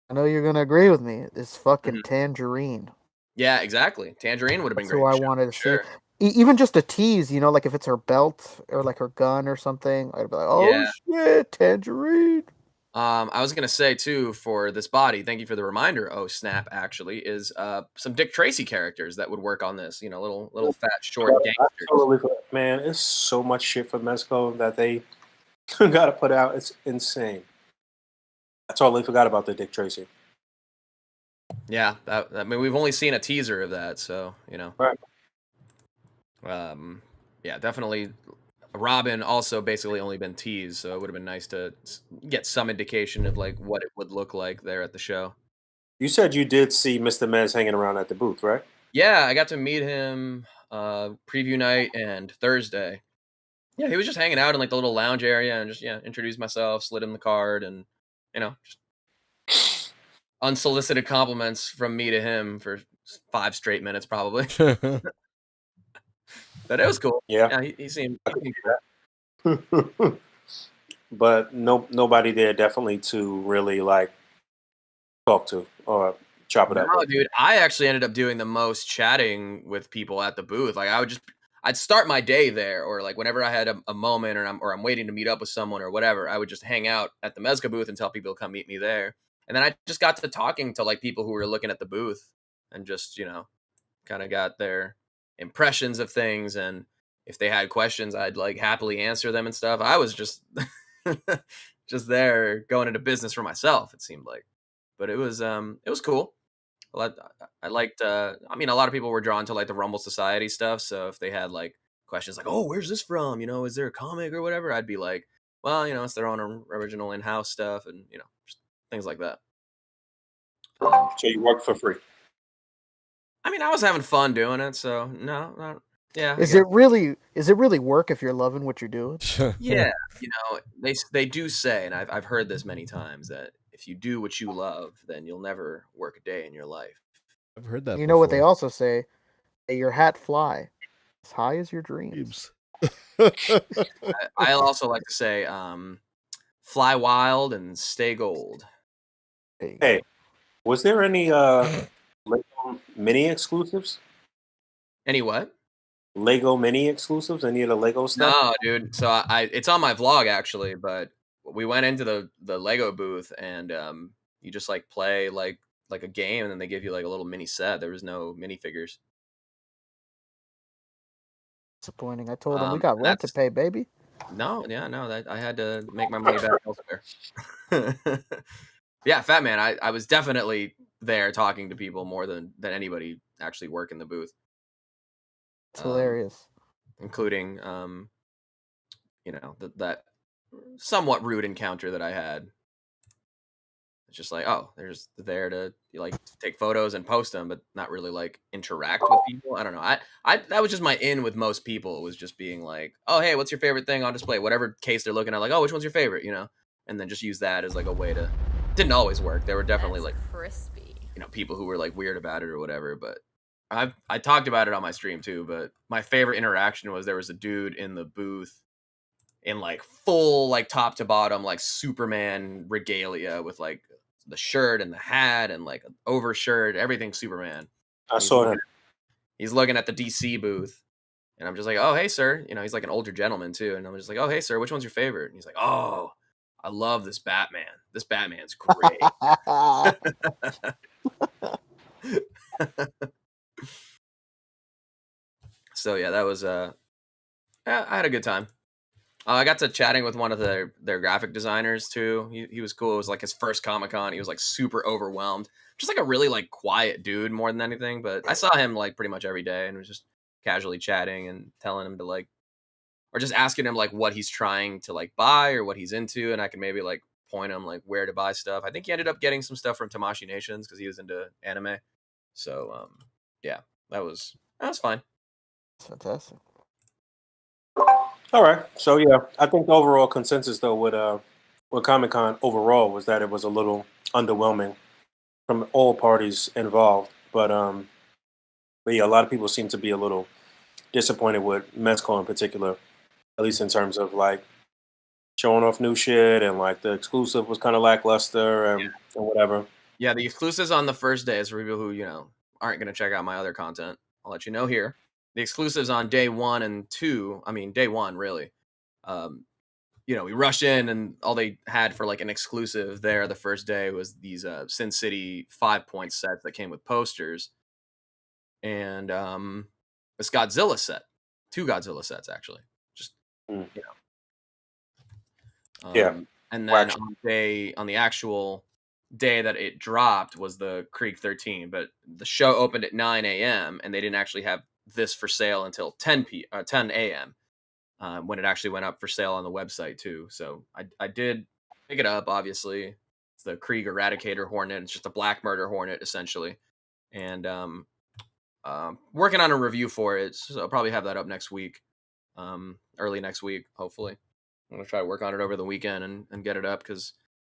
I know you're gonna agree with me, is fucking Tangerine. Yeah, exactly. Tangerine would have been That's great. who I wanted to see. Even just a tease, like if it's her belt or like her gun or something, I'd be like, oh shit, Tangerine. I was gonna say too for this body. Thank you for the reminder. Oh snap! Actually, is some Dick Tracy characters that would work on this. Little fat short gangsters. Man, it's so much shit for Mezco that they got to put out. It's insane. I totally forgot about the Dick Tracy. Yeah, I mean we've only seen a teaser of that, so Right. Yeah, definitely. Robin also basically only been teased, so it would have been nice to get some indication of like what it would look like there at the show. You said you did see Mr. Mez hanging around at the booth, right? Yeah, I got to meet him preview night and Thursday. Yeah, he was just hanging out in like the little lounge area and just introduced myself, slid him the card, and just unsolicited compliments from me to him for 5 straight minutes probably. But it was cool. Yeah, he seemed cool. But nobody there definitely to really like talk to or chop it up. No, dude, I actually ended up doing the most chatting with people at the booth. Like I'd start my day there, or like whenever I had a moment, or I'm waiting to meet up with someone or whatever, I would just hang out at the Mezco booth and tell people to come meet me there. And then I just got to talking to like people who were looking at the booth and just kind of got their impressions of things, and if they had questions, I'd like happily answer them and stuff. I was just just there going into business for myself. It seemed like, but it was cool. I liked. I mean, a lot of people were drawn to like the Rumble Society stuff. So if they had like questions like, "Oh, where's this from? You know, is there a comic or whatever?" I'd be like, "Well, you know, it's their own original in-house stuff, and you know, just things like that." So you work for free. I mean, I was having fun doing it, so no, not, yeah. I Is guess. it really work if you're loving what you're doing? Yeah, you know, they do say, and I've heard this many times, that if you do what you love, then you'll never work a day in your life. I've heard that. You know what they before. also say? May your hat fly as high as your dreams. I also like to say, fly wild and stay gold. There you Hey, go. was there any Lego mini exclusives? Any what? Lego mini exclusives? Any of the Lego stuff? No, dude. So I it's on my vlog actually, but we went into the Lego booth and you just like play like a game, and then they give you like a little mini set. There was no minifigures. Disappointing. I told them we And got rent to pay, baby. No, yeah, no, that I had to make my money back elsewhere. Yeah, Fat Man, I was definitely there talking to people more than anybody actually working the booth. It's hilarious. Including you know, that somewhat rude encounter that I had. It's just like, oh, they're just there to like take photos and post them, but not really like interact with people. I don't know. I that was just my in with most people. It was just being like, oh, hey, what's your favorite thing on display? Whatever case they're looking at, like, oh, which one's your favorite? You know, and then just use that as like a way to. Didn't always work. There were definitely like crispy. You know, people who were like weird about it or whatever. But I talked about it on my stream too. But my favorite interaction was there was a dude in the booth in like full like top to bottom like Superman regalia with like the shirt and the hat and like an overshirt, everything Superman. I saw him. He's looking at the DC booth, and I'm just like, oh, hey, sir. You know, he's like an older gentleman too, and I'm just like, oh, hey, sir, which one's your favorite? And he's like, oh, I love this Batman. This Batman's great. So yeah, that was yeah, I had a good time. I got to chatting with one of their graphic designers too. He was cool. It was like his first Comic-Con. He was like super overwhelmed. Just like a really like quiet dude more than anything. But I saw him like pretty much every day and was just casually chatting and telling him to like, or just asking him like what he's trying to like buy or what he's into, and I can maybe like point him like where to buy stuff. I think he ended up getting some stuff from Tamashii Nations because he was into anime. So yeah, that was fine. That's fantastic. All right. So yeah, I think the overall consensus though with Comic-Con overall was that it was a little underwhelming from all parties involved. But yeah, a lot of people seem to be a little disappointed with Mezco in particular, at least in terms of like showing off new shit and like the exclusive was kind of lackluster and whatever. Yeah, the exclusives on the first day is for people who, you know, aren't going to check out my other content. I'll let you know here. The exclusives on day 1 and 2, I mean, day 1, really. You know, we rushed in and all they had for like an exclusive there the first day was these Sin City 5-point sets that came with posters. And this Godzilla set. 2 Godzilla sets, actually. Just, you know. Yeah. And then on the actual day that it dropped was the Krieg 13, but the show opened at 9 a.m. and they didn't actually have this for sale until 10 a.m. When it actually went up for sale on the website too. So I did pick it up. Obviously, it's the Krieg Eradicator Hornet. It's just a black murder hornet essentially, and working on a review for it. So I'll probably have that up next week, early next week, hopefully. I'm gonna try to work on it over the weekend and get it up because,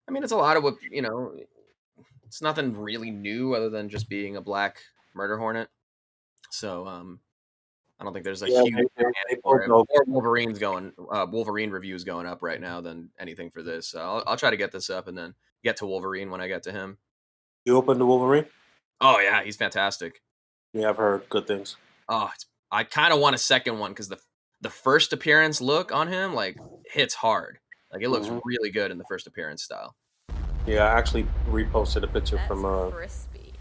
I mean, it's a lot of what, you know. It's nothing really new other than just being a black murder hornet. So I don't think there's a huge demand for it. More Wolverine reviews going up right now than anything for this. So I'll try to get this up and then get to Wolverine when I get to him. You open to Wolverine? Oh yeah, he's fantastic. Yeah, I've heard good things. Oh, I kind of want a second one because the first appearance look on him like hits hard. Like it looks really good in the first appearance style. Yeah, I actually reposted a picture That's from crispy.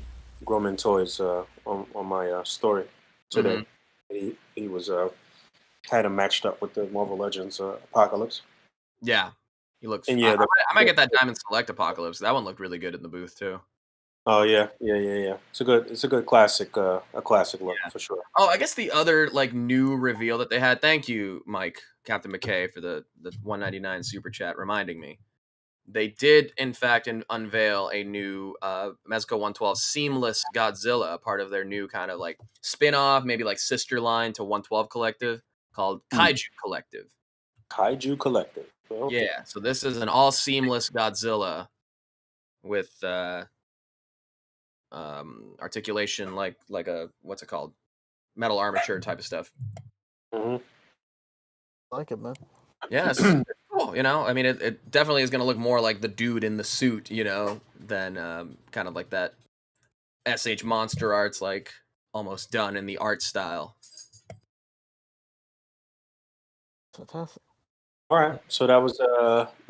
Grumman Toys on my story today. He was had him matched up with the Marvel Legends Apocalypse. Yeah, He looks. And yeah, I might get that Diamond Select Apocalypse. That one looked really good in the booth too. oh yeah. It's a good classic, a classic look for sure. Oh, I guess the other like new reveal that they had. Thank you, Mike, Captain McKay, for the 199 super chat reminding me. They did, in fact, unveil a new Mezco 112 Seamless Godzilla, part of their new kind of like spin-off, maybe like sister line to 112 Collective called Kaiju Collective. Kaiju Collective. Okay. Yeah, so this is an all seamless Godzilla with articulation like a what's it called, metal armature type of stuff. hmm I like it, man. Yeah, it's cool. You know, I mean, it definitely is going to look more like the dude in the suit, you know, than kind of like that SH Monster Arts, like almost done in the art style. Fantastic. All right. So that was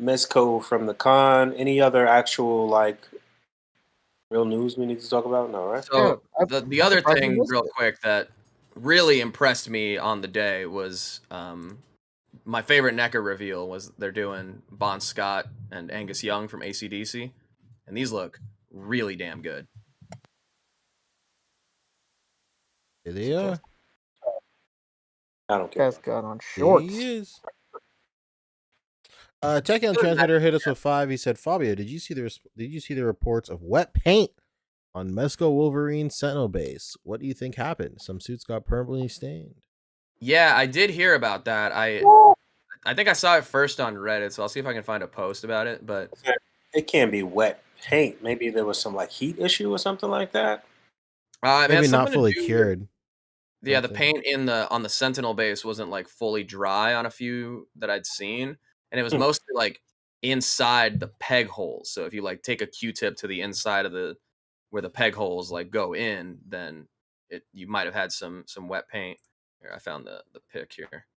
Mezco from the con. Any other actual like real news we need to talk about? No, right? So Yeah, the other surprised you thing, missed real it. quick, that really impressed me on the day was my favorite NECA reveal was they're doing Bon Scott and Angus Young from AC/DC, and these look really damn good. Here they are. I don't care. Guy's got on There shorts. he is. Checking on transmitter hit us with 5. He said, Fabio, did you see the reports of wet paint on Mezco Wolverine Sentinel base? What do you think happened? Some suits got permanently stained. Yeah, I did hear about that. I think I saw it first on Reddit, so I'll see if I can find a post about it. But It can't be wet paint. Maybe there was some like heat issue or something like that. it Maybe has not something to fully do with- cured. Yeah, the something. paint on the Sentinel base wasn't like fully dry on a few that I'd seen, and it was Hmm. mostly like inside the peg holes. So if you like take a Q-tip to the inside of where the peg holes like go in, then you might have had some wet paint. Here, I found the pic here.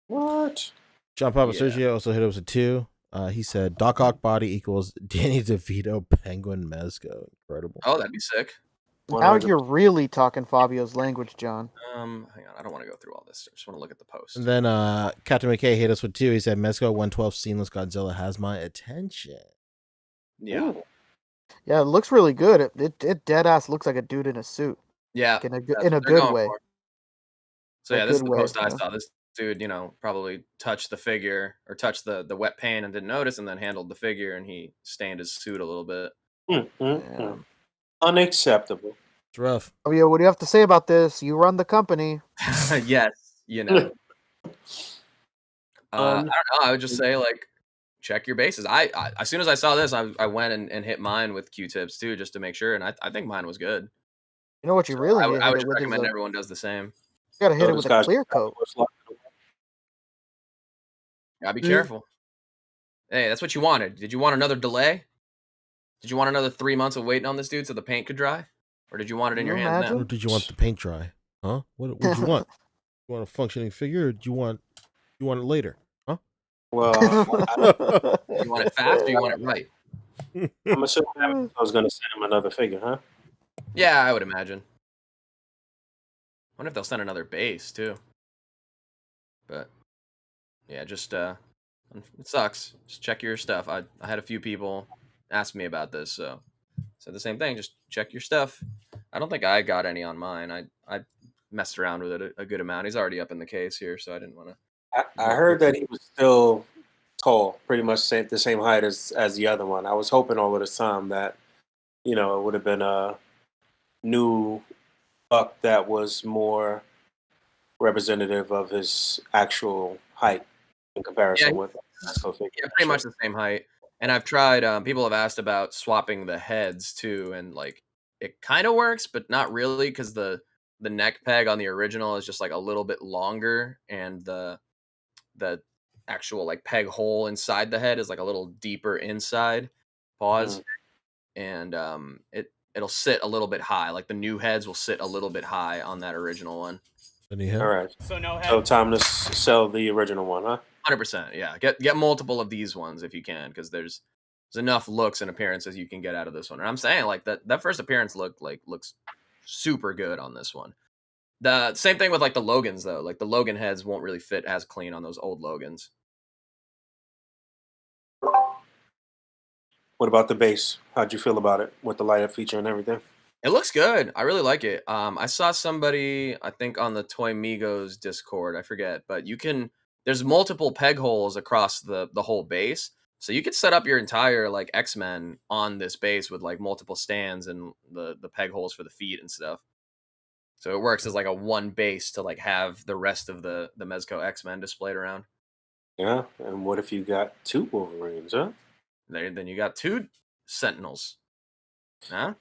What? John Papa Yeah. Sergio also hit us with 2. He said, Doc Ock body equals Danny DeVito Penguin Mezco. Incredible. Oh, that'd be sick. Now you're really talking Fabio's language, John. Hang on, I don't want to go through all this. I just want to look at the post. And then Captain McKay hit us with 2. He said, Mezco 112 Seamless Godzilla has my attention. Yeah, Ooh. Yeah, it looks really good. It dead ass looks like a dude in a suit. yeah, Like in a that's in a what they're good going way. for. So A yeah, this is good the way, post I yeah. saw. This dude, you know, probably touched the figure or touched the wet paint and didn't notice, and then handled the figure, and he stained his suit a little bit. Yeah. Unacceptable. It's rough. Fabio, what do you have to say about this? You run the company. Yes, you know. I don't Um, know. I would just say like check your bases. I as soon as I saw this, I went and hit mine with Q-tips too, just to make sure, and I think mine was good. You know what you So really I need would to I hit would it just with is recommend a, everyone does the same. you gotta hit it those with a guys clear coat. Gotta be Mm. careful. Hey, that's what you wanted. Did you want another delay? Did you want another 3 months of waiting on this dude so the paint could dry, or did you want it in Can your you hands Or now? did you want the paint dry? Huh? What did you want? You want a functioning figure, or do you want it later? Huh? Well, You want it fast or you want it right? I'm assuming I was going to send him another figure, huh? Yeah, I would imagine. Wonder if they'll send another base too. But yeah, just it sucks. Just check your stuff. I had a few people ask me about this, so said the same thing. Just check your stuff. I don't think I got any on mine. I messed around with it a good amount. He's already up in the case here, so I didn't want to. I heard that he was still tall, pretty much the same height as the other one. I was hoping over the time that, you know, it would have been a new buck that was more representative of his actual height in comparison with Yeah, pretty much the same height. And I've tried. People have asked about swapping the heads too, and like it kind of works, but not really because the neck peg on the original is just like a little bit longer, and the actual like peg hole inside the head is like a little deeper inside. Pause. And it'll sit a little bit high. Like the new heads will sit a little bit high on that original one. All right. So time to sell the original one, huh? 100%. Yeah. Get multiple of these ones if you can, because there's enough looks and appearances you can get out of this one. And I'm saying like that first appearance looks super good on this one. The same thing with like the Logans though. Like the Logan heads won't really fit as clean on those old Logans. What about the base? How'd you feel about it with the light up feature and everything? It looks good. I really like it. I saw somebody, I think on the Toy Migos Discord, I forget, but there's multiple peg holes across the whole base. So you could set up your entire like X-Men on this base with like multiple stands and the peg holes for the feet and stuff. So it works as like a one base to like have the rest of the Mezco X-Men displayed around. Yeah. And what if you got 2 Wolverines, huh? Then you got 2 Sentinels. Huh?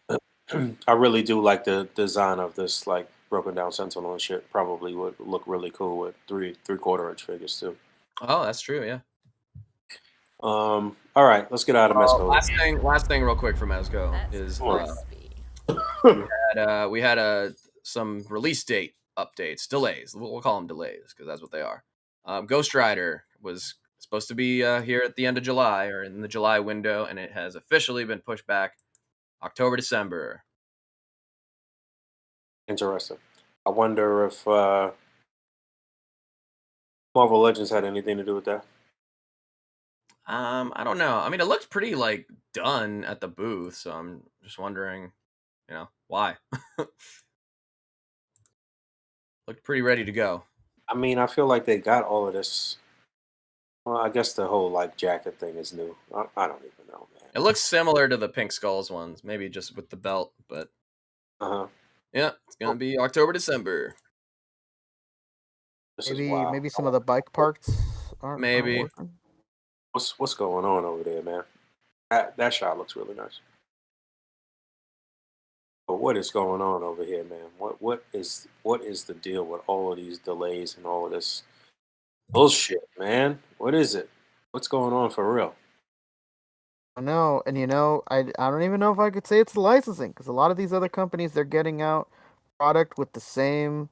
I really do like the design of this like broken down Sentinel and shit. Probably would look really cool with 3/4 inch figures too. Oh, that's true. Yeah. All right, let's get out of Mezco. Last thing, real quick from Mezco is we had some release date updates, delays. We'll call them delays because that's what they are. Ghost Rider was supposed to be here at the end of July or in the July window, and it has officially been pushed back October, December. Interesting. I wonder if Marvel Legends had anything to do with that. I don't know. I mean, it looked pretty like done at the booth, so I'm just wondering, why. Looked pretty ready to go. I mean, I feel like they got all of this. Well, I guess the whole like jacket thing is new. I don't even know, man. It looks similar to the Pink Skulls ones, maybe just with the belt, but yeah, it's gonna be October, December. This is wild. Maybe some of the bike parts aren't Maybe. working. What's going on over there, man? That shot looks really nice. But what is going on over here, man? What is the deal with all of these delays and all of this bullshit, man? What is it? What's going on for real? I know, and I don't even know if I could say it's licensing because a lot of these other companies they're getting out product with the same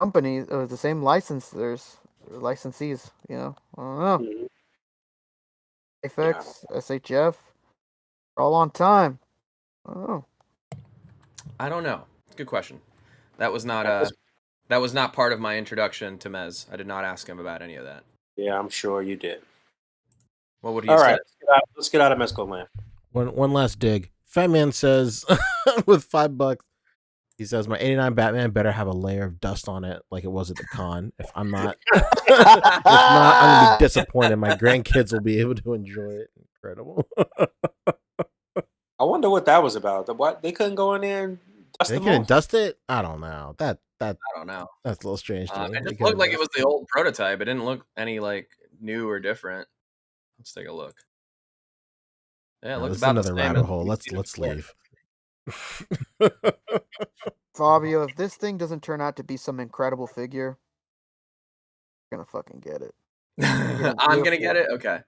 companies or the same licensors or licensees. I don't know. Mhm. Apex, SHF, they're all on time. Oh, I don't know. Good question. That was not part of my introduction to Mez. I did not ask him about any of that. Yeah, I'm sure you did. What would he All say? right, let's get out of Mezco land. One last dig. Fat Man says with $5, he says my '89 Batman better have a layer of dust on it like it was at the con. If not, I'm gonna be disappointed. My grandkids will be able to enjoy it. Incredible. I wonder what that was about. What they couldn't go in there and dust They them couldn't off? dust it. I don't know. That I don't know. that's a little strange to me. It They just couldn't looked like it dust was the old prototype. It didn't look any like new or different. Let's take a look. Yeah, it No, looked this is about the another same rabbit as hole. we've Let's seen leave. Fabio, if this thing doesn't turn out to be some incredible figure, you're gonna fucking get it. before. I'm gonna get it. Okay.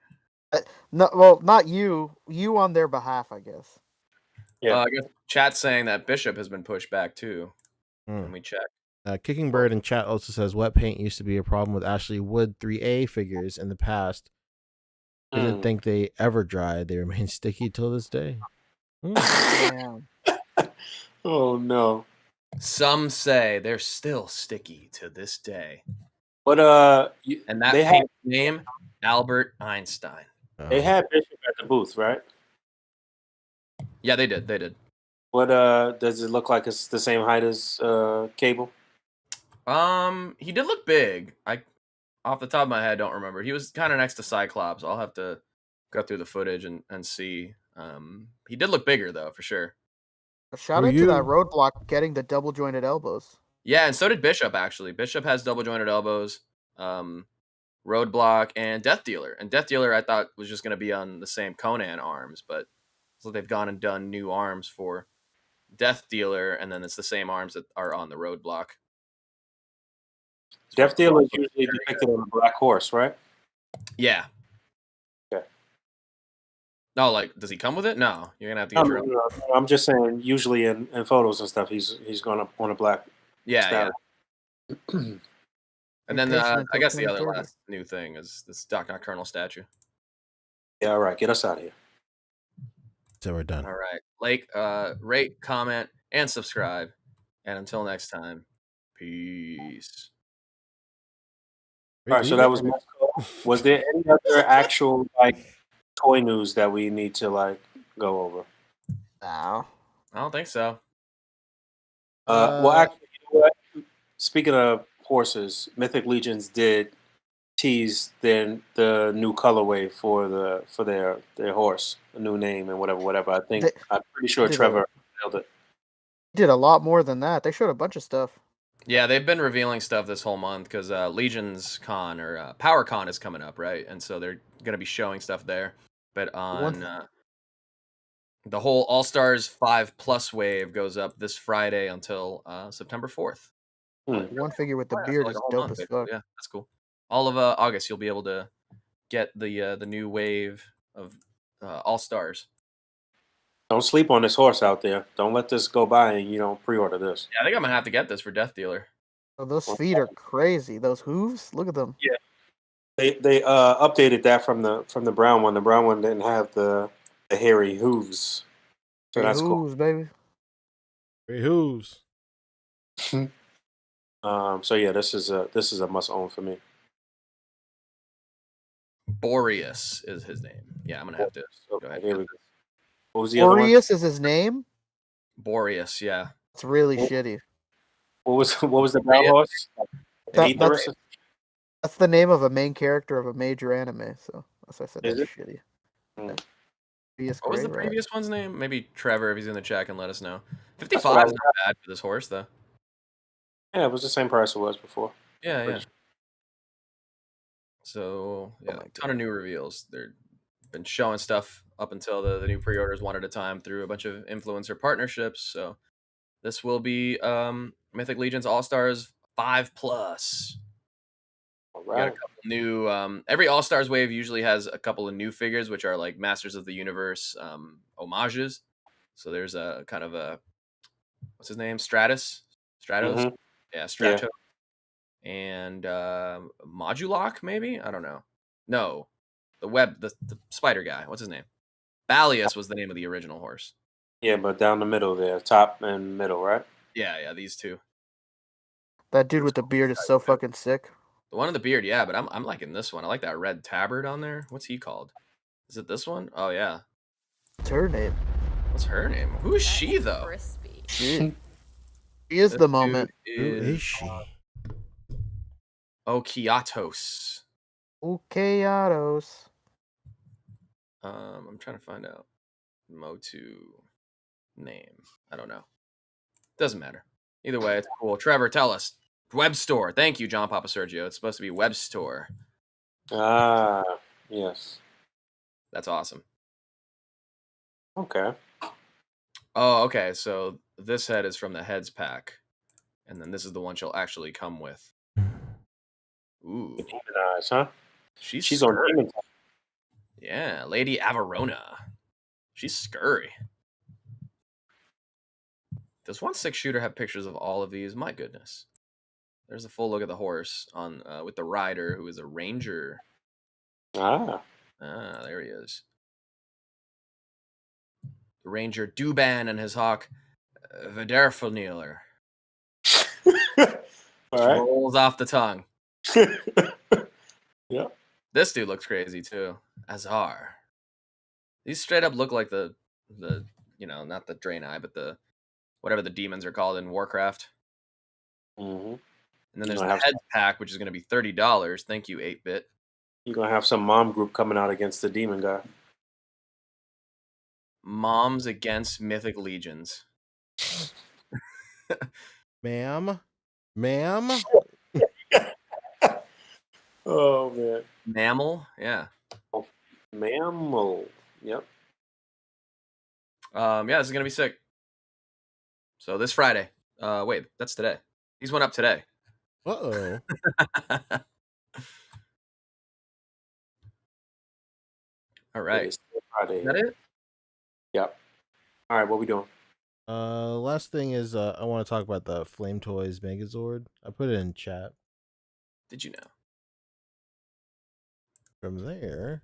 No, well, not you. You on their behalf, I guess. Yeah. I guess chat's saying that Bishop has been pushed back too. Can we check? Kicking Bird in chat also says wet paint used to be a problem with Ashley Wood 3A figures in the past. Didn't think they ever dried. They remain sticky till this day. Damn. Oh no. Some say they're still sticky to this day. But And that they had paint's name, Albert Einstein. they had Bishop at the booth, right? Yeah, they did. They did. What does it look like? It's the same height as Cable? He did look big. I, off the top of my head, don't remember. He was kind of next to Cyclops. I'll have to go through the footage and see. He did look bigger though, for sure. Shout out to that roadblock getting the double jointed elbows. Yeah, and so did Bishop actually. Bishop has double jointed elbows. Roadblock and Death Dealer. And Death Dealer I thought was just going to be on the same Conan arms, but so they've gone and done new arms for Death Dealer, and then it's the same arms that are on the Roadblock. Death Dealer is usually depicted on a black horse, right? Yeah. Okay. No, like, does he come with it? No, you're gonna have to get your own. No, I'm just saying. Usually in photos and stuff, he's gone up on a black. Yeah. And then Replacement I guess until the other 2030. last new thing is this Doc Nocturnal statue. Yeah, all right. Get us out of here. So we're done. All right, like, rate, comment, and subscribe. And until next time, peace. All right. So that was Mezco. Was there any other actual like toy news that we need to like go over? No. I don't think so. Well, actually, you know what? Speaking of horses, Mythic Legions did tease the new colorway for their horse, a new name and whatever. I'm pretty sure did Trevor nailed it. did a lot more than that. They showed a bunch of stuff. Yeah, they've been revealing stuff this whole month because Legion's Con or Power Con is coming up, right? And so they're going to be showing stuff there. But on the whole All Stars 5+ wave goes up this Friday until September 4th. One figure with the Oh, yeah, so beard like a is whole dope month, as basically. fuck. Yeah, that's cool. All of August, you'll be able to get the new wave of All Stars. Don't sleep on this horse out there. Don't let this go by and you don't pre-order this. Yeah, I think I'm gonna have to get this for Death Dealer. Oh, those feet are crazy. Those hooves, look at them. Yeah, they updated that from the brown one. The brown one didn't have the hairy hooves, so Hey, that's cool. hooves, baby. Hey, who's? So yeah, this is a must own for me. Boreas is his name. Yeah, I'm gonna have to go Okay, ahead. here And we get go. What was the other one? Boreas is his name. this. Boreas, yeah. It's really Oh. shitty. What was the brown Yeah. horse? That- Aetherus? That's the name of a main character of a major anime. So that's why I said Is that's it? shitty. Hmm. What was the Gray Rat. previous one's name? Maybe Trevor, if he's in the chat, can let us know. 55 what I is not bad for this horse, though. Yeah, it was the same price it was before. Yeah, Pretty yeah. So yeah, my ton of new reveals. They've been showing stuff up until the new pre-orders one at a time through a bunch of influencer partnerships. So this will be Mythic Legion's All Stars 5+. All We got a right. couple new. Every All Stars wave usually has a couple of new figures, which are like Masters of the Universe homages. So there's a kind of a what's his name? Stratos. Mhm. Yeah, Strato. And Modulok, maybe? I don't know. No. The spider guy. What's his name? Balius was the name of the original horse. Yeah, but down the middle there, top and middle, right? Yeah, these two. That dude with the beard is so fucking sick. The one in the beard, yeah, but I'm liking this one. I like that red tabard on there. What's he called? Is it this one? Oh yeah. What's her name? What's her name? Who is she though? Crispy. She is This the moment. dude Who is she? Okiatos. Ukeados. I'm trying to find out Motu name. I don't know. Doesn't matter. Either way, it's cool. Trevor, tell us. Web store. Thank you, John Papa Sergio. It's supposed to be web store. Ah, yes. That's awesome. Okay. Oh, okay. So this head is from the heads pack, and then this is the one she'll actually come with. Ooh, The demon eyes, huh? she's on scurry. demon time. Yeah, Lady Averona. She's scurry. Does 1/6 shooter have pictures of all of these? My goodness. There's a full look at the horse on with the rider, who is a ranger. Ah. Ah, there he is. The ranger Duban and his hawk Viderfilnealer. All right. Rolls off the tongue. Yeah. This dude looks crazy too. Azar. These straight up look like the not the Draenei, but the whatever the demons are called in Warcraft. Mm-hmm. And then there's the heads pack, which is going to be $30. Thank you, 8-bit. You're gonna have some mom group coming out against the demon guy. Moms against Mythic Legions. Ma'am? Oh man. Mammal, yeah. Mammal. Yep. Yeah, this is gonna be sick. So this Friday. Wait, that's today. These went up today. Uh-oh. All right. It's Friday. Is that it? Yep. All right, what we doing? Last thing is I want to talk about the Flame Toys Megazord. I put it in chat. Did you know? From there,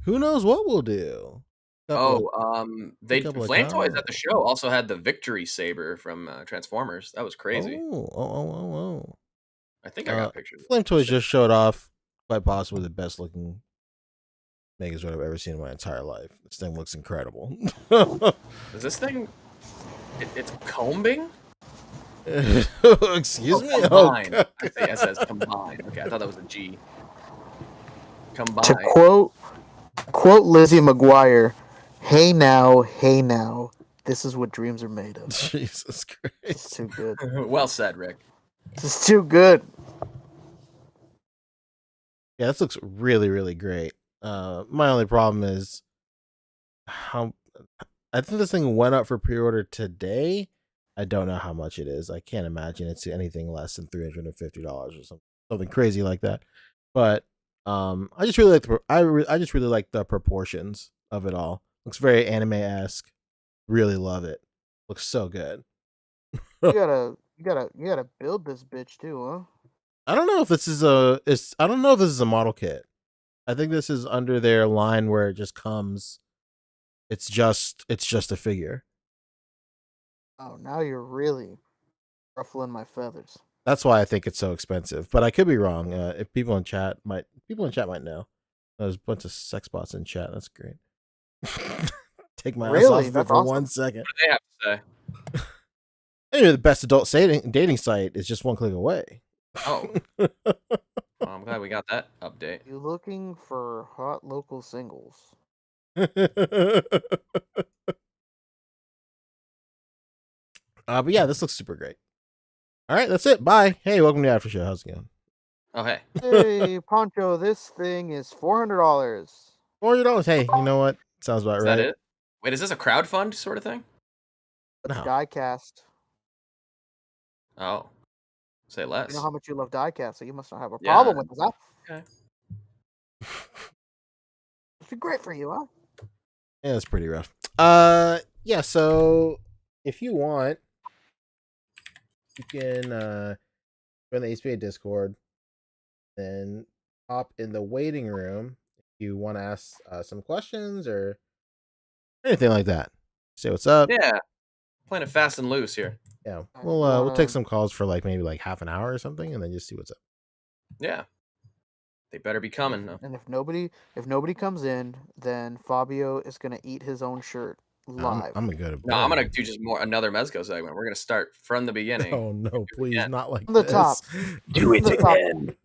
who knows what we'll do? They couple of Flame Toys at cards. the show also had the Victory Saber from Transformers. That was crazy. Oh. I think I got pictures. Flame Toys just showed off quite possibly the best looking biggest what I've ever seen in my entire life. This thing looks incredible. Is this thing? It's combing. Excuse me. Combined. Oh, I see. It says combined. Okay, I thought that was a G. Combined. To quote Lizzie McGuire, hey now, this is what dreams are made of. Jesus Christ. This is too good. Well said, Rick. This is too good. Yeah, this looks really, really great. My only problem is how I think this thing went up for pre-order today. I don't know how much it is. I can't imagine it's anything less than $350 or something crazy like that. But I just really like I just really like the proportions of it all. Looks very anime-esque. Really love it. Looks so good. You gotta build this bitch too, huh? I don't know if this is I don't know if this is a model kit. I think this is under their line where it just comes. It's just a figure. Oh, now you're really ruffling my feathers. That's why I think it's so expensive. But I could be wrong. If people in chat might know. There's a bunch of sex bots in chat. That's great. Take my ass off of it That's for awesome. 1 second. What do they have to say? Anyway, the best adult dating site is just one click away. Oh. Well, I'm glad we got that update. You looking for hot local singles? But yeah, this looks super great. All right, that's it. Bye. Hey, welcome to the After Show. How's it going? Oh, hey. Hey, Poncho, this thing is $400. $400. Hey, you know what? Sounds about Is right. that it? Wait, is this a crowdfund sort of thing? It's No. diecast. Oh. Say less. You know how much you love diecast, so you must not have a problem with this, huh? Okay. It's been great for you, huh? Yeah, it's pretty rough. Yeah, so if you want, you can join the A.C.B.A Discord, then hop in the waiting room if you want to ask some questions or anything like that. Say what's up. Yeah. Playing it fast and loose here. Yeah, Alright, we'll take some calls for maybe half an hour or something, and then just see what's up. Yeah. They better be coming. No. And if nobody comes in, then Fabio is gonna eat his own shirt live. I'm gonna go to bed. No, I'm gonna do just another Mezco segment. We're gonna start from the beginning. Oh no, please, not like From the this. top. Do it From the top. again.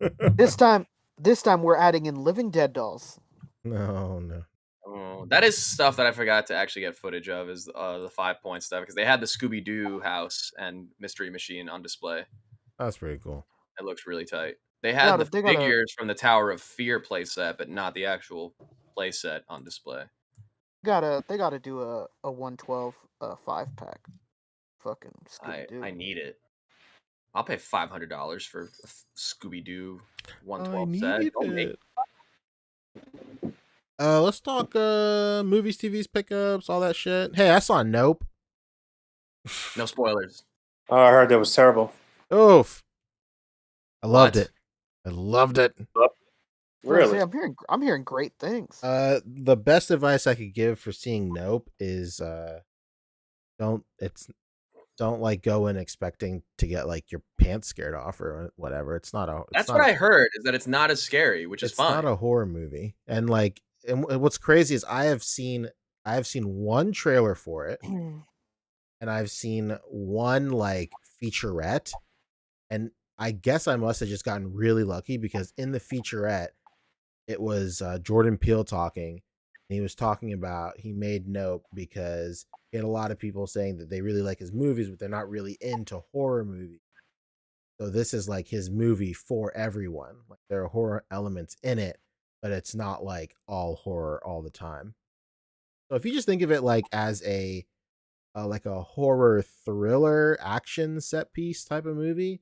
This time we're adding in Living Dead dolls. No. Oh, that is stuff that I forgot to actually get footage of. Is the 5 Point stuff, because they had the Scooby Doo house and Mystery Machine on display. That's pretty cool. It looks really tight. They had They gotta- figures from the Tower of Fear playset, but not the actual playset on display. They gotta do a 112 5-pack. Fucking Scooby-Doo. I need it. I'll pay $500 for a Scooby Doo 112 I set. need Don't make it. Let's talk movies, TVs, pickups, all that shit. Hey, I saw Nope. no spoilers. Oh, I heard that was terrible. Oof. I loved What? it. I loved it. Really? I'm hearing great things. The best advice I could give for seeing Nope is don't go in expecting to get your pants scared off or whatever. It's not a. That's what I heard, is that it's not as scary, which is It's fine. not a horror movie, and what's crazy is I have seen one trailer for it, and I've seen one featurette, and I guess I must have just gotten really lucky because in the featurette, it was Jordan Peele talking, and he was talking about he made Nope because he had a lot of people saying that they really like his movies, but they're not really into horror movies. So this is his movie for everyone. There are horror elements in it, but it's not all horror all the time. So if you just think of it as a horror thriller action set piece type of movie,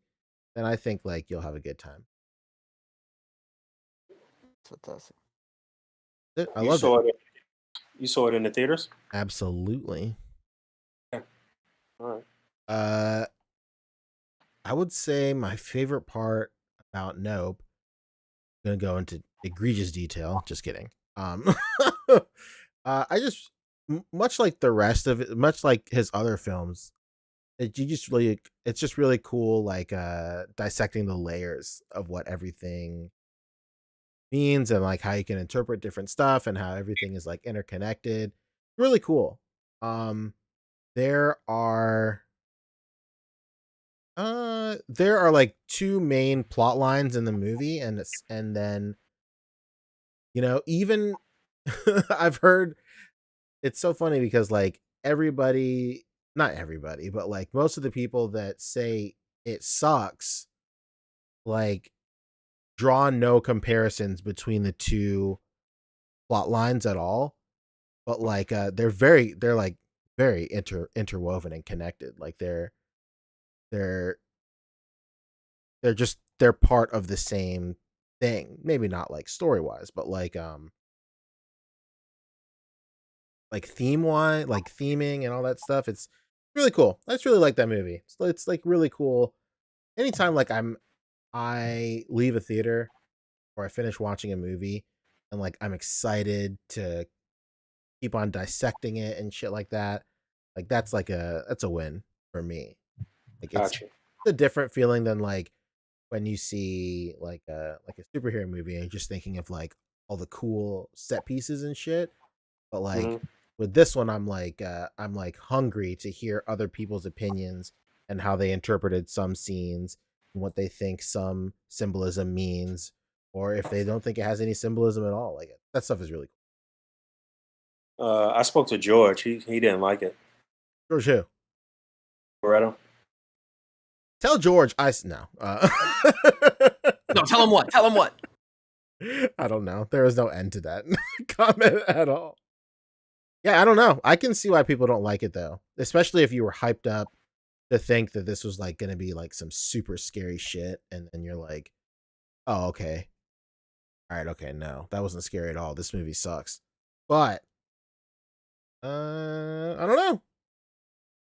then I think you'll have a good time. That's fantastic. I love it. You saw it in the theaters? Absolutely. All right. I would say my favorite part about Nope, I'm gonna go into egregious detail. Just kidding. I just much like the rest of it, much like his other films, it's just really cool, dissecting the layers of what everything means and like how you can interpret different stuff and how everything is like interconnected. Really cool. There are like two main plot lines in the movie, and then even I've heard it's so funny because like everybody, not everybody, but like most of the people that say it sucks, like draw no comparisons between the two plot lines at all. But like they're like very interwoven and connected. Like they're they're part of the same thing. Maybe not like story wise, but like theme wise, like theming and all that stuff. It's really cool. I just really like that movie. It's like really cool. Anytime like I leave a theater or I finish watching a movie and like I'm excited to keep on dissecting it and shit like that. Like that's a win for me. Like it's Gotcha. a different feeling than like when you see like a superhero movie and you're just thinking of like all the cool set pieces and shit. But like Mhm. with this one, I'm like hungry to hear other people's opinions and how they interpreted some scenes and what they think some symbolism means, or if they don't think it has any symbolism at all. Like that stuff is really I spoke to George. He didn't like it. cool. George, who? Loretto. Tell George no. No, tell him what? Tell him what? I don't know. There is no end to that comment at all. Yeah, I don't know. I can see why people don't like it though, especially if you were hyped up to think that this was like going to be like some super scary shit, and then you're like, oh, okay, all right, okay, no, that wasn't scary at all. This movie sucks. But I don't know.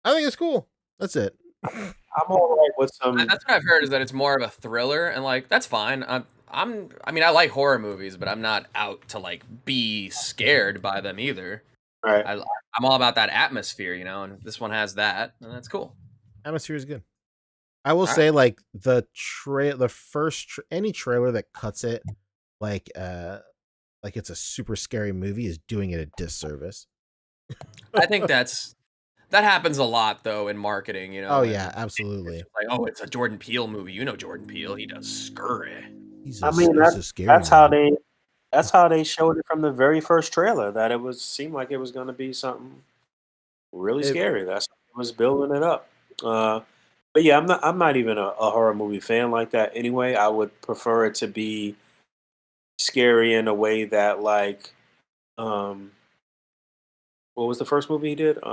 I think it's cool. That's it. I'm all right with some. That's what I've heard is that it's more of a thriller, and like that's fine. I mean, I like horror movies, but I'm not out to like be scared by them either. Right. I'm all about that atmosphere, and this one has that, and that's cool. Atmosphere is good. I will All say, like the first any trailer that cuts it like it's a super scary movie is doing it a disservice. I think that happens a lot though in marketing, Oh and yeah, absolutely. it's like, oh, it's a Jordan Peele movie. You know Jordan Peele, he does scurry. I mean, He's a scary that's how movie. that's how they showed it from the very first trailer. That it seemed like it was going to be something really It- scary. That's what was building it up. But yeah, I'm not even a horror movie fan like that. Anyway, I would prefer it to be scary in a way that like, um, what was the first movie he did? Get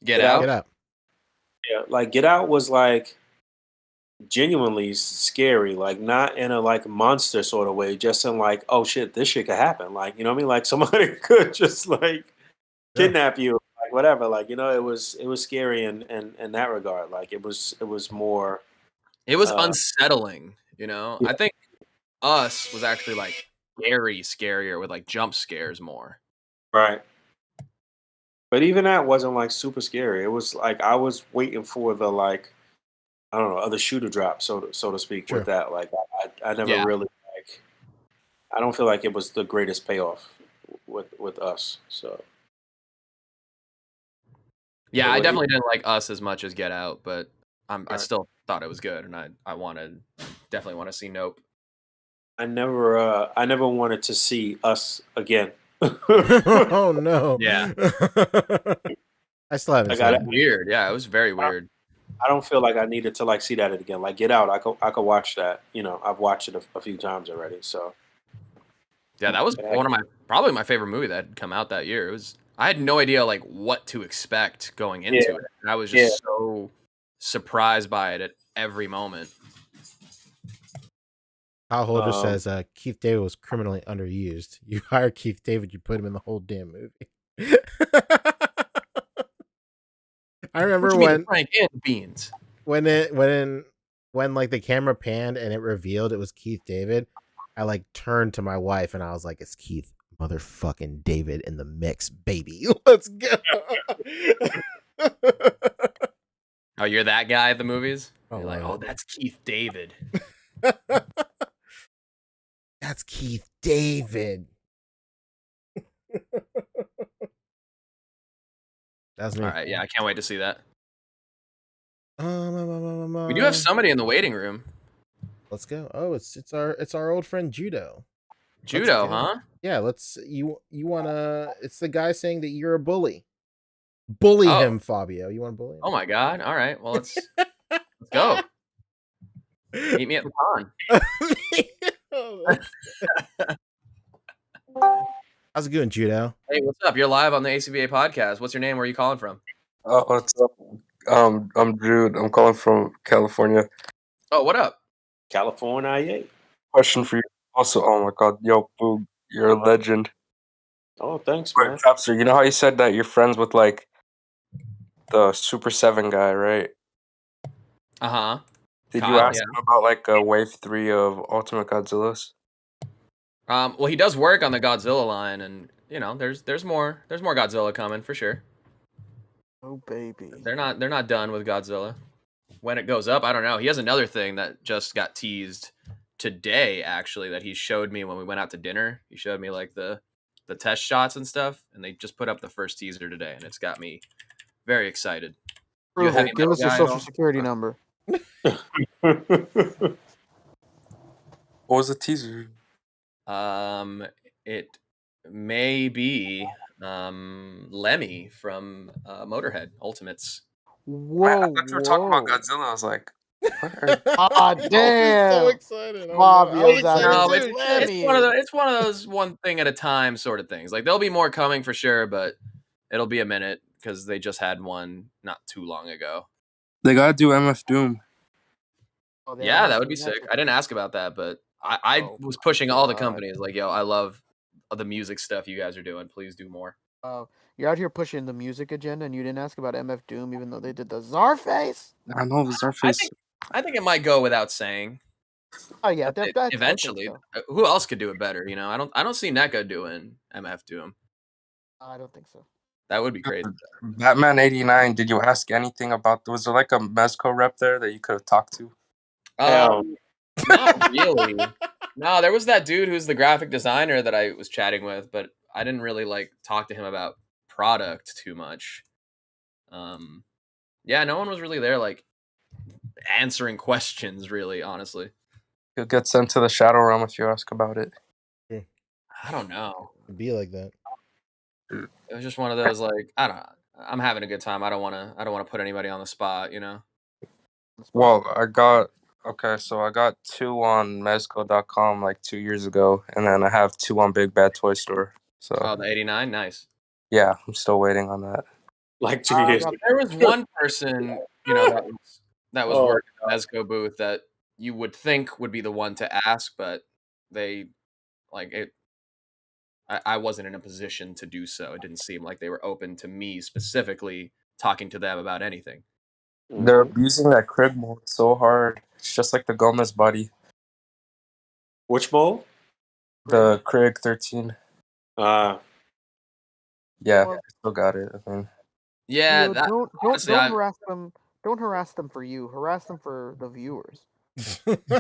Get out. Get up. Yeah, like Get Out was like genuinely scary, like not in a like monster sort of way, just in like, oh shit, this shit could happen. Like, you know what I mean? Like somebody could just like Yeah. kidnap you, like whatever. Like, it was scary in that regard. Like it was more It was uh unsettling, yeah, I think Us was actually like scarier with like jump scares more. right. But even that wasn't like super scary. It was like I was waiting for the like I don't know, other shoe to drop, so to speak, with True. that. Like I never Yeah. really like I don't feel like it was the greatest payoff with us. So Yeah, but I what you definitely didn't like Us as much as Get Out, but I right. still thought it was good, and I definitely want to see Nope. I never wanted to see us again. Oh no. Yeah. I still haven't I seen got It it. was weird. Yeah, it was very weird. I don't feel like I needed to like see that again. Like Get Out, I could watch that. I've watched it a few times already. So Yeah, that was it had- one of probably my favorite movie that had come out that year. I had no idea like what to expect going yeah, into it. And I was yeah. just so surprised by it at every moment. Kyle Holder Um, says Keith David was criminally underused. You hire Keith David, you put him in the whole damn movie. I What remember you mean, Frank and Beans? when like the camera panned and it revealed it was Keith David, I like turned to my wife and I was like, "It's Keith motherfucking David in the mix, baby. Let's go." Oh, you're that guy at the movies? Oh, You're like, wow. oh, that's Keith David. God, That's Keith David. That's me. All right, yeah, I can't wait to see that. We We do have somebody in the waiting room. Let's go. Oh, it's our old friend Judo. Judo, huh? Yeah, let's you wanna it's the guy saying that you're a bully. Bully him, Fabio. You wanna bully him? Oh my god. All right. Well, let's go. Meet me at the pond. How's it going, Judo? Hey, what's up? You're live on the A.C.B.A podcast. What's your name? Where are you calling from? What's up? I'm Jude. I'm calling from California. Oh, what up? California. Question for you. Also, oh my god, yo, Boog, you're a legend. Oh, thanks, Wait, man. Chopster, you know how you said that you're friends with like the Super 7 guy, right? Uh-huh. Did Kyle, you ask yeah. him about like a wave 3 of Ultimate Godzillas? Well, he does work on the Godzilla line, and you know, there's more Godzilla coming for sure. Oh baby. They're not done with Godzilla. When it goes up, I don't know. He has another thing that just got teased today, actually, that he showed me when we went out to dinner. He showed me like the test shots and stuff, and they just put up the first teaser today, and it's got me very excited. You a heavy Give metal us your guy at social all? security number. What was the teaser? It may be Lemmy from Motorhead Ultimates. Whoa, I thought you were talking about Godzilla. I was like, what are Ah, damn. so excited. Fabio's out here. No, Dude, it's one of those one thing at a time sort of things. Like there'll be more coming for sure, but it'll be a minute because they just had one not too long ago. They gotta do MF Doom. Oh, Yeah, that would be sick. I didn't ask about that, but I Oh was my pushing all the God. companies like, yo, I love the music stuff you guys are doing. Please do more. You're out here pushing the music agenda, and you didn't ask about MF Doom, even though they did the Czarface. I know Zarface. I think it might go without saying. Oh yeah, that Eventually, I think so. who else could do it better? You know, I don't see NECA doing MF Doom. I don't think so. That would be crazy. Batman 89. Did you ask anything about? Was there like a Mezco rep there that you could have talked to? Not really. No, there was that dude who's the graphic designer that I was chatting with, but I didn't really like talk to him about product too much. Yeah, no one was really there like answering questions really, honestly. You'll get sent to the Shadow Realm if you ask about it. I don't know. It'd be like that. It was just one of those like, I don't know. I'm having a good time. I don't want to put anybody on the spot, you know. Well, I got 2 on Mezco.com like 2 years ago, and then I have 2 on Big Bad Toy Store. So Oh, the 89, nice. yeah, I'm still waiting on that. Like 2 years. There was one person, you know, that was working the Mezco booth that you would think would be the one to ask, but they like it. I wasn't in a position to do so. It didn't seem like they were open to me specifically talking to them about anything. They're abusing that Krieg mold so hard. It's just like the Gomez body. Which bowl? The Krieg 13. Yeah, Well, I still got it. I mean, Yeah, don't honestly, harass them. Don't harass them for you. Harass them for the viewers. I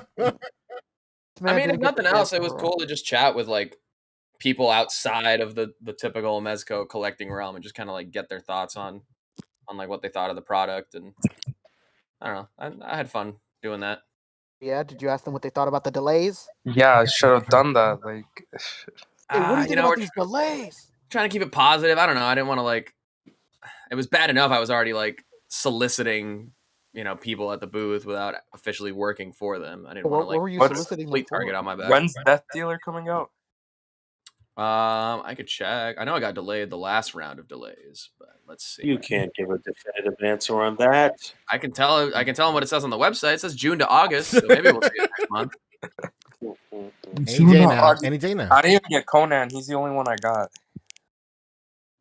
mean, if nothing else, it was cool to just chat with like people outside of the typical Mezco collecting realm and just kind of like get their thoughts on like what they thought of the product, and I don't know. I had fun doing that. Yeah, did you ask them what they thought about the delays? yeah, I should have done that. Like, Hey, what do you think about we're these delays? trying to keep it positive. I don't know. I didn't want to like. It was bad enough. I was already like soliciting, you know, people at the booth without officially working for them. I didn't want to like. What were you what's- soliciting them Complete for? target on my back. when's Death Dealer coming out? I could check. I know I got delayed the last round of delays, but let's see. You can't give a definitive answer on that. I can tell them what it says on the website. It says June to August, so maybe we'll see it next month. Any day now. Any day now. I didn't even get Conan. He's the only one I got.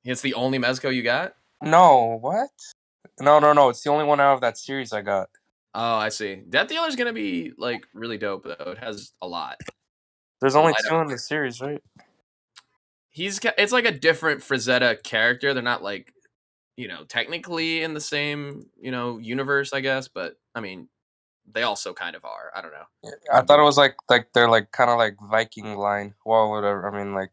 It's the only Mezco you got? No, what? No. It's the only one out of that series I got. Oh, I see. Death Dealer's gonna be like really dope though. It has a lot. There's only 2 in the series, right? It's like a different Frazetta character. They're not like, you know, technically in the same, you know, universe, I guess, but I mean, they also kind of are. I don't know. I thought it was like they're like kind of like Viking line. Well, whatever. I mean, like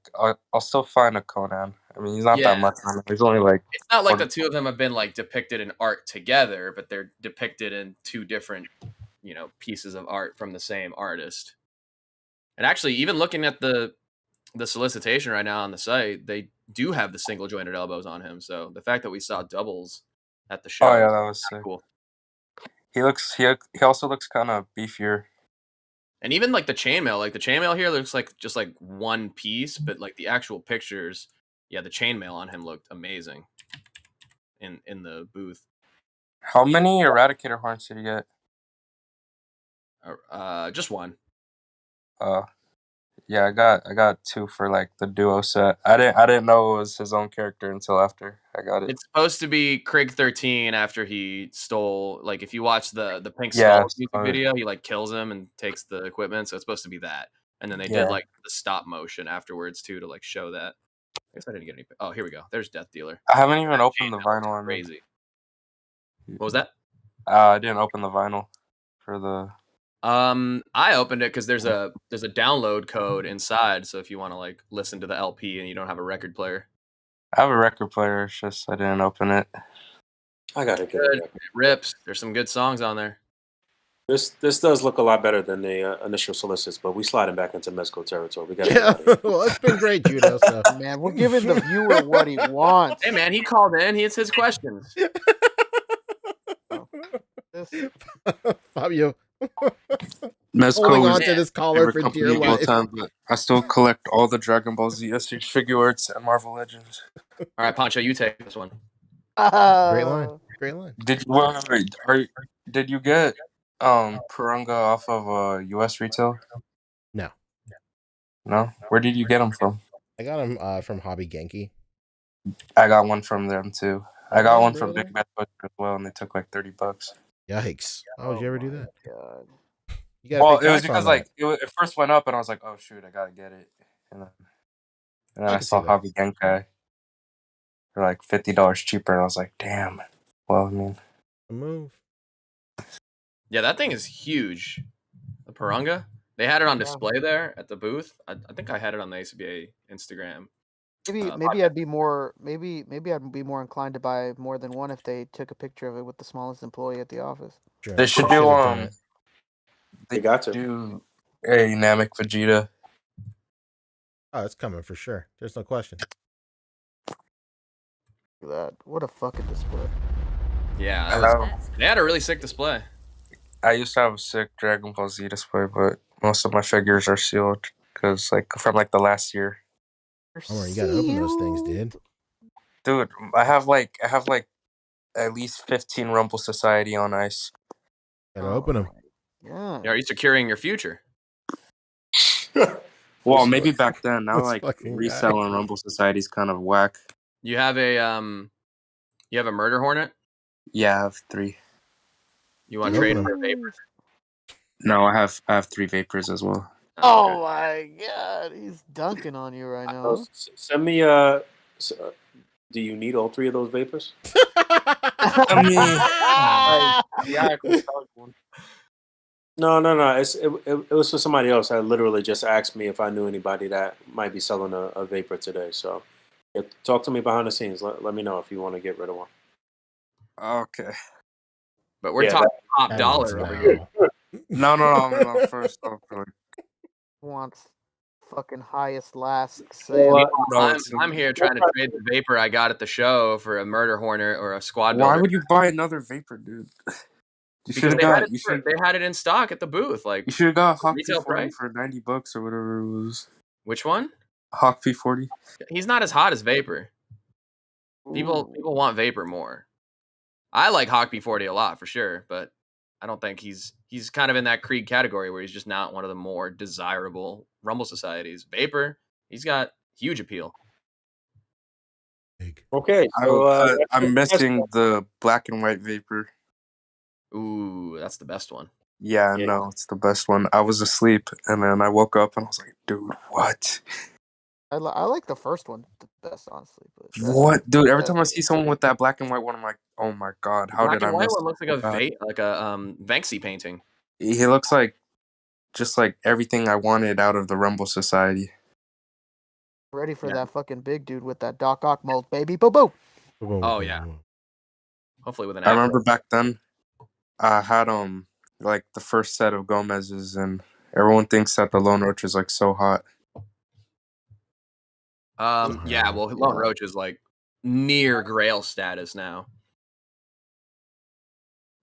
I'll still find a Conan. I mean, he's not Yeah. that much. I mean, he's only like. It's not like the 40. two of them have been like depicted in art together, but they're depicted in two different, pieces of art from the same artist. And actually, even looking at the solicitation right now on the site, they do have the single jointed elbows on him. So the fact that we saw doubles at the show, Oh yeah, that was sick. cool. He also looks kind of beefier. And even like the chainmail here looks like just like one piece, but like the actual pictures, the chainmail on him looked amazing in the booth. How many Eradicator horns did you get? Just one. Yeah, I got 2 for like the duo set. I didn't know it was his own character until after I got it. It's supposed to be Krieg 13 after he stole, like, if you watch the Pink Yeah, Skull YouTube video, he like kills him and takes the equipment. So it's supposed to be that. And then they Yeah. did like the stop motion afterwards too to like show that. I guess I didn't get any. Oh, here we go. There's Death Dealer. I haven't even opened the Chainmail looks vinyl. I mean, crazy. What was that? I didn't open the vinyl for the. I opened it because there's a download code inside. So if you want to like listen to the LP and you don't have a record player, I have a record player. It's just I didn't open it. I gotta get good. it. It rips. There's some good songs on there. This does look a lot better than the initial solicits, but we sliding back into Mezco territory. We got Yeah, well, it's been great, Judo. So Man, we're giving the viewer what he wants. Hey man, he called in. It's his questions. This- Fabio Mezco holding is on to this collar favorite for company dear of all life. time, but I still collect all the Dragon Ball Z figure arts and Marvel Legends. All right, Pancho, you take this one. Great line. Great line. Did did you get Purunga off of US retail? No. No? Where did you get them from? I got him from Hobby Genki. I got one from them too. I got one from Really? Big Bad Butcher as well, and they took like $30. Yikes! Why would you ever do my that? God. You gotta Well, pay it was tax on because that. like it first went up, and I was like, "Oh shoot, I gotta get it." And then I I can saw see that. Hobby Genkai for like $50 cheaper, and I was like, "Damn." Well, I mean, A move. Yeah, that thing is huge. The Purunga. They had it on Yeah. display there at the booth. I think I had it on the A.C.B.A. Instagram. Maybe I'd be more I'd be more inclined to buy more than one if they took a picture of it with the smallest employee at the office. Sure. they should Should've do done it. They got to. do a Namek Vegeta. Oh, it's coming for sure. There's no question. Look at that. What a fucking display. Yeah, I, that was, have, they had a really sick display. I used to have a sick Dragon Ball Z display, but most of my figures are sealed because like from like the last year. Oh, you gotta open those things, dude. Dude, I have like at least 15 Rumble Society on ice. Gotta open them. Yeah. Are you securing your future? Well, maybe back then. Now This like fucking guy. reselling Rumble Society is kind of whack. You have a Murder Hornet. Yeah, I have 3. You want to Open trade them. for a Vapor? No, I have 3 Vapors as well. Oh my God, he's dunking on you right now. Send me do you need all 3 of those vapors? I mean, yeah, I can start one. No. It was for somebody else. I literally just asked me if I knew anybody that might be selling a vapor today. So, yeah, talk to me behind the scenes. Let me know if you want to get rid of one. Okay. But we're Yeah, talking top That dollar means over no. here. No. First off, like, Wants fucking highest last Well, sale. no, I'm here trying to trade the Vapor I got at the show for a Murder Hornet or a Squad why Builder. would you buy another Vapor, dude? You Because should they have had they had it in stock at the booth. Like, got Hawk Retail P40 price? for $90 or whatever it was. which one? Hawk P40. He's not as hot as Vapor. People want Vapor more. I like Hawk B40 a lot for sure, but I don't think he's kind of in that Krieg category where he's just not one of the more desirable Rumble Societies. Vapor, he's got huge appeal. Big. okay. So, I'm missing the black and white Vapor. Ooh, that's the best one. Yeah, Yeah. no, it's the best one. I was asleep, and then I woke up, and I was like, dude, what? I like the first one the best, honestly. But What? Dude, every time I see someone with that black and white one, I'm like, oh my god, how Black did I and white miss one looks like a that? Banksy painting. He looks like just like everything I wanted out of the Rumble Society. Ready for Yeah. that fucking big dude with that Doc Ock mold, baby. Boo boo. Oh, yeah. Hopefully with an I afro. remember back then I had like the first set of Gomez's, and everyone thinks that the Lone Roach is like so hot. Yeah, well, Lone Roach is like near Grail status now.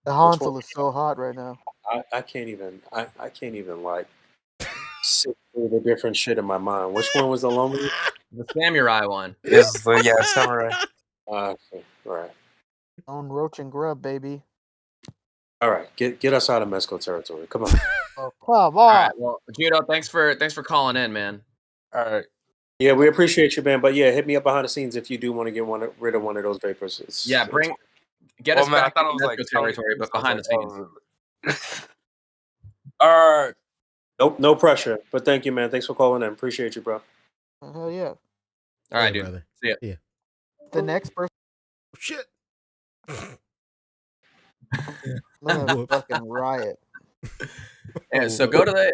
The Hansel is so hot right now. I can't even like sit through the different shit in my mind. Which one was the lonely? The Samurai one. Is the Samurai. Okay, right. Lone Roach and Grub, baby. All right, get us out of Mezco territory. Come on. Oh, come on. All right, well, Judo, thanks for calling in, man. All right. Yeah, we appreciate you, man. But yeah, hit me up behind the scenes if you do want to get rid of one of those vapors. Get Well, us man, I back thought to it was like Mezco territory, but behind the scenes. All right. Nope, no pressure. But thank you, man. Thanks for calling in. Appreciate you, bro. Hell yeah. All right, Hey, dude. brother. See ya. Yeah. The next person. Shit. I'm gonna fucking riot. Yeah, so go to the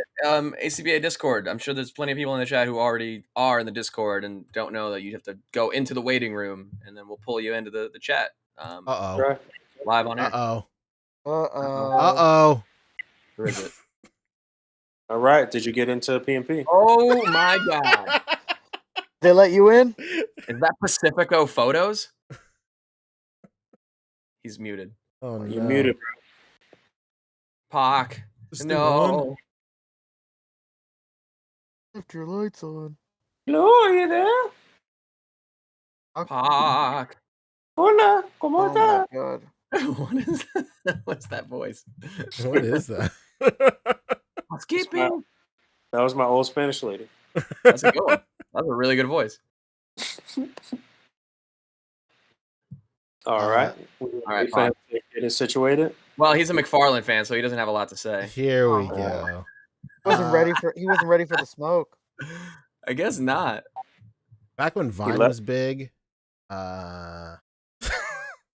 A.C.B.A. Discord. I'm sure there's plenty of people in the chat who already are in the Discord and don't know that you have to go into the waiting room, and then we'll pull you into the chat. Uh-oh. Right. Live on air. Uh-oh. Who is it? All right. Did you get into PMP? Oh my god. They let you in? Is that Pacifico Photos? He's muted. Oh, no. You muted. Pac. Is this thing on? No. Left your lights on. Hello, are you there? Pac. Hola, ¿cómo Oh está? my god. What is that? What's that voice? What is that? Housekeeping. That was my old Spanish lady. That's a good one. That's a really good voice. All right. All right, Fans getting situated. Well, he's a McFarlane fan, so he doesn't have a lot to say. Here we Oh. go. He wasn't ready for the smoke. I guess not. Back when Vine left. was big,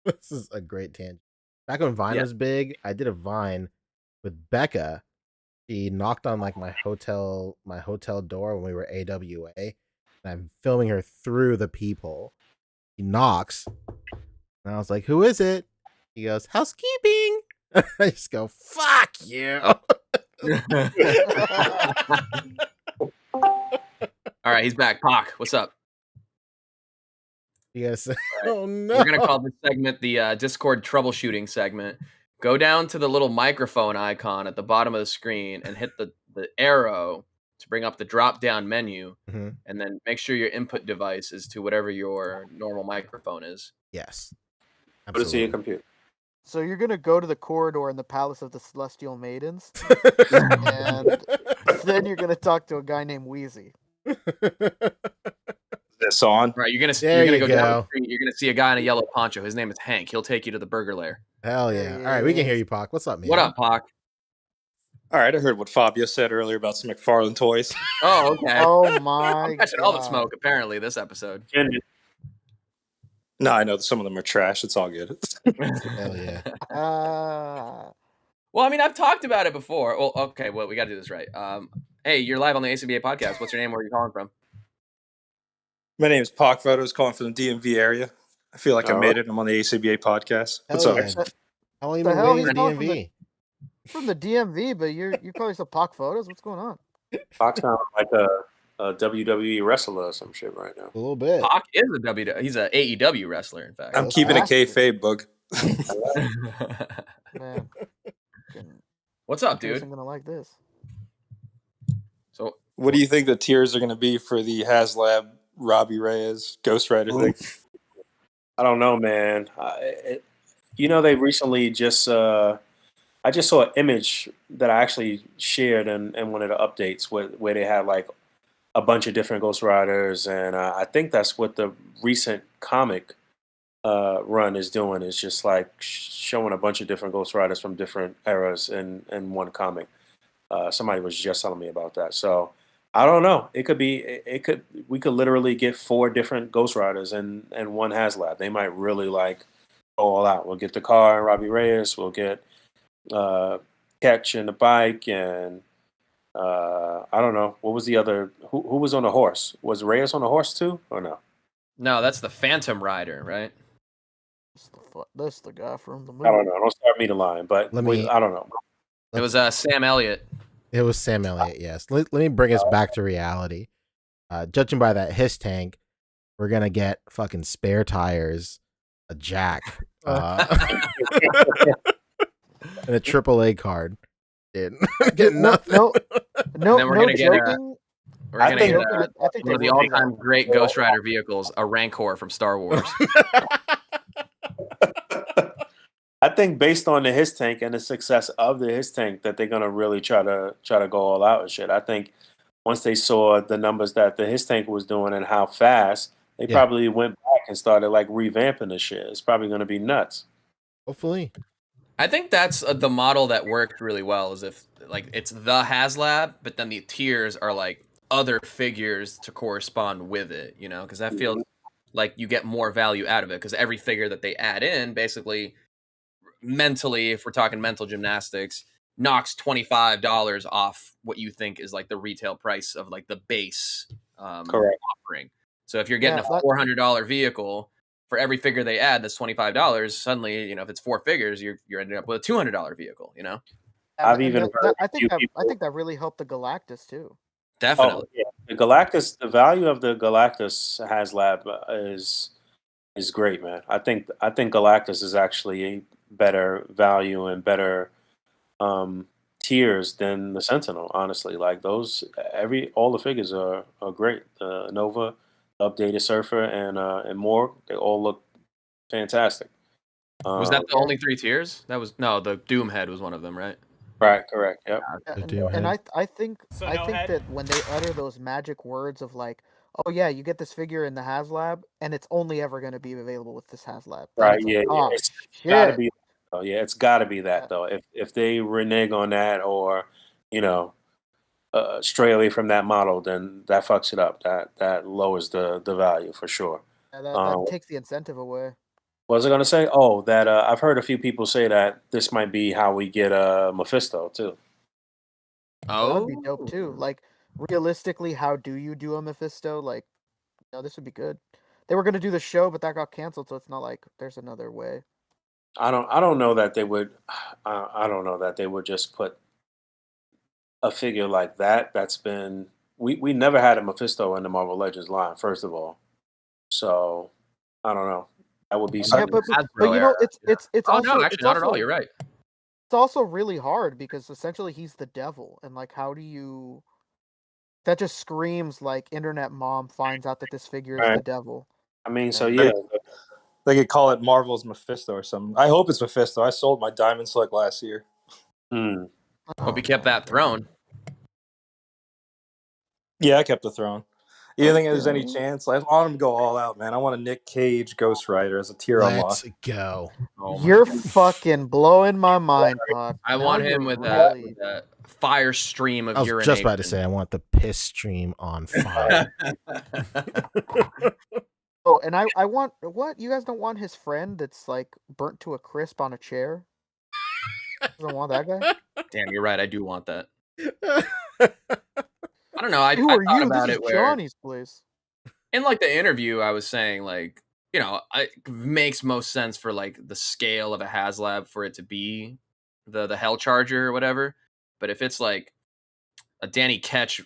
this is a great tangent. Back when Vine was big, I did a Vine with Becca. She knocked on like my hotel door when we were AWA, and I'm filming her through the peephole. He knocks, and I was like, "Who is it?" He goes, "Housekeeping." I just go, "Fuck you." All right, he's back. Pac, what's up? You guys, Right. oh no! We're gonna call this segment the Discord troubleshooting segment. Go down to the little microphone icon at the bottom of the screen and hit the arrow to bring up the drop down menu, Mhm. and then make sure your input device is to whatever your normal microphone is. Yes, Put it to your computer. So you're gonna go to the corridor in the Palace of the Celestial Maidens, and then you're gonna talk to a guy named Wheezy. This on? Right, you're gonna There go you down the go. street. You're gonna see a guy in a yellow poncho. His name is Hank. He'll take you to the burger lair. Hell yeah! All right, we can hear you, Pac. What's up, man? What up, Pac? All right, I heard what Fabio said earlier about some McFarlane toys. Oh, okay. Oh my I'm catching all the smoke apparently this episode. No, I know some of them are trash. It's all good. Hell yeah! Well, I mean, I've talked about it before. Well, okay, well, we got to do this right. Hey, you're live on the A.C.B.A. podcast. What's your name? Where are you calling from? My name is Pac Photos, calling from the DMV area. I feel like I All made right. it. I'm on the A.C.B.A. podcast. What's Hell up? yeah. How long you The been hell waiting he's for calling from DMV? From the DMV, but you call yourself Pock Photos? What's going on? Fox sounds like a WWE wrestler or some shit right now. A little bit. Pac is he's a AEW wrestler, in fact. I'm keeping a kayfabe, Boog. Man. What's up, I'm dude? gonna like this. So, What do you think the tiers are going to be for the HasLab Robbie Reyes Ghost Rider thing? I don't know, man. They recently just I just saw an image that I actually shared in one of the updates where they had like a bunch of different Ghost Riders, and I think that's what the recent comic run is doing. Is just like showing a bunch of different Ghost Riders from different eras in one comic. Somebody was just telling me about that, so I don't know. We could literally get 4 different Ghost Riders and one HasLab. They might really like go all out. We'll get the car, Robbie Reyes. We'll get catch and the bike, and I don't know what was the other. Who was on a horse? Was Reyes on a horse too, or no? No, that's the Phantom Rider, right? That's the guy from the movie. I don't know. Don't start me to lying, but I don't know. It was Sam Elliott. It was Sam Elliott, yes. Let me bring us back to reality. Judging by that hiss tank, we're going to get fucking spare tires, a jack, and a AAA card. Dude, get nothing. No, And then we're gonna get joking. We're gonna get I think one of they the will do all-time that. great Ghost Rider vehicles, a Rancor from Star Wars. I think based on the his tank and the success of the his tank, that they're gonna really try to go all out and shit. I think once they saw the numbers that the his tank was doing and how fast, they Yeah. probably went back and started like revamping the shit. It's probably gonna be nuts. Hopefully. I think that's the model that worked really well. Is if like it's the HasLab, but then the tiers are like other figures to correspond with it. You know, because that feels like you get more value out of it. Because every figure that they add in, basically, mentally, if we're talking mental gymnastics, knocks $25 off what you think is like the retail price of like the base Correct. offering. So if you're getting Yeah, a $400 vehicle, for every figure they add that's $25, suddenly, you know, if it's 4 figures, you're ending up with a $200 vehicle, you know? I've even heard I a few think people. that really helped the Galactus too. Definitely. Oh yeah, the Galactus. The value of the Galactus HasLab is great, man. I think Galactus is actually a better value and better tiers than the Sentinel. Honestly, like those, all the figures are great. The Nova, updated Surfer, and more. They all look fantastic. Was that the only 3 tiers? That was no, the Doomhead was one of them, right? Right? Correct. Yep. And I think that when they utter those magic words of like, oh yeah, you get this figure in the HasLab, and it's only ever going to be available with this HasLab. Right. It's Yeah. like, Yeah. oh, It's got to shit. be. Oh yeah, it's got to be that Yeah. though. If they renege on that, or you know, stray away from that model, then that fucks it up. That lowers the value for sure. Yeah, that takes the incentive away. What was I gonna say? Oh, that I've heard a few people say that this might be how we get Mephisto too. That would be dope too. Like realistically, how do you do a Mephisto? Like, this would be good. They were gonna do the show, but that got canceled, so it's not like there's another way. I don't know that they would. I don't know that they would just put a figure like that. That's been we never had a Mephisto in the Marvel Legends line. First of all, so I don't know. That would be Yeah, something. but Hasbro you know, era. it's Oh also no, actually, not at all. You're right. It's also really hard because essentially he's the devil, and like, how do you? That just screams like internet mom finds out that this figure is the Right. devil. I mean, so And- yeah, They could call it Marvel's Mephisto or something. I hope it's Mephisto. I sold my Diamond Select last year. hmm. Hope he kept that throne. Yeah, I kept the throne. You think there's any Okay. chance? I want him to go all out, man. I want a Nick Cage Ghost Rider as a tier Let's unlock. go. Oh my You're God. fucking blowing my mind, Puck. I Now want you're him with really- a fire stream of I was urination. just about to say I want the piss stream on fire. Oh, and I want what? You guys don't want his friend that's like burnt to a crisp on a chair? You don't want that guy? Damn, you're right. I do want that. I don't know. I Who I are thought you? about This is it where Johnny's place. in like the interview, I was saying like, you know, it makes most sense for like the scale of a HasLab for it to be the Hell Charger or whatever. But if it's like a Danny Ketch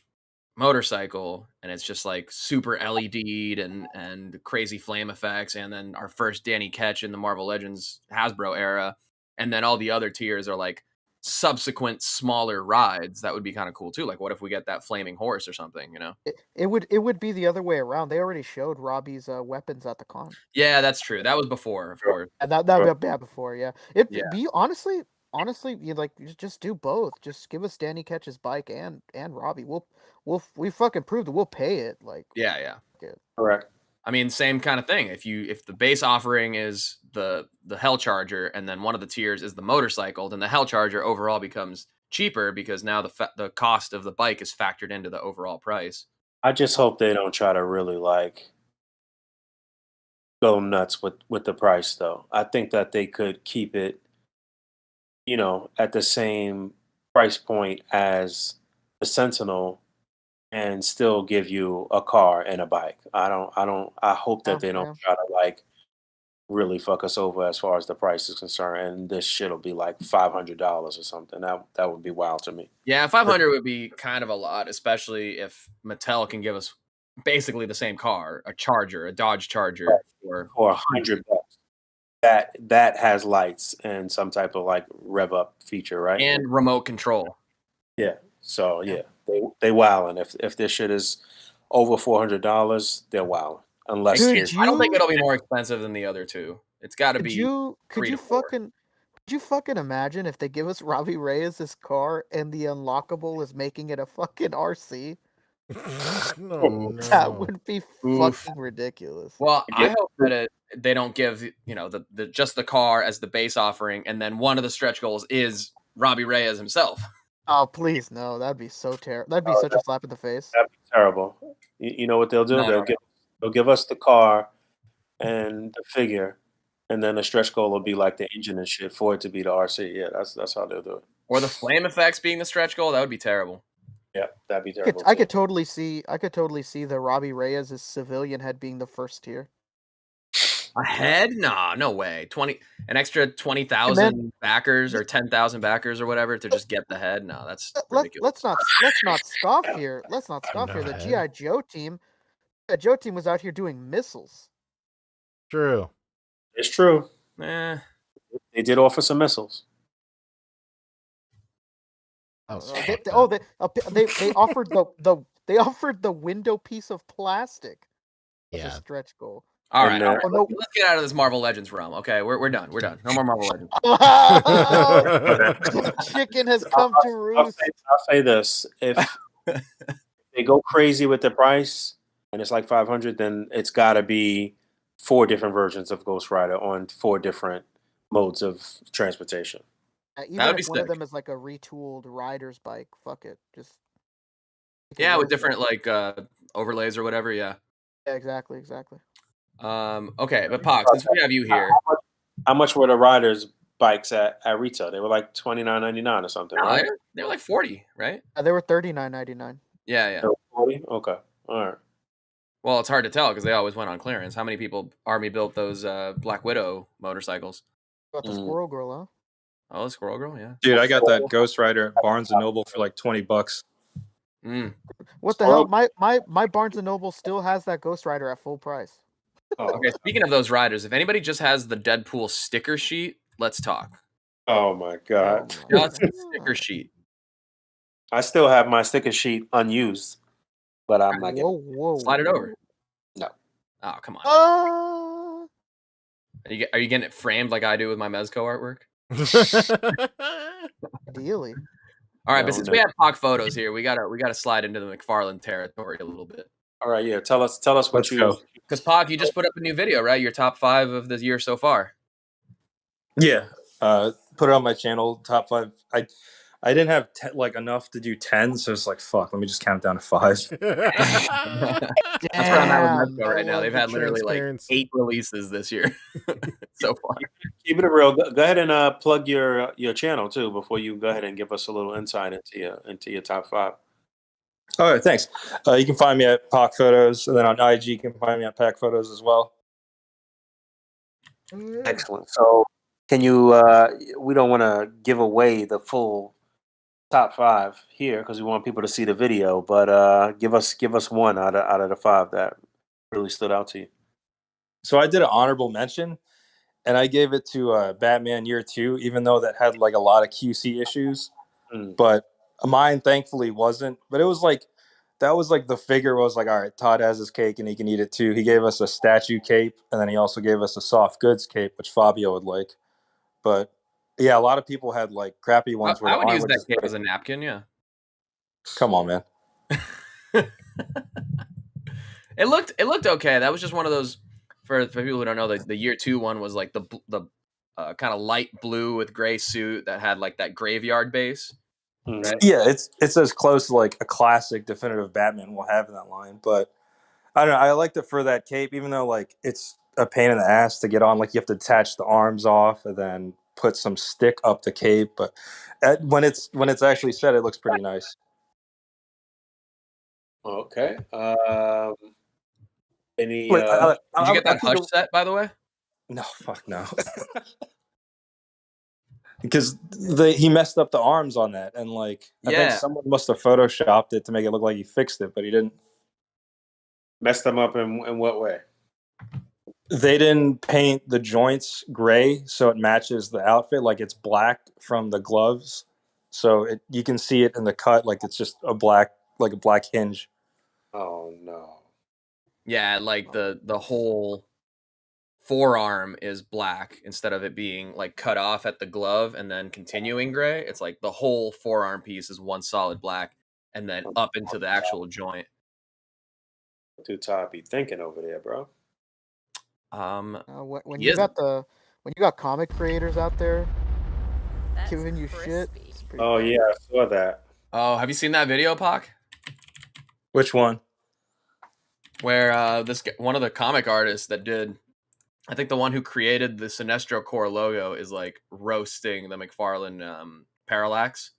motorcycle and it's just like super LED'd and crazy flame effects, and then our first Danny Ketch in the Marvel Legends Hasbro era, and then all the other tiers are like subsequent smaller rides, that would be kind of cool too. Like what if we get that flaming horse or something, you know? It would be the other way around. They already showed Robbie's weapons at the con. Yeah, that's true. That was before, of course. And that would be before, yeah. It Yeah. be honestly, you like you just do both. Just give us Danny Ketch's bike and Robbie. We fucking proved that we'll pay it. Like Yeah. Correct. I mean, same kind of thing. If the base offering is the Hell Charger and then one of the tiers is the motorcycle, then the Hell Charger overall becomes cheaper because now the cost of the bike is factored into the overall price. I just hope they don't try to really like go nuts with the price though. I think that they could keep it, at the same price point as the Sentinel and still give you a car and a bike. I hope that they don't Yeah. try to like really fuck us over as far as the price is concerned, and this shit'll be like $500 or something. That would be wild to me. Yeah, 500 would be kind of a lot, especially if Mattel can give us basically the same car, a Charger, a Dodge Charger for Or 100. $100 that has lights and some type of like rev up feature, right? And remote control. Yeah. So yeah, they wilding. If this shit is over $400, they're wilding. Unless Could there's I don't think you it'll be more expensive than the other two. It's got to could be you could 3 you to 4. fucking imagine if they give us Robbie Reyes' car and the unlockable is making it a fucking RC? No, That no. would be Oof. fucking ridiculous. Well, I hope that they don't give the just the car as the base offering, and then one of the stretch goals is Robbie Reyes himself. Oh please, no, that'd be so terrible. That'd be such a slap in the face. that'd be terrible. You know what they'll do? No. They'll give us the car and the figure, and then the stretch goal will be like the engine and shit for it to be the RC. Yeah, that's how they'll do it. Or the flame effects being the stretch goal, that would be terrible. Yeah, that'd be terrible. I too. could totally see the Robbie Reyes' civilian head being the first tier. A head? Nah, no way. An extra 20,000 backers or 10,000 backers or whatever to just get the head. No, that's ridiculous. Let's not scoff here. Let's not scoff here. The GI Joe team was out here doing missiles. True. It's true. Eh. They did offer some missiles. That was They offered the window piece of plastic as a stretch goal. All right. And, Let's get out of this Marvel Legends realm. Okay, we're done. We're done. No more Marvel Legends. Chicken has come to roost. I'll say this: if they go crazy with the price and it's like 500, then it's got to be 4 different versions of Ghost Rider on 4 different modes of transportation. Even if one of them is like a retooled rider's bike, fuck it. Just with different like overlays or whatever. Yeah. Yeah, exactly. Okay, but Pox, since we have you here, how much were the riders' bikes at retail? They were like $29.99 or something, right? They were like 40, right? They were $39.99. Yeah. They were 40? Okay, all right. Well, it's hard to tell because they always went on clearance. How many people Army built those Black Widow motorcycles? Got the Squirrel Girl, huh? Oh, the Squirrel Girl, yeah. Dude, I got that Ghost Rider at Barnes and Noble for like $20. What the hell? My Barnes and Noble still has that Ghost Rider at full price. Okay, speaking of those riders, if anybody just has the Deadpool sticker sheet, let's talk. Oh my god. Just sticker sheet. I still have my sticker sheet unused, but I'm not getting Whoa. Slide it over. No. Oh, come on. Are you getting it framed like I do with my Mezco artwork? Ideally. All right, but since we have Pock photos here, we gotta slide into the McFarlane territory a little bit. All right, yeah. Tell us what you. Because Pock, you just put up a new video, right? Your top 5 of the year so far. Yeah, put it on my channel. Top 5. I didn't have enough to do 10, so it's like fuck. Let me just count down to 5. That's where I'm at with Mezco right now. They've had literally like 8 releases this year so far. Keep it real. Go ahead and plug your channel too before you go ahead and give us a little insight into your top 5. All right, thanks. You can find me at Pac Photos, and then on IG you can find me at Pac Photos as well. Excellent. So, can you? We don't want to give away the full top 5 here because we want people to see the video, but give us one out of the 5 that really stood out to you. So I did an honorable mention, and I gave it to Batman Year 2, even though that had like a lot of QC issues, but mine thankfully wasn't. But it was like that was like the figure was like, all right, Todd has his cake and he can eat it too. He gave us a statue cape, and then he also gave us a soft goods cape, which Fabio would like. But yeah, a lot of people had like crappy ones. I would use that cape as a napkin. Yeah. Come on, man. It looked okay. That was just one of those for people who don't know. The Year 2 one was like the kind of light blue with gray suit that had like that graveyard base. Right? Yeah, it's as close to like a classic definitive Batman will have in that line. But I don't know. I liked it for that cape, even though like it's a pain in the ass to get on. Like you have to attach the arms off, and then put some stick up the cape, but when it's actually set, it looks pretty nice. Okay. Any? Like, Did you get I that think hush set, by the way? no, fuck no. Because he messed up the arms on that, and like I think Yeah. someone must have photoshopped it to make it look like he fixed it, but he didn't. Messed them up in what way? They didn't paint the joints gray so it matches the outfit, like it's black from the gloves, so you can see it in the cut, like it's just a black hinge. Oh no. Yeah, like the whole forearm is black instead of it being like cut off at the glove and then continuing gray. It's like the whole forearm piece is one solid black and then up into the actual joint. Too Todd be thinking over there, bro. When he you isn't. got comic creators out there That's giving you shit, crispy. it's pretty Oh bad. yeah, I saw that. Oh, have you seen that video, Pac? Which one? Where one of the comic artists that did, I think the one who created the Sinestro Corps logo is like roasting the McFarlane Parallax.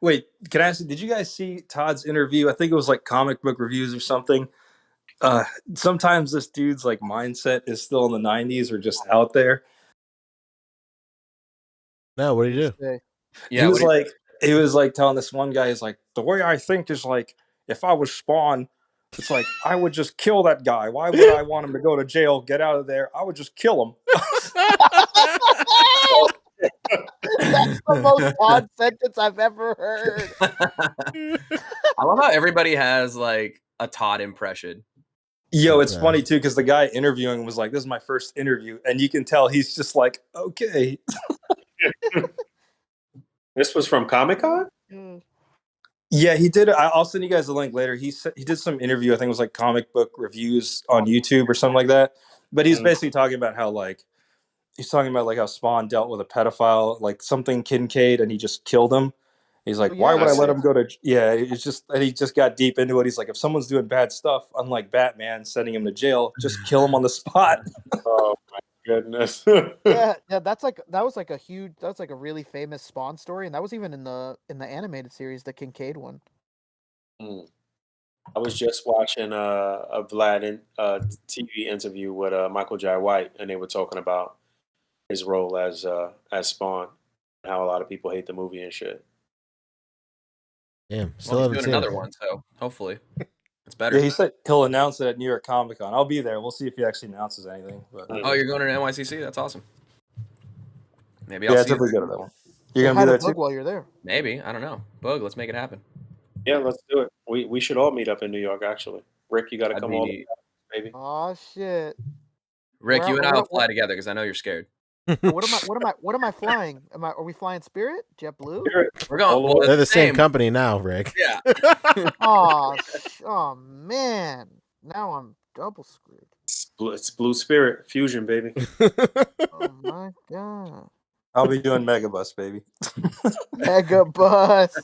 Wait, can I ask you, did you guys see Todd's interview? I think it was like Comic Book Reviews or something. Sometimes this dude's like mindset is still in the 90s or just out there. No, what did you do? Say, Yeah, He was like telling this one guy, he's like, the way I think is like, if I was Spawn, it's like I would just kill that guy. Why would I want him to go to jail? Get out of there. I would just kill him. that's the most odd sentence I've ever heard. I love how everybody has like a Todd impression. Yo, it's Yeah. funny too because the guy interviewing was like, "This is my first interview," and you can tell he's just like, "Okay." This was from Comic-Con? Yeah, he did. I'll send you guys the link later. He did some interview. I think it was like Comic Book Reviews on YouTube or something like that. But he's basically talking about how like how Spawn dealt with a pedophile, like something Kincaid, and he just killed him. He's like, why would I let him go to? Yeah, it's just, and he just got deep into it. He's like, if someone's doing bad stuff, unlike Batman sending him to jail, just kill him on the spot. Oh my goodness. Yeah, that was like a really famous Spawn story, and that was even in the animated series, the Kincaid one. I was just watching a Vlad TV interview with Michael Jai White, and they were talking about his role as Spawn, and how a lot of people hate the movie and shit. Damn, still Well, haven't he's seen doing another it. one, so hopefully it's better. Yeah, he said he'll announce it at New York Comic Con. I'll be there. We'll see if he actually announces anything. But Oh, you're going to NYCC? That's awesome. Maybe I'll yeah, see it's you definitely there. good at that one. You're Say gonna hi be to there Boog too. while you're there. Maybe, I don't know. Boog, let's make it happen. Yeah, let's do it. We should all meet up in New York. Actually, Rick, you got to I'd come all the be- way, baby. Oh shit! Rick, Where- you and I where- will fly together because I know you're scared. What am I flying? Are we flying Spirit? JetBlue? We're going. All the Well, way. They're the same company now, Rick. Yeah. Oh man! Now I'm double screwed. It's Blue Spirit Fusion, baby. Oh my god! I'll be doing Megabus, baby. Mega bus.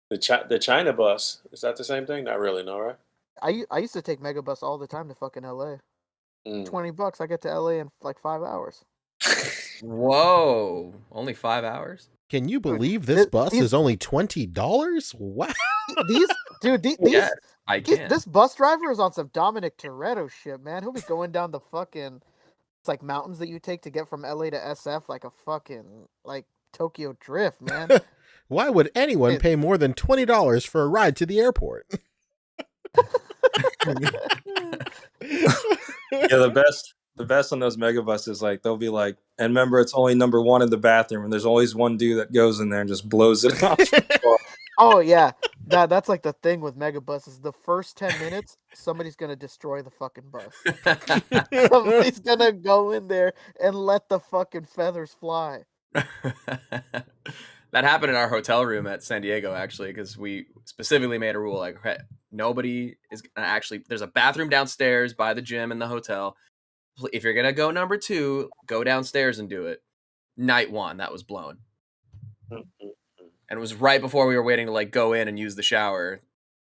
The China bus, is that the same thing? Not really, no, right? I used to take Megabus all the time to fucking LA. Mm. $20, I get to LA in like 5 hours. Whoa! Only 5 hours? Can you believe this bus these- is only $20? Wow. These Yes, I can. this bus driver is on some Dominic Toretto shit, man. He'll be going down the fucking like mountains that you take to get from LA to SF like a fucking like Tokyo Drift, man. Why would anyone pay more than $20 for a ride to the airport? Yeah, the best on those Megabuses, like they'll be like, and remember, it's only number one in the bathroom, and there's always one dude that goes in there and just blows it up. Oh yeah, that's like the thing with Megabuses. The first 10 minutes, somebody's gonna destroy the fucking bus. Somebody's gonna go in there and let the fucking feathers fly. That happened in our hotel room at San Diego, actually, because we specifically made a rule like, okay, nobody is gonna actually. There's a bathroom downstairs by the gym in the hotel. If you're gonna go number 2, go downstairs and do it. Night 1, that was blown, and it was right before we were waiting to like go in and use the shower,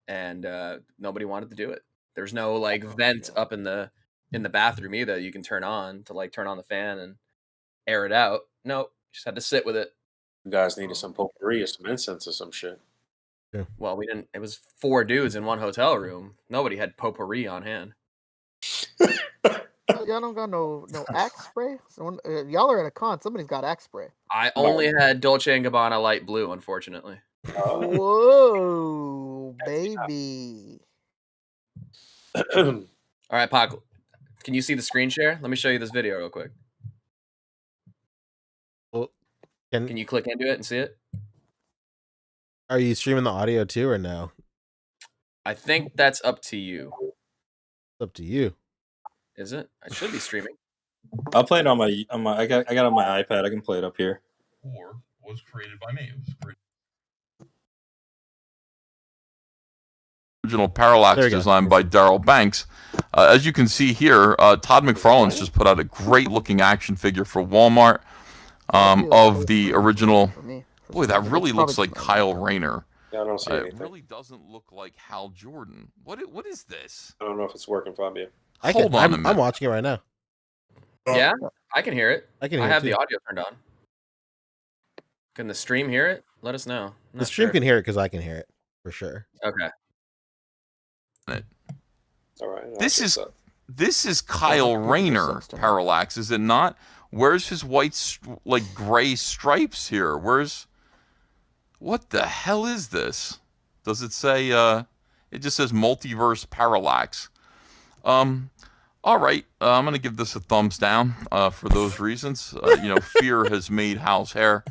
and nobody wanted to do it. There's no like vent up in the bathroom either. You can turn on to like turn on the fan, and air it out. Nope, just had to sit with it. You guys needed some potpourri or some incense or some shit. Well, we didn't. It was 4 dudes in one hotel room. Nobody had potpourri on hand. Y'all don't got no axe spray. Y'all are at a con. Somebody's got axe spray. I only had Dolce & Gabbana light blue, unfortunately. Whoa, baby. All right, Pac, can you see the screen share? Let me show you this video real quick. Well, can you click into it and see it? Are you streaming the audio too, or no? I think that's up to you. It's up to you. Is it? I should be streaming. I'll play it on my. I got it on my iPad. I can play it up here. Or was created by me. It was created. Original Parallax design by Darryl Banks. As you can see here, Todd McFarlane's just put out a great-looking action figure for Walmart of the original. Boy, that really looks like Kyle Rayner. Yeah, I don't see anything. It really doesn't look like Hal Jordan. What is this? I don't know if it's working, Fabio. Hold on a minute. I'm watching it right now. Yeah, I can hear it. I can hear I have it the too. audio turned on. Can the stream hear it? Let us know. The stream can hear it because I can hear it for sure. Okay. All right. This is Kyle Rayner, Parallax, is it not? Where's his white, gray stripes here? What the hell is this? Does it say, it just says Multiverse Parallax. All right, I'm going to give this a thumbs down for those reasons. Fear has made Hal's hair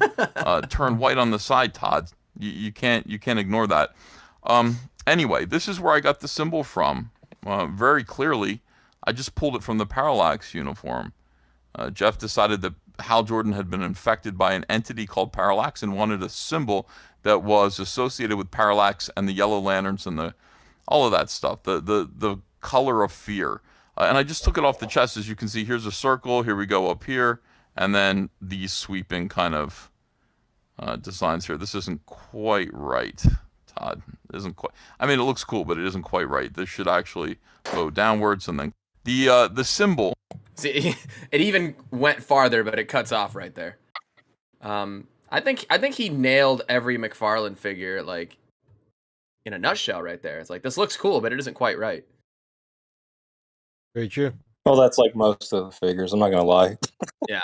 turn white on the side, Todd. You can't ignore that. Anyway, this is where I got the symbol from. Very clearly, I just pulled it from the Parallax uniform. Jeff decided that Hal Jordan had been infected by an entity called Parallax and wanted a symbol that was associated with Parallax and the Yellow Lanterns and all of that stuff, the color of fear. And I just took it off the chest. As you can see, here's a circle. Here we go up here. And then these sweeping kind of designs here. This isn't quite right, Todd. It isn't quite. I mean, it looks cool, but it isn't quite right. This should actually go downwards, and then the symbol. See, it even went farther, but it cuts off right there. I think he nailed every McFarlane figure in a nutshell right there. It's like, this looks cool, but it isn't quite right. Very true. Well, that's like most of the figures. I'm not gonna lie. Yeah.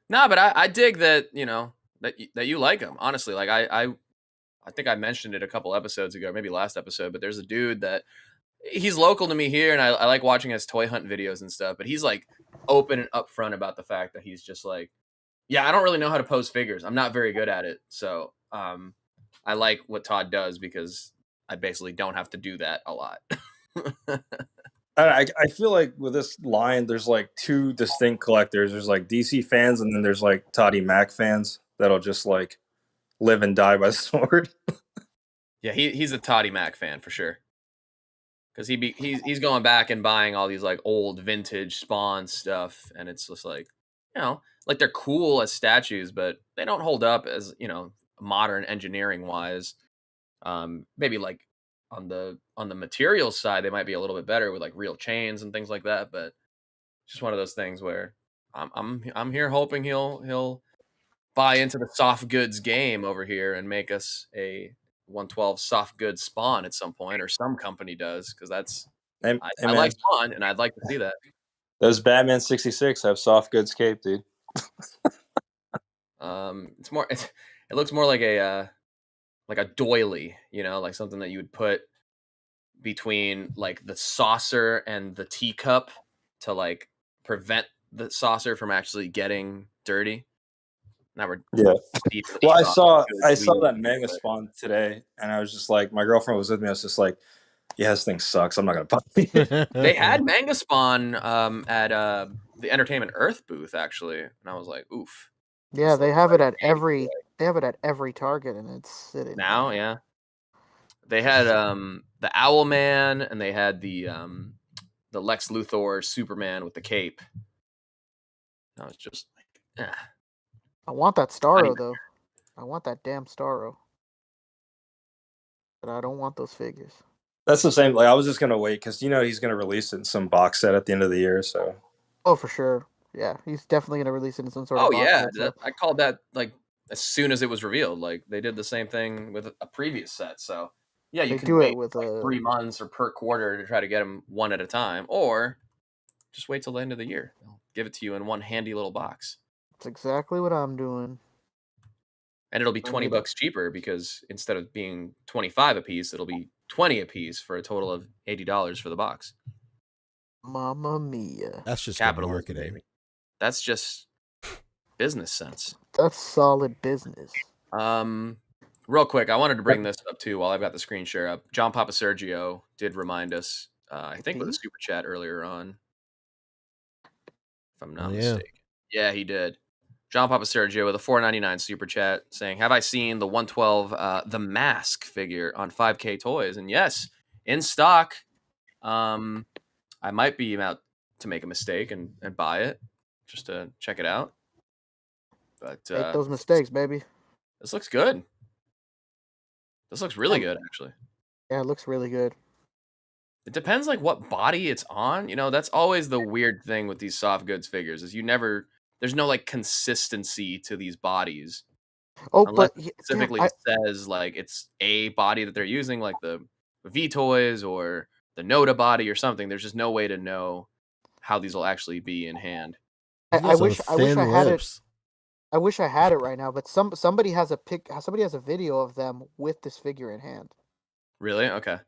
No, but I dig that that you like him. Honestly, I think I mentioned it a couple episodes ago, maybe last episode. But there's a dude that he's local to me here, and I like watching his toy hunt videos and stuff. But he's open and upfront about the fact that he's just yeah, I don't really know how to pose figures. I'm not very good at it. So I like what Todd does because I basically don't have to do that a lot. I feel like with this line, there's two distinct collectors. There's DC fans, and then there's Toddy Mac fans that'll just live and die by the sword. Yeah, he's a Toddy Mac fan for sure. Because he's going back and buying all these old vintage Spawn stuff, and it's just they're cool as statues, but they don't hold up as modern engineering wise. Maybe on the materials side, they might be a little bit better with real chains and things like that. But it's just one of those things where I'm here hoping he'll buy into the soft goods game over here and make us a 112 soft goods Spawn at some point, or some company does, because that's I like Spawn and I'd like to see that. Those Batman 66 have soft goods cape, dude. It's more. It looks more like a doily, something that you would put between the saucer and the teacup to prevent the saucer from actually getting dirty. Now we're Well, I saw that Mega Spawn today, and I was just my girlfriend was with me. I was just yeah, this thing sucks. I'm not gonna buy it. They had Manga Spawn at the Entertainment Earth booth actually, and I was like, oof. Yeah, they have it at every Target, and it's sitting now. Yeah, they had the Owlman, and they had the Lex Luthor Superman with the cape. I was just I want that Starro though. I want that damn Starro, but I don't want those figures. That's the same. I was just gonna wait because he's gonna release it in some box set at the end of the year. So. Oh, for sure. Yeah, he's definitely gonna release it in some sort Oh of box yeah, set. So I called that like as soon as it was revealed. Like they did the same thing with a previous set. So yeah, you they can do it wait with like 3 months or per quarter to try to get them one at a time, or just wait till the end of the year. They'll give it to you in one handy little box, That's exactly what I'm doing. and it'll be $20 cheaper because instead of being 25 a piece, it'll be 20 a piece for a total of $80 for the box. Mamma mia. That's just good Capitalism, marketing. baby. That's just business sense. That's solid business. Real quick, I wanted to bring this up too while I've got the screen share up. John Papa Sergio did remind us, I think with a super chat earlier on, if I'm not mistaken. Yeah, he did. John Papa Sergio with a $4.99 super chat saying, "Have I seen the 112 The Mask figure on 5K Toys?" And yes, in stock. I might be about to make a mistake and buy it just to check it out. But Make those mistakes, baby. This looks good. This looks really good, actually. Yeah, it looks really good. It depends like what body it's on. You know, that's always the weird thing with these soft goods figures is there's no like consistency to these bodies. Oh, Unless but it specifically says like it's a body that they're using, like the V Toys or the Noda body or something. There's just no way to know how these will actually be in hand. I wish I had it. I wish I had it right now, but somebody has a video of them with this figure in hand. Really? Okay.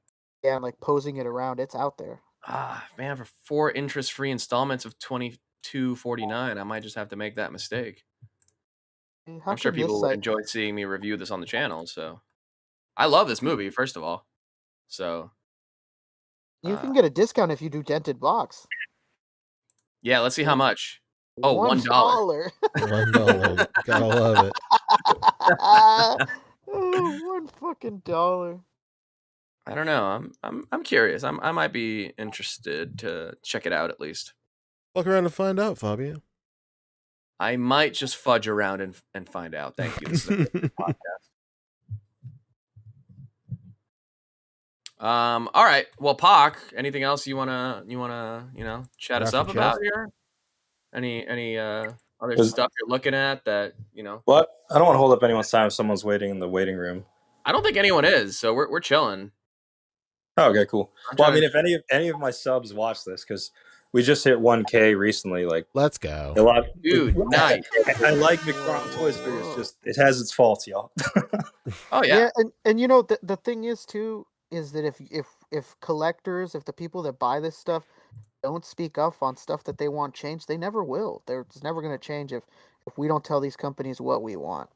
Yeah, and like posing it around. It's out there. Ah, man, for 4 interest-free installments of $22.49, I might just have to make that mistake. I'm sure people will enjoy seeing me review this on the channel, so I love this movie, first of all. So you can get a discount if you do dented blocks. Yeah, let's see how much. Oh, $1. $1. Gotta love it. Oh, $1. I don't know. I'm curious. I might be interested to check it out at least. Walk around and find out, Fabio. I might just fudge around and find out. Thank you. This is a good podcast. All right. Well, Pac, anything else you wanna chat us up about here? Any other stuff you're looking at that What? I don't want to hold up anyone's time if someone's waiting in the waiting room. I don't think anyone is, so we're chilling. Oh, okay, cool. Well, I mean, if any of my subs watch this, because we just hit 1K recently, like let's go, dude. Nice. I like McFarlane Toys figures. Just it has its faults, y'all. Oh yeah. And you know the thing is too is that if collectors, if the people that buy this stuff don't speak up on stuff that they want changed, they never will. It's never going to change if we don't tell these companies what we want.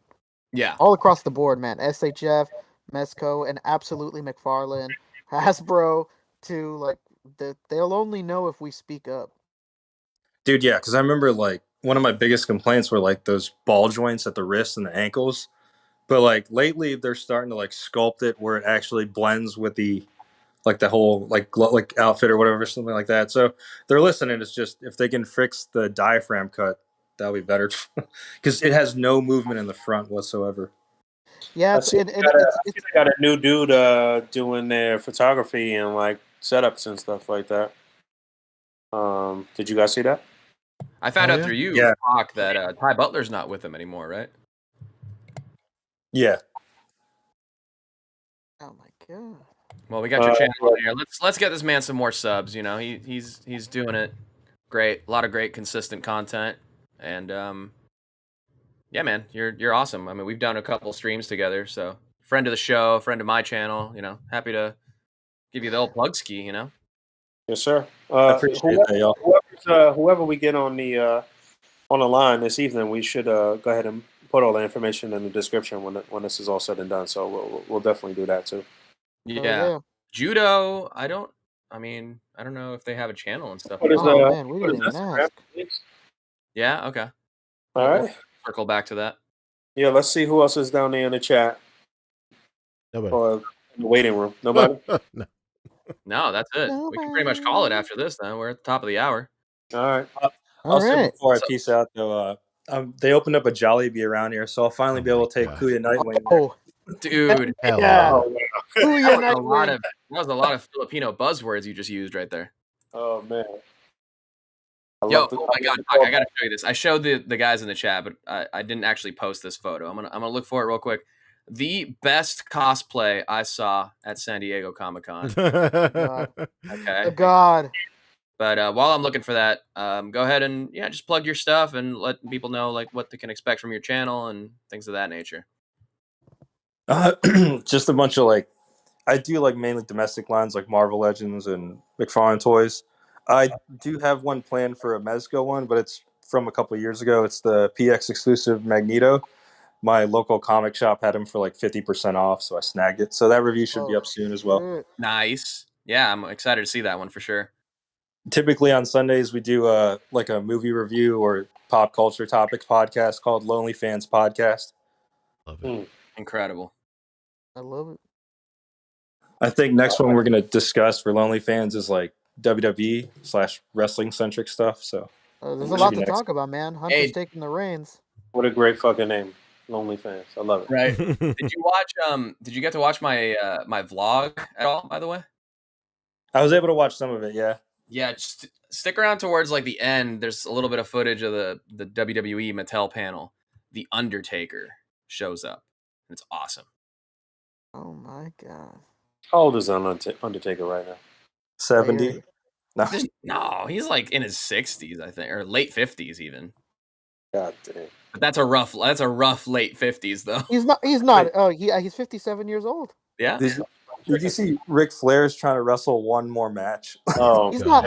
Yeah. All across the board, man. SHF, Mezco, and absolutely McFarlane, Hasbro, too. Like they'll only know if we speak up. Dude, yeah, because I remember like one of my biggest complaints were like those ball joints at the wrists and the ankles. But like lately, they're starting to like sculpt it where it actually blends with the whole like outfit or whatever, something like that. So they're listening. It's just if they can fix the diaphragm cut, that'll be better because it has no movement in the front whatsoever. Yeah, I got a new dude doing their photography and like setups and stuff like that. Did you guys see that? I found out through you, Pac, that Ty Butler's not with him anymore, right? Yeah. Oh my god. Well, we got your channel here. Let's get this man some more subs. You know, he's doing it great. A lot of great consistent content, and yeah, man, you're awesome. I mean, we've done a couple streams together, so friend of the show, friend of my channel. You know, happy to give you the old plug ski. You know. Yes, sir. I appreciate that, y'all. Whoever we get on the line this evening, we should go ahead and put all the information in the description when this is all said and done. So we'll definitely do that too. Yeah. Judo. I don't know if they have a channel and stuff. Man, we didn't even ask. Yeah. Okay. All right. We'll circle back to that. Yeah. Let's see who else is down there in the chat. Nobody. Or in the waiting room. Nobody. No, that's it. We can pretty much call it after this. Then we're at the top of the hour. All right. Also, before I peace out, though, they opened up a Jollibee around here, so I'll finally be able to take Kuya Nightwing. Oh, dude! Yeah. That was a lot of Filipino buzzwords you just used right there. Oh man. Yo, oh my god, fuck, I gotta show you this. I showed the guys in the chat, but I didn't actually post this photo. I'm gonna look for it real quick. The best cosplay I saw at San Diego Comic-Con. God. Okay. Oh God. But while I'm looking for that, go ahead and just plug your stuff and let people know like what they can expect from your channel and things of that nature. Just a bunch of like, I do like mainly domestic lines like Marvel Legends and McFarlane Toys. I do have one planned for a Mezco one, but it's from a couple of years ago. It's the PX exclusive Magneto. My local comic shop had him for like 50% off, so I snagged it. So that review should be up soon as well. Nice. Yeah, I'm excited to see that one for sure. Typically on Sundays we do like a movie review or pop culture topics podcast called Lonely Fans Podcast. Love it. Incredible. I love it. I think next one we're gonna discuss for Lonely Fans is like WWE / wrestling centric stuff. So there's a lot to talk about, man. Hunter's taking the reins. What a great fucking name, Lonely Fans. I love it. Right? Did you watch? Did you get to watch my my vlog at all? By the way, I was able to watch some of it. Yeah. Yeah, just stick around towards like the end. There's a little bit of footage of the WWE Mattel panel. The Undertaker shows up. It's awesome. Oh my god. How old is Undertaker right now? 70. No, he's like in his 60s, I think, or late 50s even. God damn. But that's a rough late 50s though. He's not. Oh, he's 57 years old. Yeah. Did you see Ric Flair's trying to wrestle one more match? Oh, he's not.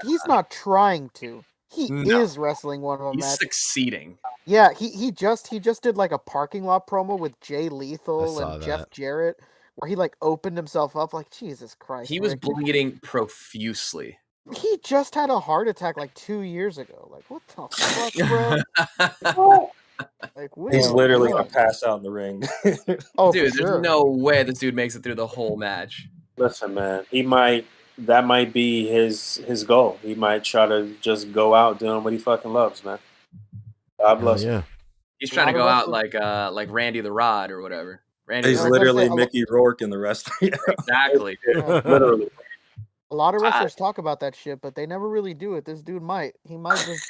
He's not trying to. He is wrestling one more match. He's succeeding. Yeah, he just did like a parking lot promo with Jay Lethal and Jeff Jarrett, where he like opened himself up. Like, Jesus Christ, he was bleeding profusely. He just had a heart attack like 2 years ago. Like, what the fuck, bro? Like, he's literally gonna pass out in the ring. Oh, dude, for sure. There's no way this dude makes it through the whole match. Listen, man, that might be his goal. He might try to just go out doing what he fucking loves, man. God bless him. Yeah. He's trying to go out like Randy the Rod or whatever. He's literally Mickey Rourke in the wrestling. Exactly. Literally. A lot of wrestlers talk about that shit, but they never really do it. This dude might. He might just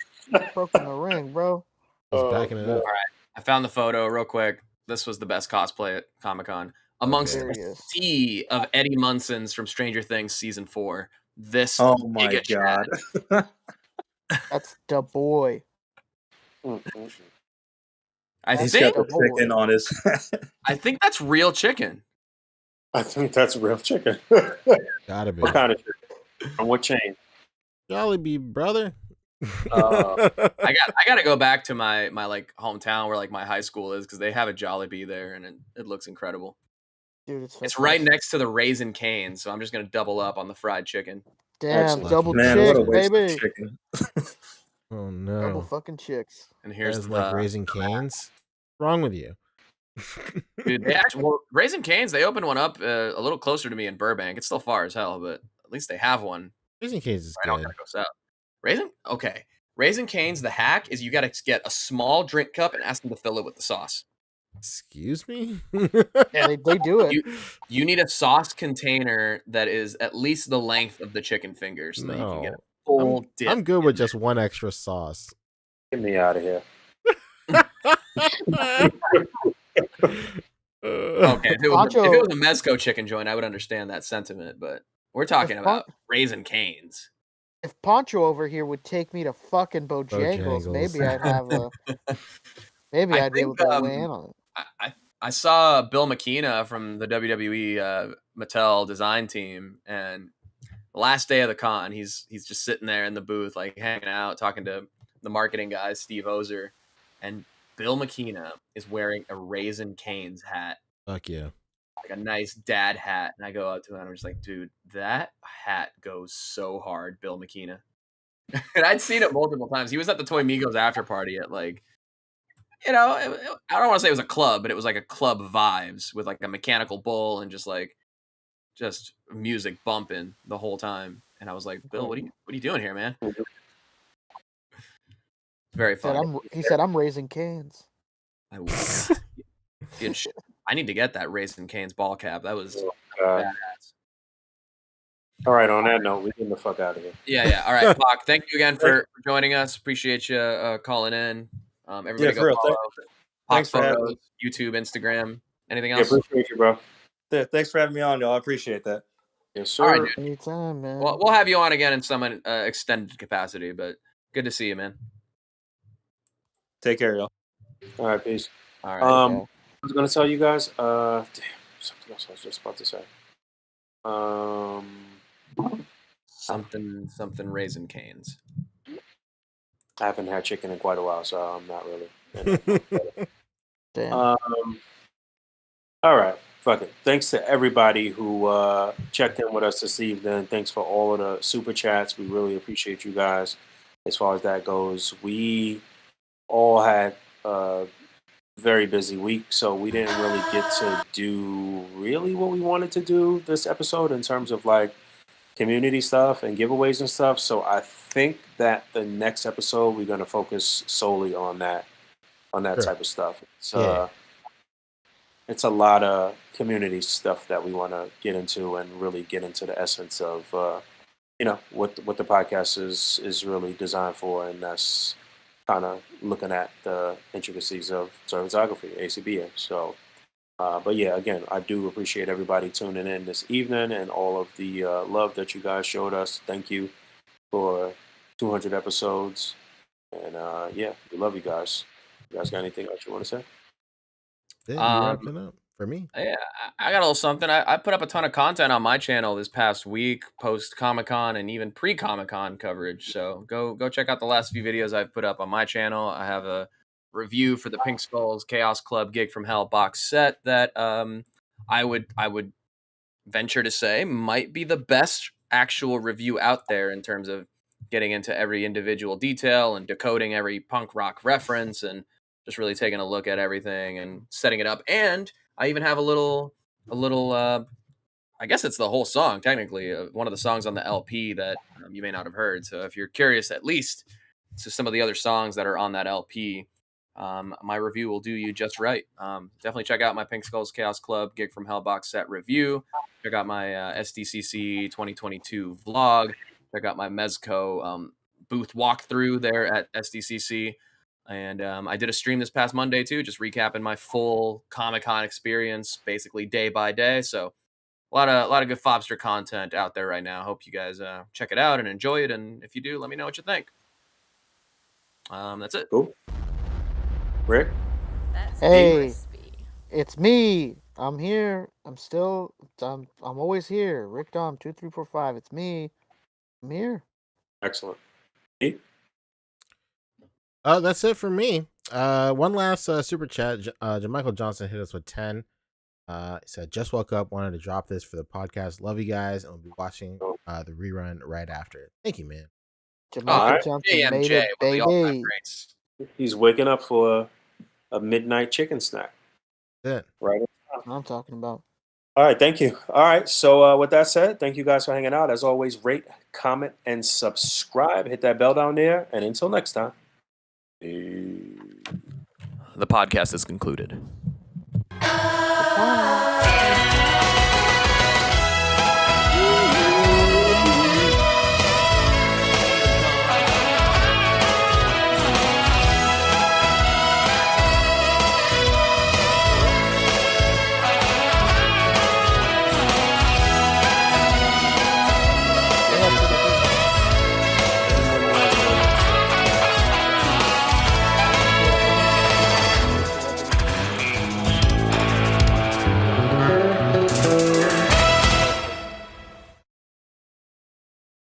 broke in the ring, bro. He's backing it up. All right. I found the photo real quick. This was the best cosplay at Comic-Con. Amongst a sea of Eddie Munson's from Stranger Things season 4. This oh my god. That's the boy. He's got the chicken on his I think that's real chicken. I think that's real chicken. Gotta be. What kind of chicken? From what chain? Jollibee, brother. I got to go back to my like hometown where like my high school is because they have a Jollibee there and it looks incredible. Dude, it's right next to the Raisin Canes, so I'm just gonna double up on the fried chicken. Damn, double chick, baby. Oh no, double fucking chicks. And here's like Raising Canes. What's wrong with you? Dude, they actually Raisin Canes. They opened one up a little closer to me in Burbank. It's still far as hell, but at least they have one. Raisin Canes is good. I don't gotta go south. Raisin Canes. The hack is you gotta get a small drink cup and ask them to fill it with the sauce. Excuse me? Yeah, they do it. You need a sauce container that is at least the length of the chicken fingers so that you can get a full dip. I'm good with just one extra sauce. Get me out of here. Okay, if it was a Mezco chicken joint, I would understand that sentiment, but we're talking about Raisin Canes. If Poncho over here would take me to fucking Bojangles, maybe I'd have a... Maybe I'd be able to weigh in on it. I saw Bill McKenna from the WWE Mattel design team, and the last day of the con, he's just sitting there in the booth, like hanging out, talking to the marketing guy, Steve Ozer, and Bill McKenna is wearing a Raisin Canes hat. Fuck yeah. Like a nice dad hat. And I go out to him and I'm just like, dude, that hat goes so hard, Bill McKenna. And I'd seen it multiple times. He was at the Toy Migos after party at like, I don't want to say it was a club, but it was like a club vibes with like a mechanical bull and just music bumping the whole time. And I was like, Bill, what are you doing here, man? Very fun. He said, I'm Raising Canes. I need to get that Raisin Canes ball cap. That was badass. All right. On that note, we get the fuck out of here. Yeah. All right, Bach. Thank you again for joining us. Appreciate you calling in. Everybody go for real. follow Thanks Pop for having Photos, YouTube, Instagram. Anything Yeah, else? appreciate you, bro. Thanks for having me on, y'all. I appreciate that. Yes, All right, sir. dude. Anytime, man. Well, we'll have you on again in some extended capacity, but good to see you, man. Take care, y'all. All right, peace. All right. I was gonna tell you guys. Damn, something else I was just about to say. Something Raisin Canes. I haven't had chicken in quite a while, so I'm not really. Damn. All right, fuck it. Thanks to everybody who checked in with us this evening. Thanks for all of the super chats. We really appreciate you guys. As far as that goes, we all had a very busy week, so we didn't really get to do really what we wanted to do this episode in terms of like community stuff and giveaways and stuff. So I think that the next episode we're going to focus solely on that Sure. type of stuff. Yeah. It's a lot of community stuff that we want to get into and really get into the essence of what the podcast is really designed for, and that's kind of looking at the intricacies of cinematography, A.C.B.A. So, but yeah, again, I do appreciate everybody tuning in this evening and all of the love that you guys showed us. Thank you for 200 episodes, and yeah, we love you guys. You guys got anything else you want to say? Yeah, you wrapping up for me. Yeah, I got a little something. I put up a ton of content on my channel this past week, post Comic-Con and even pre-Comic-Con coverage. So go check out the last few videos I've put up on my channel. I have a review for the Pink Skulls Chaos Club Gig from Hell box set that I would venture to say might be the best actual review out there in terms of getting into every individual detail and decoding every punk rock reference and just really taking a look at everything and setting it up. And I even have a little I guess it's the whole song technically, one of the songs on the LP that you may not have heard. So if you're curious, at least to some of the other songs that are on that LP, my review will do you just right. Definitely check out my Pink Skulls Chaos Club Gig from Hell box set review. Check out my SDCC 2022 vlog. Check out my Mezco booth walkthrough there at SDCC. And I did a stream this past Monday too, just recapping my full Comic-Con experience, basically day by day. So a lot of good Fobster content out there right now. Hope you guys check it out and enjoy it. And if you do, let me know what you think. That's it. Cool. Rick? Hey, it's me. I'm here. I'm always here. Rick Dom 2345. It's me. I'm here. Excellent. That's it for me. One last super chat. Michael Johnson hit us with 10. He said, "Just woke up, wanted to drop this for the podcast. Love you guys, and we'll be watching the rerun right after." Thank you, man. Jamaica Johnson made it, baby. He's waking up for a midnight chicken snack. That's it. Right. That's what I'm talking about. All right, thank you. All right, so with that said, thank you guys for hanging out. As always, rate, comment, and subscribe. Hit that bell down there. And until next time. The podcast is concluded.